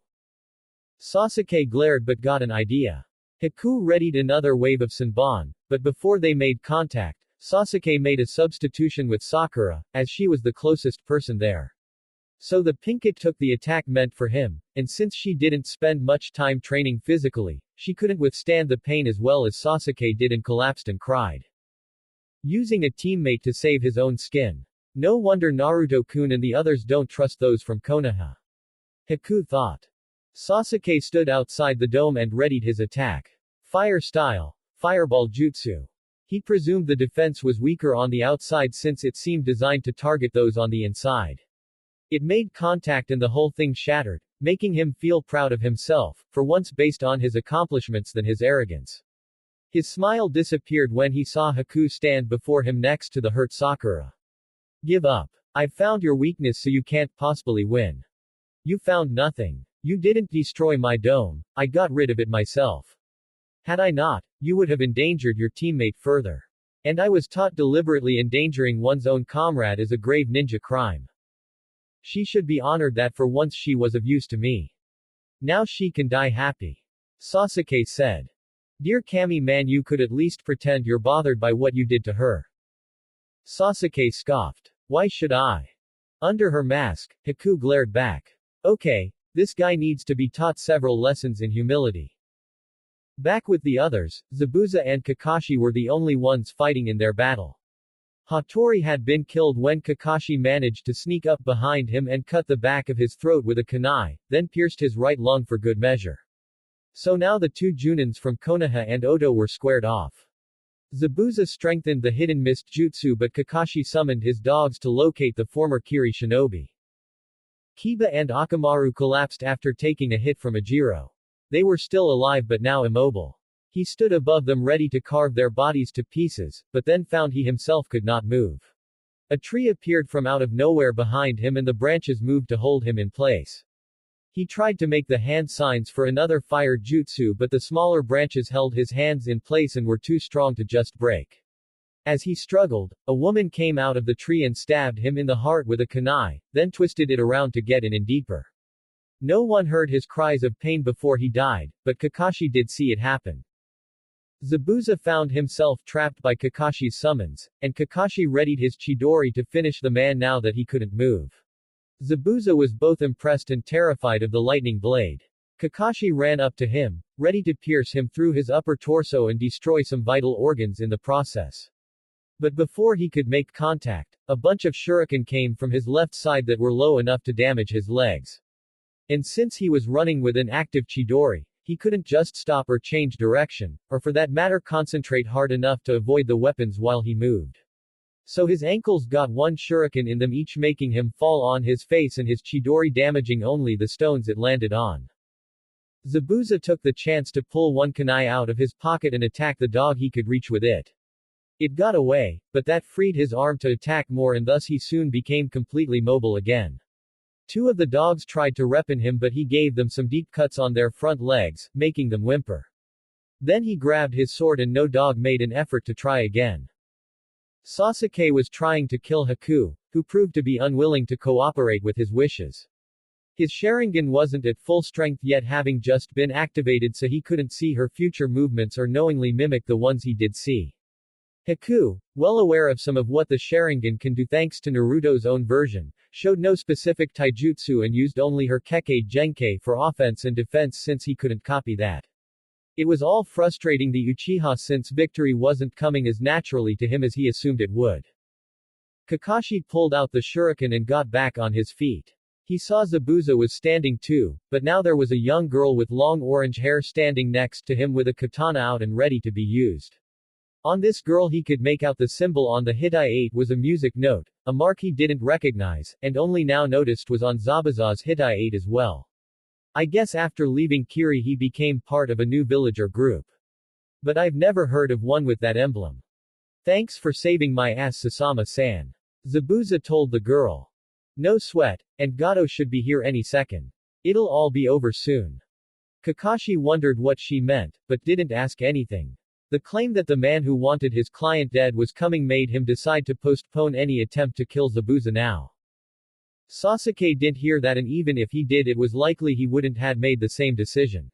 Sasuke glared but got an idea. Haku readied another wave of Senbon, but before they made contact, Sasuke made a substitution with Sakura, as she was the closest person there. So the Pinkett took the attack meant for him, and since she didn't spend much time training physically, she couldn't withstand the pain as well as Sasuke did and collapsed and cried. Using a teammate to save his own skin. No wonder Naruto-kun and the others don't trust those from Konoha. Haku thought. Sasuke stood outside the dome and readied his attack. Fire style. Fireball jutsu. He presumed the defense was weaker on the outside since it seemed designed to target those on the inside. It made contact and the whole thing shattered, making him feel proud of himself, for once based on his accomplishments than his arrogance. His smile disappeared when he saw Haku stand before him next to the hurt Sakura. Give up. I've found your weakness so you can't possibly win. You found nothing. You didn't destroy my dome, I got rid of it myself. Had I not, you would have endangered your teammate further. And I was taught deliberately endangering one's own comrade is a grave ninja crime. She should be honored that for once she was of use to me. Now she can die happy. Sasuke said. Dear Kami-man, you could at least pretend you're bothered by what you did to her. Sasuke scoffed. Why should I? Under her mask, Haku glared back. Okay, this guy needs to be taught several lessons in humility. Back with the others, Zabuza and Kakashi were the only ones fighting in their battle. Hattori had been killed when Kakashi managed to sneak up behind him and cut the back of his throat with a kunai, then pierced his right lung for good measure. So now the two Junins from Konoha and Oto were squared off. Zabuza strengthened the hidden mist jutsu, but Kakashi summoned his dogs to locate the former Kiri shinobi. Kiba and Akamaru collapsed after taking a hit from Ajiro. They were still alive but now immobile. He stood above them ready to carve their bodies to pieces, but then found he himself could not move. A tree appeared from out of nowhere behind him and the branches moved to hold him in place. He tried to make the hand signs for another fire jutsu, but the smaller branches held his hands in place and were too strong to just break. As he struggled, a woman came out of the tree and stabbed him in the heart with a kunai, then twisted it around to get in deeper. No one heard his cries of pain before he died, but Kakashi did see it happen. Zabuza found himself trapped by Kakashi's summons, and Kakashi readied his Chidori to finish the man now that he couldn't move. Zabuza was both impressed and terrified of the lightning blade. Kakashi ran up to him, ready to pierce him through his upper torso and destroy some vital organs in the process. But before he could make contact, a bunch of shuriken came from his left side that were low enough to damage his legs. And since he was running with an active Chidori, he couldn't just stop or change direction, or for that matter concentrate hard enough to avoid the weapons while he moved. So his ankles got one shuriken in them each, making him fall on his face and his Chidori damaging only the stones it landed on. Zabuza took the chance to pull one kunai out of his pocket and attack the dog he could reach with it. It got away, but that freed his arm to attack more and thus he soon became completely mobile again. Two of the dogs tried to weapon him but he gave them some deep cuts on their front legs, making them whimper. Then he grabbed his sword and no dog made an effort to try again. Sasuke was trying to kill Haku, who proved to be unwilling to cooperate with his wishes. His Sharingan wasn't at full strength yet, having just been activated, so he couldn't see her future movements or knowingly mimic the ones he did see. Haku, well aware of some of what the Sharingan can do thanks to Naruto's own version, showed no specific taijutsu and used only her Kekkei Genkai for offense and defense since he couldn't copy that. It was all frustrating the Uchiha since victory wasn't coming as naturally to him as he assumed it would. Kakashi pulled out the shuriken and got back on his feet. He saw Zabuza was standing too, but now there was a young girl with long orange hair standing next to him with a katana out and ready to be used. On this girl he could make out the symbol on the Hitai 8 was a music note, a mark he didn't recognize, and only now noticed was on Zabuza's Hitai 8 as well. I guess after leaving Kiri he became part of a new villager group. But I've never heard of one with that emblem. Thanks for saving my ass, Sasama-san. Zabuza told the girl. No sweat, and Gato should be here any second. It'll all be over soon. Kakashi wondered what she meant, but didn't ask anything. The claim that the man who wanted his client dead was coming made him decide to postpone any attempt to kill Zabuza now. Sasuke didn't hear that, and even if he did it was likely he wouldn't had made the same decision.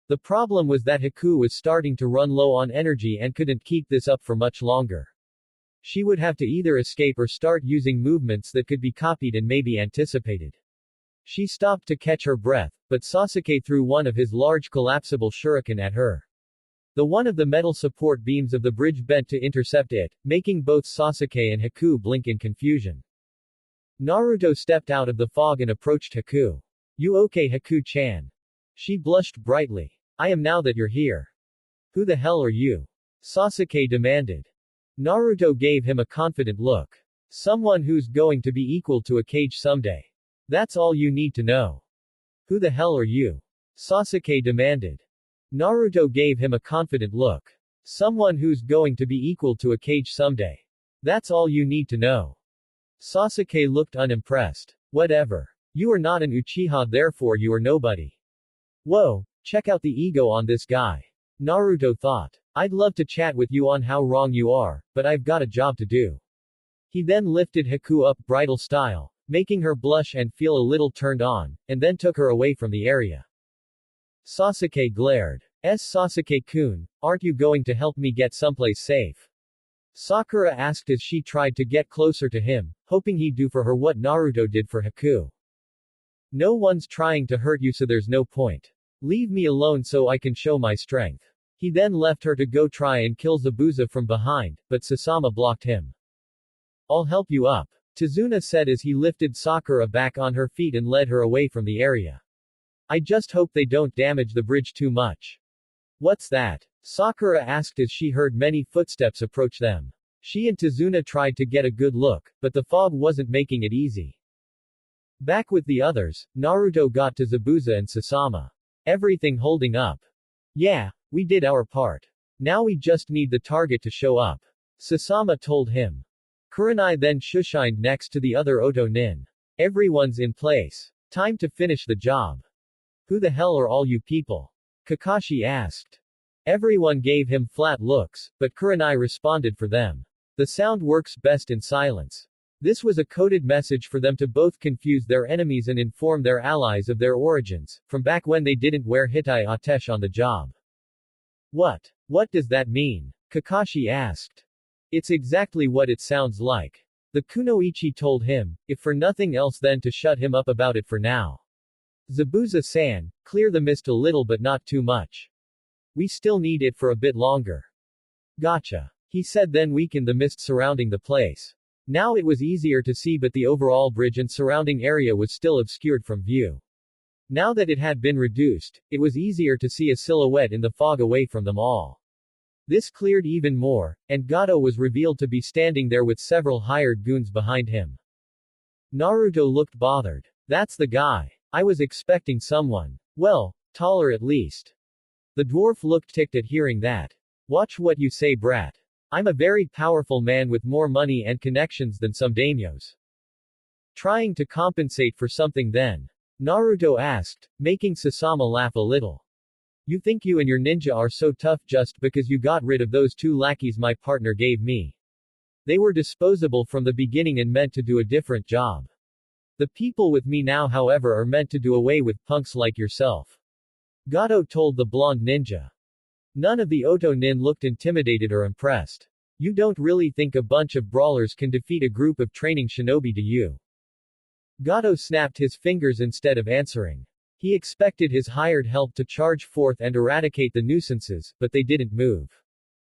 The problem was that Haku was starting to run low on energy and couldn't keep this up for much longer. She would have to either escape or start using movements that could be copied and maybe anticipated. She stopped to catch her breath, but Sasuke threw one of his large collapsible shuriken at her. The one of the metal support beams of the bridge bent to intercept it, making both Sasuke and Haku blink in confusion. Naruto stepped out of the fog and approached Haku. You okay, Haku-chan? She blushed brightly. I am now that you're here. Who the hell are you? Sasuke demanded. Naruto gave him a confident look. Someone who's going to be equal to a Kage someday. That's all you need to know. Who the hell are you? Sasuke demanded. Naruto gave him a confident look. Someone who's going to be equal to a Kage someday. That's all you need to know. Sasuke looked unimpressed. Whatever. You are not an Uchiha, therefore you are nobody. Whoa, check out the ego on this guy. Naruto thought. I'd love to chat with you on how wrong you are, but I've got a job to do. He then lifted Haku up bridal style, making her blush and feel a little turned on, and then took her away from the area. Sasuke glared. Sasuke-kun, aren't you going to help me get someplace safe? Sakura asked as she tried to get closer to him, hoping he'd do for her what Naruto did for Haku. No one's trying to hurt you, so there's no point. Leave me alone so I can show my strength. He then left her to go try and kill Zabuza from behind, but Sasama blocked him. I'll help you up, Tazuna said as he lifted Sakura back on her feet and led her away from the area. I just hope they don't damage the bridge too much. What's that? Sakura asked as she heard many footsteps approach them. She and Tazuna tried to get a good look, but the fog wasn't making it easy. Back with the others, Naruto got to Zabuza and Sasama. Everything holding up. Yeah, we did our part. Now we just need the target to show up. Sasama told him. Kurenai then shushined next to the other Oto nin. Everyone's in place. Time to finish the job. Who the hell are all you people? Kakashi asked. Everyone gave him flat looks, but Kurenai responded for them. The sound works best in silence. This was a coded message for them to both confuse their enemies and inform their allies of their origins, from back when they didn't wear Hitai Atesh on the job. What? What does that mean? Kakashi asked. It's exactly what it sounds like. The Kunoichi told him, if for nothing else then to shut him up about it for now. Zabuza-san, clear the mist a little but not too much. We still need it for a bit longer. Gotcha. He said, then weakened the mist surrounding the place. Now it was easier to see, but the overall bridge and surrounding area was still obscured from view. Now that it had been reduced, it was easier to see a silhouette in the fog away from them all. This cleared even more, and Gato was revealed to be standing there with several hired goons behind him. Naruto looked bothered. That's the guy. I was expecting someone. Well, taller at least. The dwarf looked ticked at hearing that. Watch what you say, brat. I'm a very powerful man with more money and connections than some daimyos. Trying to compensate for something then? Naruto asked, making Sasama laugh a little. You think you and your ninja are so tough just because you got rid of those 2 lackeys my partner gave me. They were disposable from the beginning and meant to do a different job. The people with me now, however, are meant to do away with punks like yourself. Gato told the blonde ninja. None of the Oto nin looked intimidated or impressed. You don't really think a bunch of brawlers can defeat a group of training shinobi, do you? Gato snapped his fingers instead of answering. He expected his hired help to charge forth and eradicate the nuisances, but they didn't move.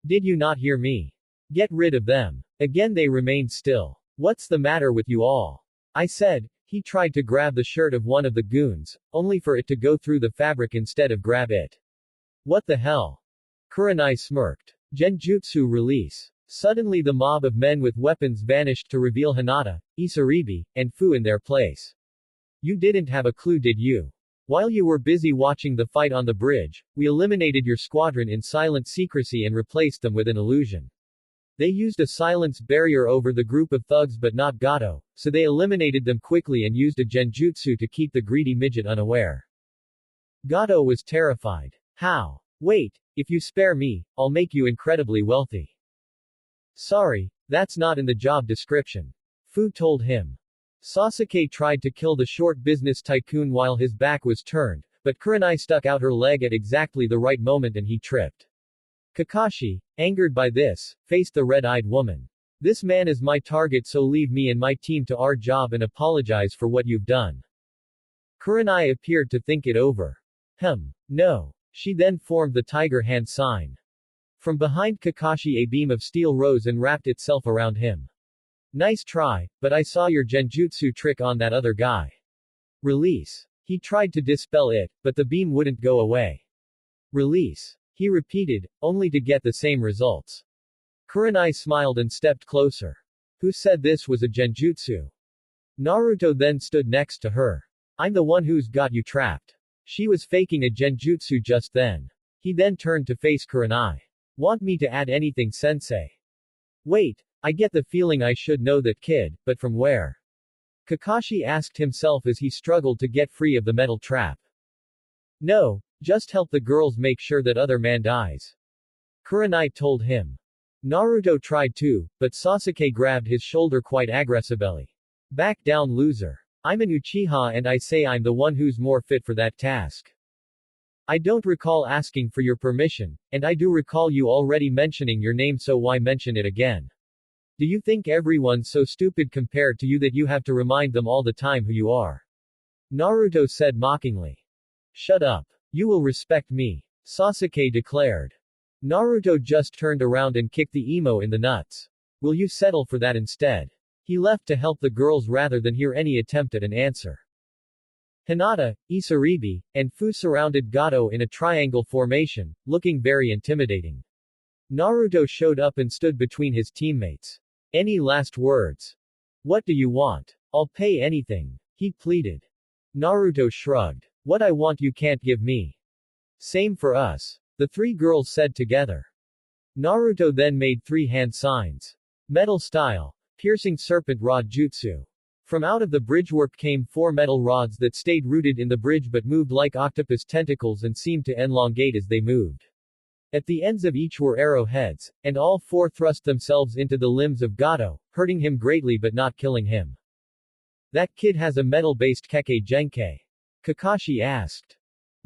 Did you not hear me? Get rid of them. Again they remained still. What's the matter with you all? I said. He tried to grab the shirt of one of the goons, only for it to go through the fabric instead of grab it. What the hell? Kurenai smirked. Genjutsu release. Suddenly the mob of men with weapons vanished to reveal Hinata, Isaribi, and Fu in their place. You didn't have a clue, did you? While you were busy watching the fight on the bridge, we eliminated your squadron in silent secrecy and replaced them with an illusion. They used a silence barrier over the group of thugs but not Gato, so they eliminated them quickly and used a genjutsu to keep the greedy midget unaware. Gato was terrified. How? Wait, if you spare me, I'll make you incredibly wealthy. Sorry, that's not in the job description. Fu told him. Sasuke tried to kill the short business tycoon while his back was turned, but Kurenai stuck out her leg at exactly the right moment and he tripped. Kakashi, angered by this, faced the red-eyed woman. This man is my target, so leave me and my team to our job and apologize for what you've done. Kurenai appeared to think it over. No. She then formed the tiger hand sign. From behind Kakashi a beam of steel rose and wrapped itself around him. Nice try, but I saw your genjutsu trick on that other guy. Release. He tried to dispel it, but the beam wouldn't go away. Release. He repeated, only to get the same results. Kurenai smiled and stepped closer. Who said this was a genjutsu? Naruto then stood next to her. I'm the one who's got you trapped. She was faking a genjutsu just then. He then turned to face Kurenai. Want me to add anything, sensei? Wait, I get the feeling I should know that kid, but from where? Kakashi asked himself as he struggled to get free of the metal trap. No, just help the girls make sure that other man dies. Kurenai told him. Naruto tried to, but Sasuke grabbed his shoulder quite aggressively. Back down, loser. I'm an Uchiha and I say I'm the one who's more fit for that task. I don't recall asking for your permission, and I do recall you already mentioning your name, so why mention it again? Do you think everyone's so stupid compared to you that you have to remind them all the time who you are? Naruto said mockingly. Shut up. You will respect me, Sasuke declared. Naruto just turned around and kicked the emo in the nuts. Will you settle for that instead? He left to help the girls rather than hear any attempt at an answer. Hinata, Isaribi, and Fu surrounded Gato in a triangle formation, looking very intimidating. Naruto showed up and stood between his teammates. Any last words? What do you want? I'll pay anything, he pleaded. Naruto shrugged. What I want you can't give me. Same for us, the three girls said together. Naruto then made three hand signs. Metal style. Piercing serpent rod jutsu. From out of the bridgework came four metal rods that stayed rooted in the bridge but moved like octopus tentacles and seemed to elongate as they moved. At the ends of each were arrowheads, and all four thrust themselves into the limbs of Gato, hurting him greatly but not killing him. That kid has a metal-based Kekkei Genkai? Kakashi asked.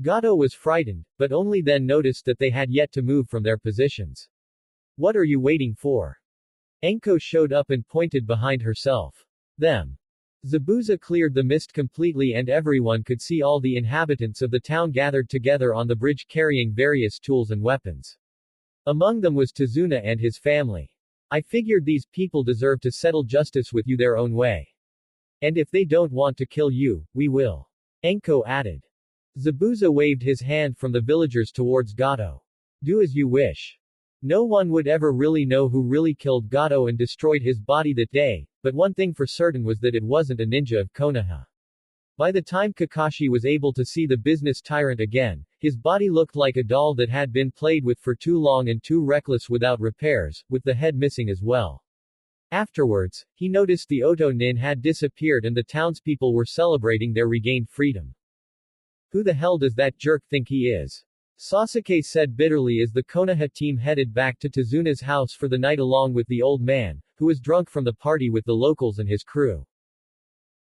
Gato was frightened, but only then noticed that they had yet to move from their positions. What are you waiting for? Enko showed up and pointed behind herself. Them. Zabuza cleared the mist completely and everyone could see all the inhabitants of the town gathered together on the bridge carrying various tools and weapons. Among them was Tazuna and his family. I figured these people deserve to settle justice with you their own way. And if they don't want to kill you, we will. Enko added. Zabuza waved his hand from the villagers towards Gato. Do as you wish. No one would ever really know who really killed Gato and destroyed his body that day, but one thing for certain was that it wasn't a ninja of Konoha. By the time Kakashi was able to see the business tyrant again, his body looked like a doll that had been played with for too long and too reckless without repairs, with the head missing as well. Afterwards, he noticed the Oto Nin had disappeared and the townspeople were celebrating their regained freedom. Who the hell does that jerk think he is? Sasuke said bitterly as the Konoha team headed back to Tazuna's house for the night along with the old man, who was drunk from the party with the locals and his crew.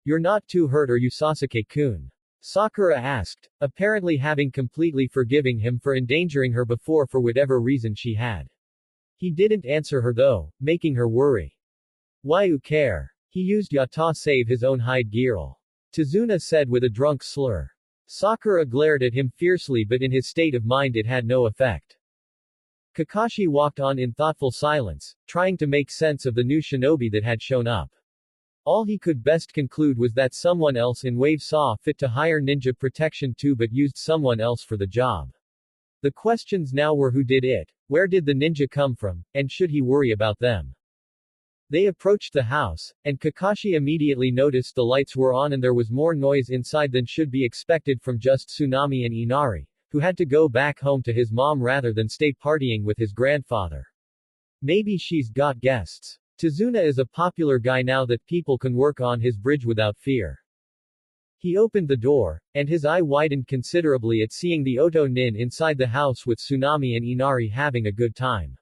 You're not too hurt, are you, Sasuke-kun? Sakura asked, apparently having completely forgiving him for endangering her before for whatever reason she had. He didn't answer her though, making her worry. Why you care? He used yata save his own hide girl. Tazuna said with a drunk slur. Sakura glared at him fiercely but in his state of mind it had no effect. Kakashi walked on in thoughtful silence, trying to make sense of the new shinobi that had shown up. All he could best conclude was that someone else in Wave saw fit to hire ninja protection too but used someone else for the job. The questions now were who did it, where did the ninja come from, and should he worry about them? They approached the house, and Kakashi immediately noticed the lights were on and there was more noise inside than should be expected from just Tsunami and Inari, who had to go back home to his mom rather than stay partying with his grandfather. Maybe she's got guests. Tazuna is a popular guy now that people can work on his bridge without fear. He opened the door, and his eye widened considerably at seeing the Oto Nin inside the house with Tsunami and Inari having a good time.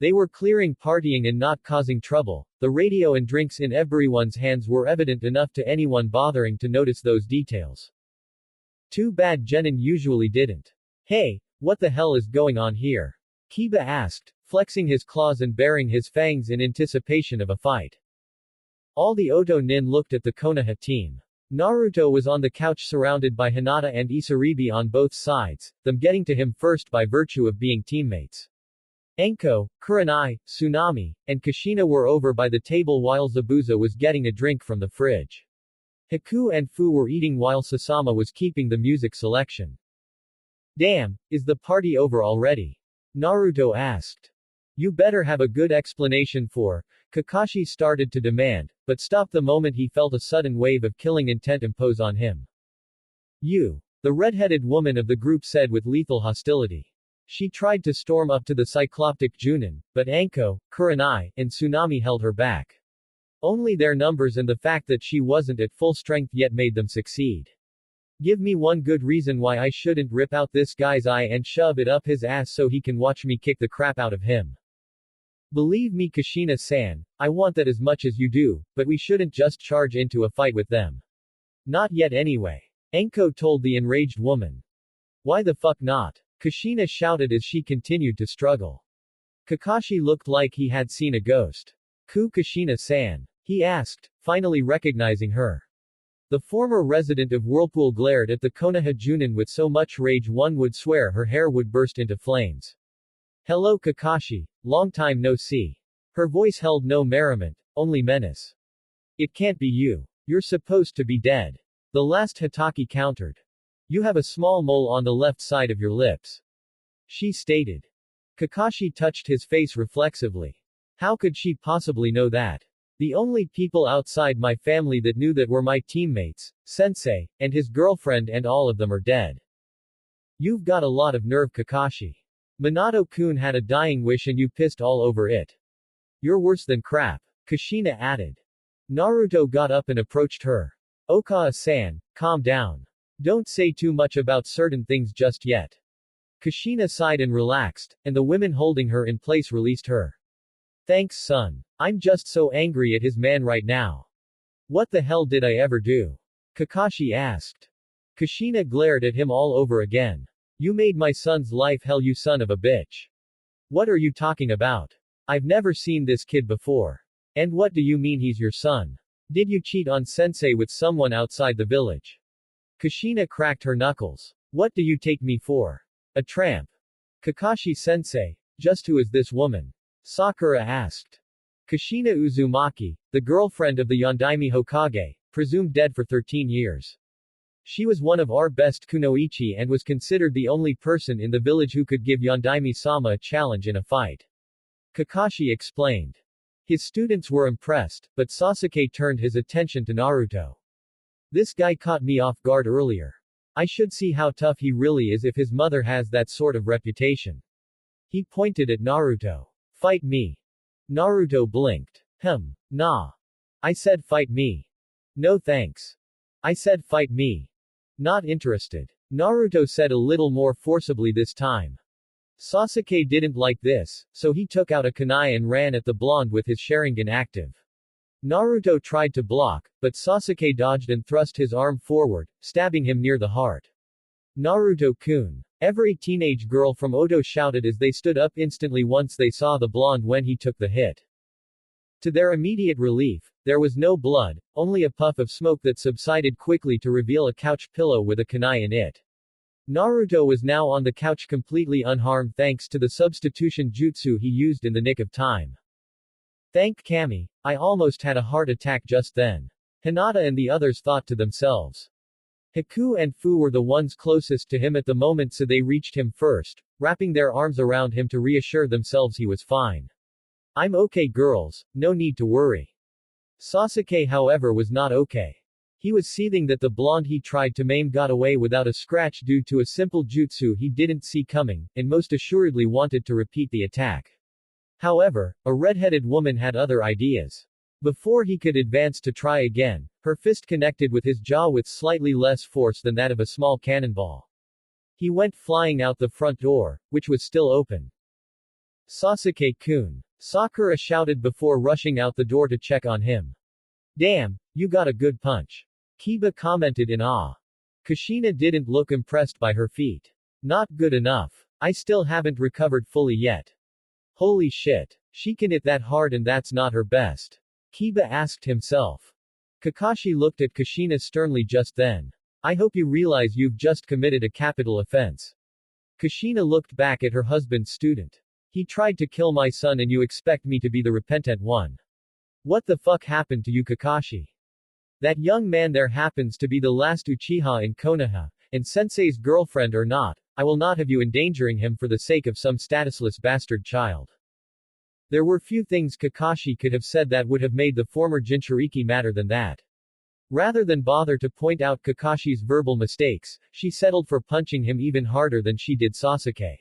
They were clearing partying and not causing trouble. The radio and drinks in everyone's hands were evident enough to anyone bothering to notice those details. Too bad Genin usually didn't. Hey, what the hell is going on here? Kiba asked, flexing his claws and baring his fangs in anticipation of a fight. All the Oto Nin looked at the Konoha team. Naruto was on the couch surrounded by Hinata and Isaribi on both sides, them getting to him first by virtue of being teammates. Enko, Kurenai, Tsunami, and Kushina were over by the table while Zabuza was getting a drink from the fridge. Haku and Fu were eating while Sasama was keeping the music selection. Damn, is the party over already? Naruto asked. You better have a good explanation for, Kakashi started to demand, but stopped the moment he felt a sudden wave of killing intent impose on him. You. The red-headed woman of the group said with lethal hostility. She tried to storm up to the cycloptic Junin, but Anko, Kurenai, and Tsunami held her back. Only their numbers and the fact that she wasn't at full strength yet made them succeed. Give me one good reason why I shouldn't rip out this guy's eye and shove it up his ass so he can watch me kick the crap out of him. Believe me, Kushina-san, I want that as much as you do, but we shouldn't just charge into a fight with them. Not yet anyway. Enko told the enraged woman. Why the fuck not? Kushina shouted as she continued to struggle. Kakashi looked like he had seen a ghost. Kushina-san? He asked, finally recognizing her. The former resident of Whirlpool glared at the Konoha Junin with so much rage one would swear her hair would burst into flames. Hello Kakashi, long time no see. Her voice held no merriment, only menace. It can't be you. You're supposed to be dead. The last Hatake countered. You have a small mole on the left side of your lips. She stated. Kakashi touched his face reflexively. How could she possibly know that? The only people outside my family that knew that were my teammates, Sensei, and his girlfriend, and all of them are dead. You've got a lot of nerve, Kakashi. Minato-kun had a dying wish and you pissed all over it. You're worse than crap, Kushina added. Naruto got up and approached her. Okawa-san, calm down. Don't say too much about certain things just yet. Kushina sighed and relaxed, and the women holding her in place released her. Thanks son. I'm just so angry at his man right now. What the hell did I ever do? Kakashi asked. Kushina glared at him all over again. You made my son's life hell, you son of a bitch. What are you talking about? I've never seen this kid before. And what do you mean he's your son? Did you cheat on sensei with someone outside the village? Kushina cracked her knuckles. What do you take me for? A tramp? Kakashi-sensei, just who is this woman? Sakura asked. Kushina Uzumaki, the girlfriend of the Yondaime Hokage, presumed dead for 13 years. She was one of our best kunoichi and was considered the only person in the village who could give Yondaime-sama a challenge in a fight. Kakashi explained. His students were impressed, but Sasuke turned his attention to Naruto. This guy caught me off guard earlier. I should see how tough he really is if his mother has that sort of reputation. He pointed at Naruto. Fight me. Naruto blinked. Nah. I said fight me. No thanks. I said fight me. Not interested. Naruto said a little more forcibly this time. Sasuke didn't like this, so he took out a kunai and ran at the blonde with his Sharingan active. Naruto tried to block, but Sasuke dodged and thrust his arm forward, stabbing him near the heart. Naruto-kun. Every teenage girl from Oto shouted as they stood up instantly once they saw the blonde when he took the hit. To their immediate relief, there was no blood, only a puff of smoke that subsided quickly to reveal a couch pillow with a kunai in it. Naruto was now on the couch completely unharmed thanks to the substitution jutsu he used in the nick of time. Thank Kami, I almost had a heart attack just then. Hinata and the others thought to themselves. Haku and Fu were the ones closest to him at the moment, so they reached him first, wrapping their arms around him to reassure themselves he was fine. I'm okay girls, no need to worry. Sasuke however was not okay. He was seething that the blonde he tried to maim got away without a scratch due to a simple jutsu he didn't see coming, and most assuredly wanted to repeat the attack. However, a red-headed woman had other ideas. Before he could advance to try again, her fist connected with his jaw with slightly less force than that of a small cannonball. He went flying out the front door, which was still open. Sasuke-kun. Sakura shouted before rushing out the door to check on him. Damn, you got a good punch. Kiba commented in awe. Kushina didn't look impressed by her feat. Not good enough. I still haven't recovered fully yet. Holy shit. She can hit that hard and that's not her best. Kiba asked himself. Kakashi looked at Kushina sternly just then. I hope you realize you've just committed a capital offense. Kushina looked back at her husband's student. He tried to kill my son and you expect me to be the repentant one. What the fuck happened to you, Kakashi? That young man there happens to be the last Uchiha in Konoha, and sensei's girlfriend or not, I will not have you endangering him for the sake of some statusless bastard child. There were few things Kakashi could have said that would have made the former Jinchuriki madder than that. Rather than bother to point out Kakashi's verbal mistakes, she settled for punching him even harder than she did Sasuke.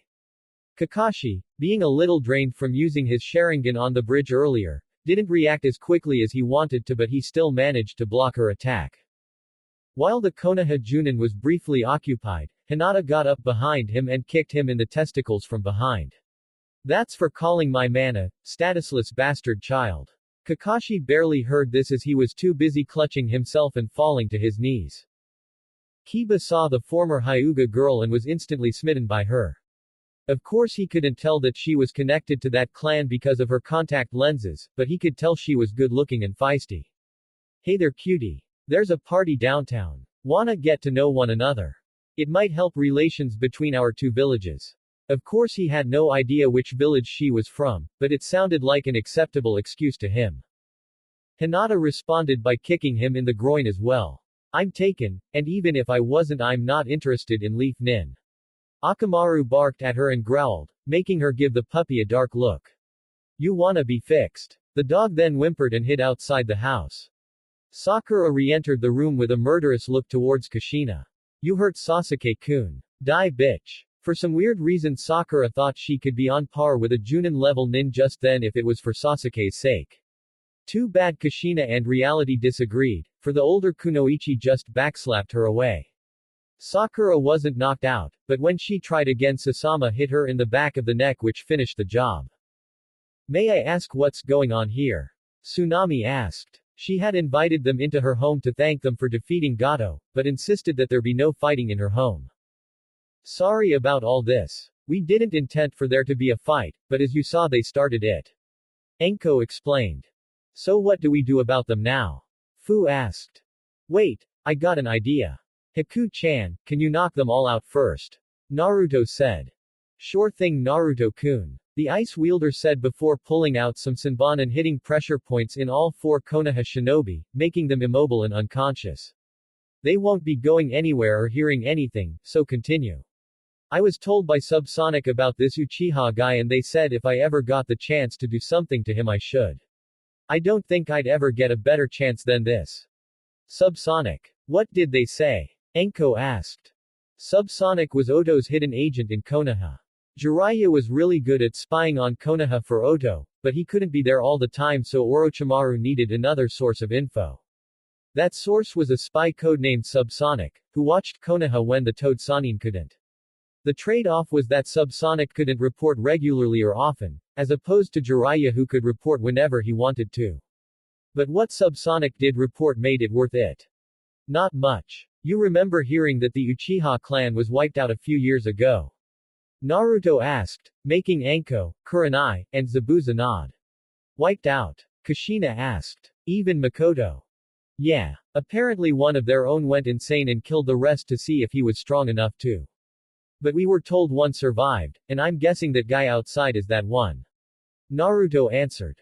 Kakashi, being a little drained from using his Sharingan on the bridge earlier, didn't react as quickly as he wanted to, but he still managed to block her attack. While the Konoha Junin was briefly occupied, Hinata got up behind him and kicked him in the testicles from behind. That's for calling my mana, statusless bastard child. Kakashi barely heard this as he was too busy clutching himself and falling to his knees. Kiba saw the former Hyuga girl and was instantly smitten by her. Of course he couldn't tell that she was connected to that clan because of her contact lenses, but he could tell she was good-looking and feisty. Hey there cutie. There's a party downtown. Wanna get to know one another? It might help relations between our two villages. Of course he had no idea which village she was from, but it sounded like an acceptable excuse to him. Hinata responded by kicking him in the groin as well. I'm taken, and even if I wasn't, I'm not interested in Leaf Nin. Akamaru barked at her and growled, making her give the puppy a dark look. You wanna be fixed. The dog then whimpered and hid outside the house. Sakura re-entered the room with a murderous look towards Kushina. You hurt Sasuke-kun. Die bitch. For some weird reason Sakura thought she could be on par with a Junin-level nin just then if it was for Sasuke's sake. Too bad Kushina and reality disagreed, for the older Kunoichi just backslapped her away. Sakura wasn't knocked out, but when she tried again Sasama hit her in the back of the neck, which finished the job. May I ask what's going on here? Tsunami asked. She had invited them into her home to thank them for defeating Gato, but insisted that there be no fighting in her home. Sorry about all this. We didn't intend for there to be a fight, but as you saw they started it. Enko explained. So what do we do about them now? Fu asked. Wait, I got an idea. Haku-chan, can you knock them all out first? Naruto said. Sure thing Naruto-kun. The ice wielder said before pulling out some Senbon and hitting pressure points in all 4 Konoha shinobi, making them immobile and unconscious. They won't be going anywhere or hearing anything, so continue. I was told by Subsonic about this Uchiha guy and they said if I ever got the chance to do something to him I should. I don't think I'd ever get a better chance than this. Subsonic. What did they say? Enko asked. Subsonic was Oto's hidden agent in Konoha. Jiraiya was really good at spying on Konoha for Oto, but he couldn't be there all the time, so Orochimaru needed another source of info. That source was a spy codenamed Subsonic, who watched Konoha when the Toad Sanin couldn't. The trade-off was that Subsonic couldn't report regularly or often, as opposed to Jiraiya who could report whenever he wanted to. But what Subsonic did report made it worth it. Not much. You remember hearing that the Uchiha clan was wiped out a few years ago? Naruto asked, making Anko, Kurenai, and Zabuza nod. Wiped out? Kushina asked. Even Makoto. Yeah. Apparently one of their own went insane and killed the rest to see if he was strong enough to. But we were told one survived, and I'm guessing that guy outside is that one. Naruto answered.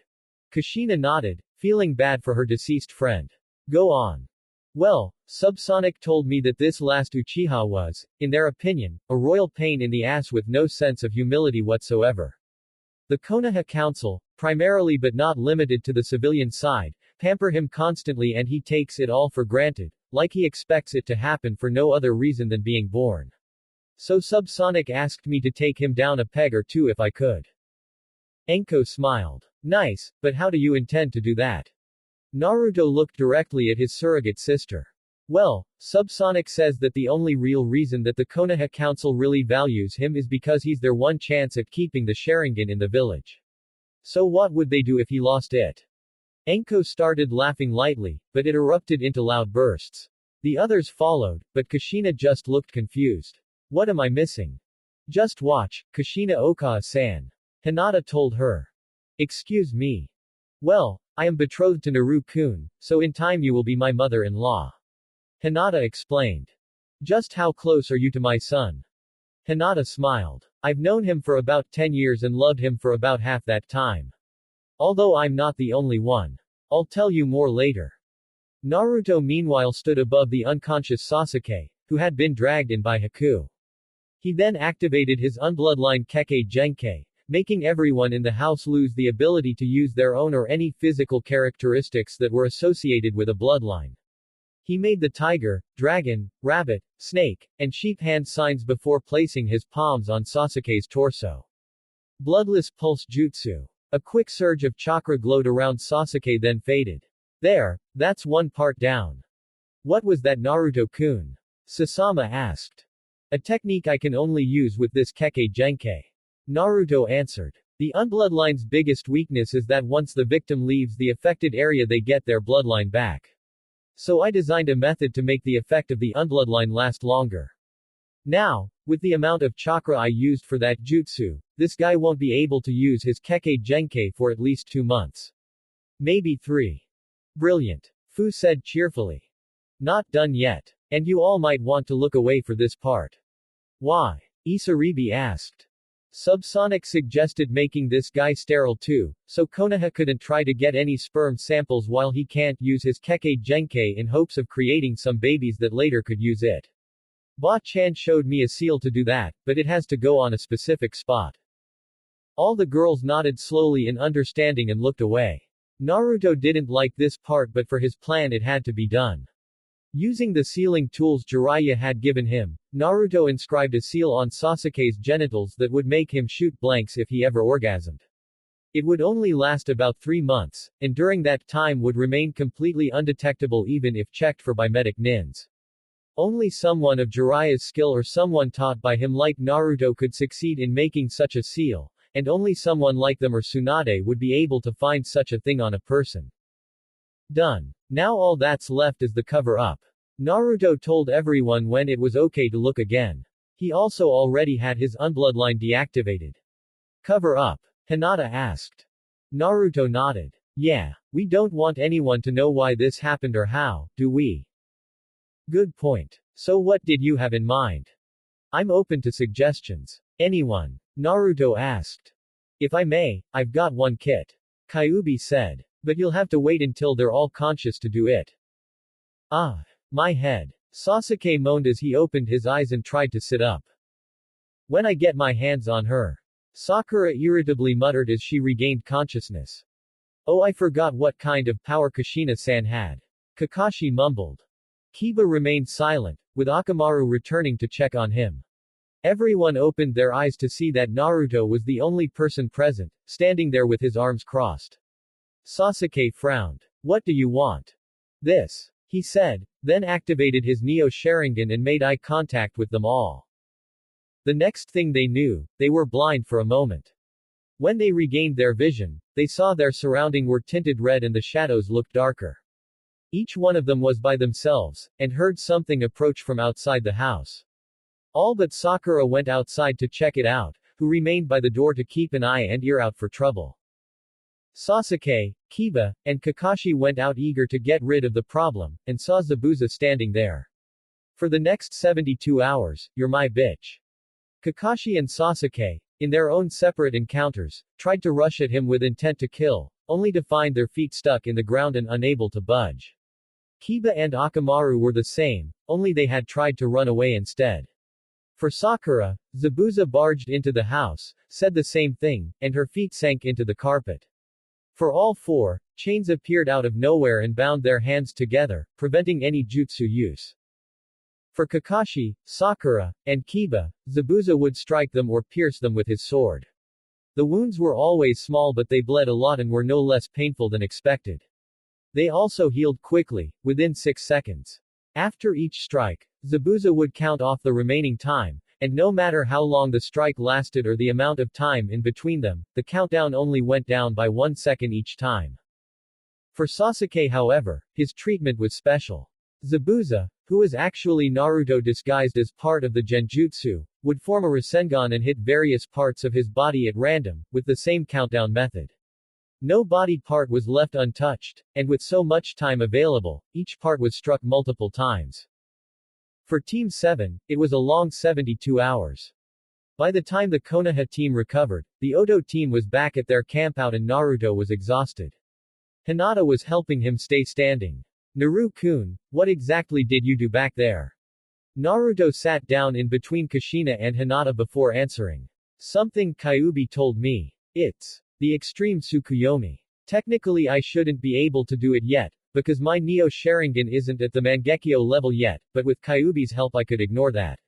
Kushina nodded, feeling bad for her deceased friend. Go on. Well, Subsonic told me that this last Uchiha was, in their opinion, a royal pain in the ass with no sense of humility whatsoever. The Konoha Council, primarily but not limited to the civilian side, pamper him constantly and he takes it all for granted, like he expects it to happen for no other reason than being born. So Subsonic asked me to take him down a peg or two if I could. Enko smiled. Nice, but how do you intend to do that? Naruto looked directly at his surrogate sister. Well, Subsonic says that the only real reason that the Konoha Council really values him is because he's their one chance at keeping the Sharingan in the village. So what would they do if he lost it? Enko started laughing lightly, but it erupted into loud bursts. The others followed, but Kushina just looked confused. What am I missing? Just watch, Kushina Oka-san. Hinata told her. Excuse me. Well, I am betrothed to Naru-kun, so in time you will be my mother-in-law. Hinata explained. Just how close are you to my son? Hinata smiled. I've known him for about 10 years and loved him for about half that time. Although I'm not the only one. I'll tell you more later. Naruto meanwhile stood above the unconscious Sasuke, who had been dragged in by Haku. He then activated his unbloodline Kekkei Genkei, making everyone in the house lose the ability to use their own or any physical characteristics that were associated with a bloodline. He made the tiger, dragon, rabbit, snake, and sheep hand signs before placing his palms on Sasuke's torso. Bloodless Pulse Jutsu. A quick surge of chakra glowed around Sasuke then faded. There, that's one part down. What was that, Naruto-kun? Sasama asked. A technique I can only use with this Kekkei Genkai. Naruto answered. The unbloodline's biggest weakness is that once the victim leaves the affected area they get their bloodline back. So I designed a method to make the effect of the unbloodline last longer. Now, with the amount of chakra I used for that jutsu, this guy won't be able to use his Kekkei Genkai for at least 2 months. Maybe 3. Brilliant. Fu said cheerfully. Not done yet. And you all might want to look away for this part. Why? Isaribi asked. Subsonic suggested making this guy sterile too, so Konoha couldn't try to get any sperm samples while he can't use his Kekkei Genkai in hopes of creating some babies that later could use it. Ba-chan showed me a seal to do that, but it has to go on a specific spot. All the girls nodded slowly in understanding and looked away. Naruto didn't like this part, but for his plan it had to be done. Using the sealing tools Jiraiya had given him, Naruto inscribed a seal on Sasuke's genitals that would make him shoot blanks if he ever orgasmed. It would only last about 3 months, and during that time would remain completely undetectable even if checked for by medic nins. Only someone of Jiraiya's skill or someone taught by him like Naruto could succeed in making such a seal, and only someone like them or Tsunade would be able to find such a thing on a person. Done. Now all that's left is the cover-up. Naruto told everyone when it was okay to look again. He also already had his unbloodline deactivated. Cover up? Hinata asked. Naruto nodded. Yeah, we don't want anyone to know why this happened or how, do we? Good point. So what did you have in mind? I'm open to suggestions. Anyone? Naruto asked. If I may, I've got one kit. Kyuubi said. But you'll have to wait until they're all conscious to do it. Ah. My head. Sasuke moaned as he opened his eyes and tried to sit up. When I get my hands on her. Sakura irritably muttered as she regained consciousness. Oh, I forgot what kind of power Kushina-san had. Kakashi mumbled. Kiba remained silent, with Akamaru returning to check on him. Everyone opened their eyes to see that Naruto was the only person present, standing there with his arms crossed. Sasuke frowned. What do you want? This, he said, then activated his Neo Sharingan and made eye contact with them all. The next thing they knew, they were blind for a moment. When they regained their vision, they saw their surrounding were tinted red and the shadows looked darker. Each one of them was by themselves, and heard something approach from outside the house. All but Sakura went outside to check it out, who remained by the door to keep an eye and ear out for trouble. Sasuke, Kiba, and Kakashi went out eager to get rid of the problem, and saw Zabuza standing there. For the next 72 hours, you're my bitch. Kakashi and Sasuke, in their own separate encounters, tried to rush at him with intent to kill, only to find their feet stuck in the ground and unable to budge. Kiba and Akamaru were the same, only they had tried to run away instead. For Sakura, Zabuza barged into the house, said the same thing, and her feet sank into the carpet. For all four, chains appeared out of nowhere and bound their hands together, preventing any jutsu use. For Kakashi, Sakura, and Kiba, Zabuza would strike them or pierce them with his sword. The wounds were always small but they bled a lot and were no less painful than expected. They also healed quickly, within 6 seconds. After each strike, Zabuza would count off the remaining time, and no matter how long the strike lasted or the amount of time in between them, the countdown only went down by 1 second each time. For Sasuke, however, his treatment was special. Zabuza, who was actually Naruto disguised as part of the Genjutsu, would form a Rasengan and hit various parts of his body at random, with the same countdown method. No body part was left untouched, and with so much time available, each part was struck multiple times. For Team 7, it was a long 72 hours. By the time the Konoha team recovered, the Oto team was back at their campout and Naruto was exhausted. Hinata was helping him stay standing. Naru-kun, what exactly did you do back there? Naruto sat down in between Kushina and Hinata before answering. Something Kyuubi told me. It's the extreme Tsukuyomi. Technically I shouldn't be able to do it yet, because my Neo Sharingan isn't at the Mangekyo level yet, but with Kyuubi's help I could ignore that.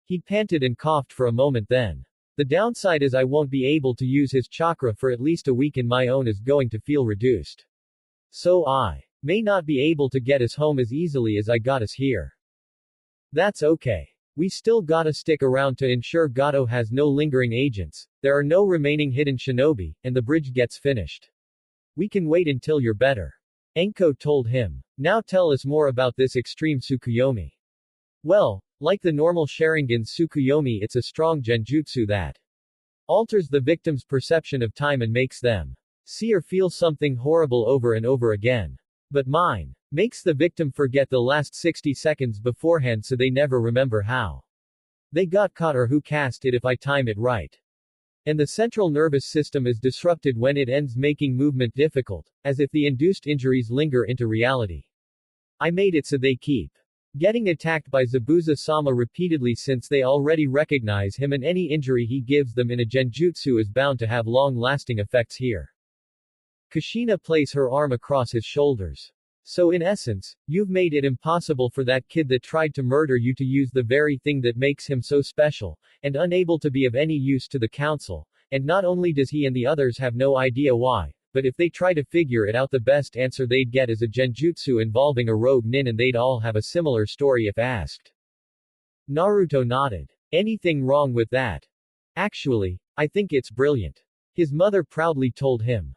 He panted and coughed for a moment then. The downside is I won't be able to use his chakra for at least a week and my own is going to feel reduced. So I may not be able to get us home as easily as I got us here. That's okay. We still gotta stick around to ensure Gato has no lingering agents, there are no remaining hidden shinobi, and the bridge gets finished. We can wait until you're better. Enko told him. Now tell us more about this extreme Tsukuyomi. Well, like the normal Sharingan Tsukuyomi, it's a strong genjutsu that alters the victim's perception of time and makes them see or feel something horrible over and over again. But mine makes the victim forget the last 60 seconds beforehand so they never remember how they got caught or who cast it if I time it right. And the central nervous system is disrupted when it ends, making movement difficult, as if the induced injuries linger into reality. I made it so they keep getting attacked by Zabuza-sama repeatedly since they already recognize him and any injury he gives them in a genjutsu is bound to have long-lasting effects here. Kushina plays her arm across his shoulders. So in essence, you've made it impossible for that kid that tried to murder you to use the very thing that makes him so special, and unable to be of any use to the council, and not only does he and the others have no idea why, but if they try to figure it out the best answer they'd get is a genjutsu involving a rogue nin and they'd all have a similar story if asked. Naruto nodded. Anything wrong with that? Actually, I think it's brilliant. His mother proudly told him.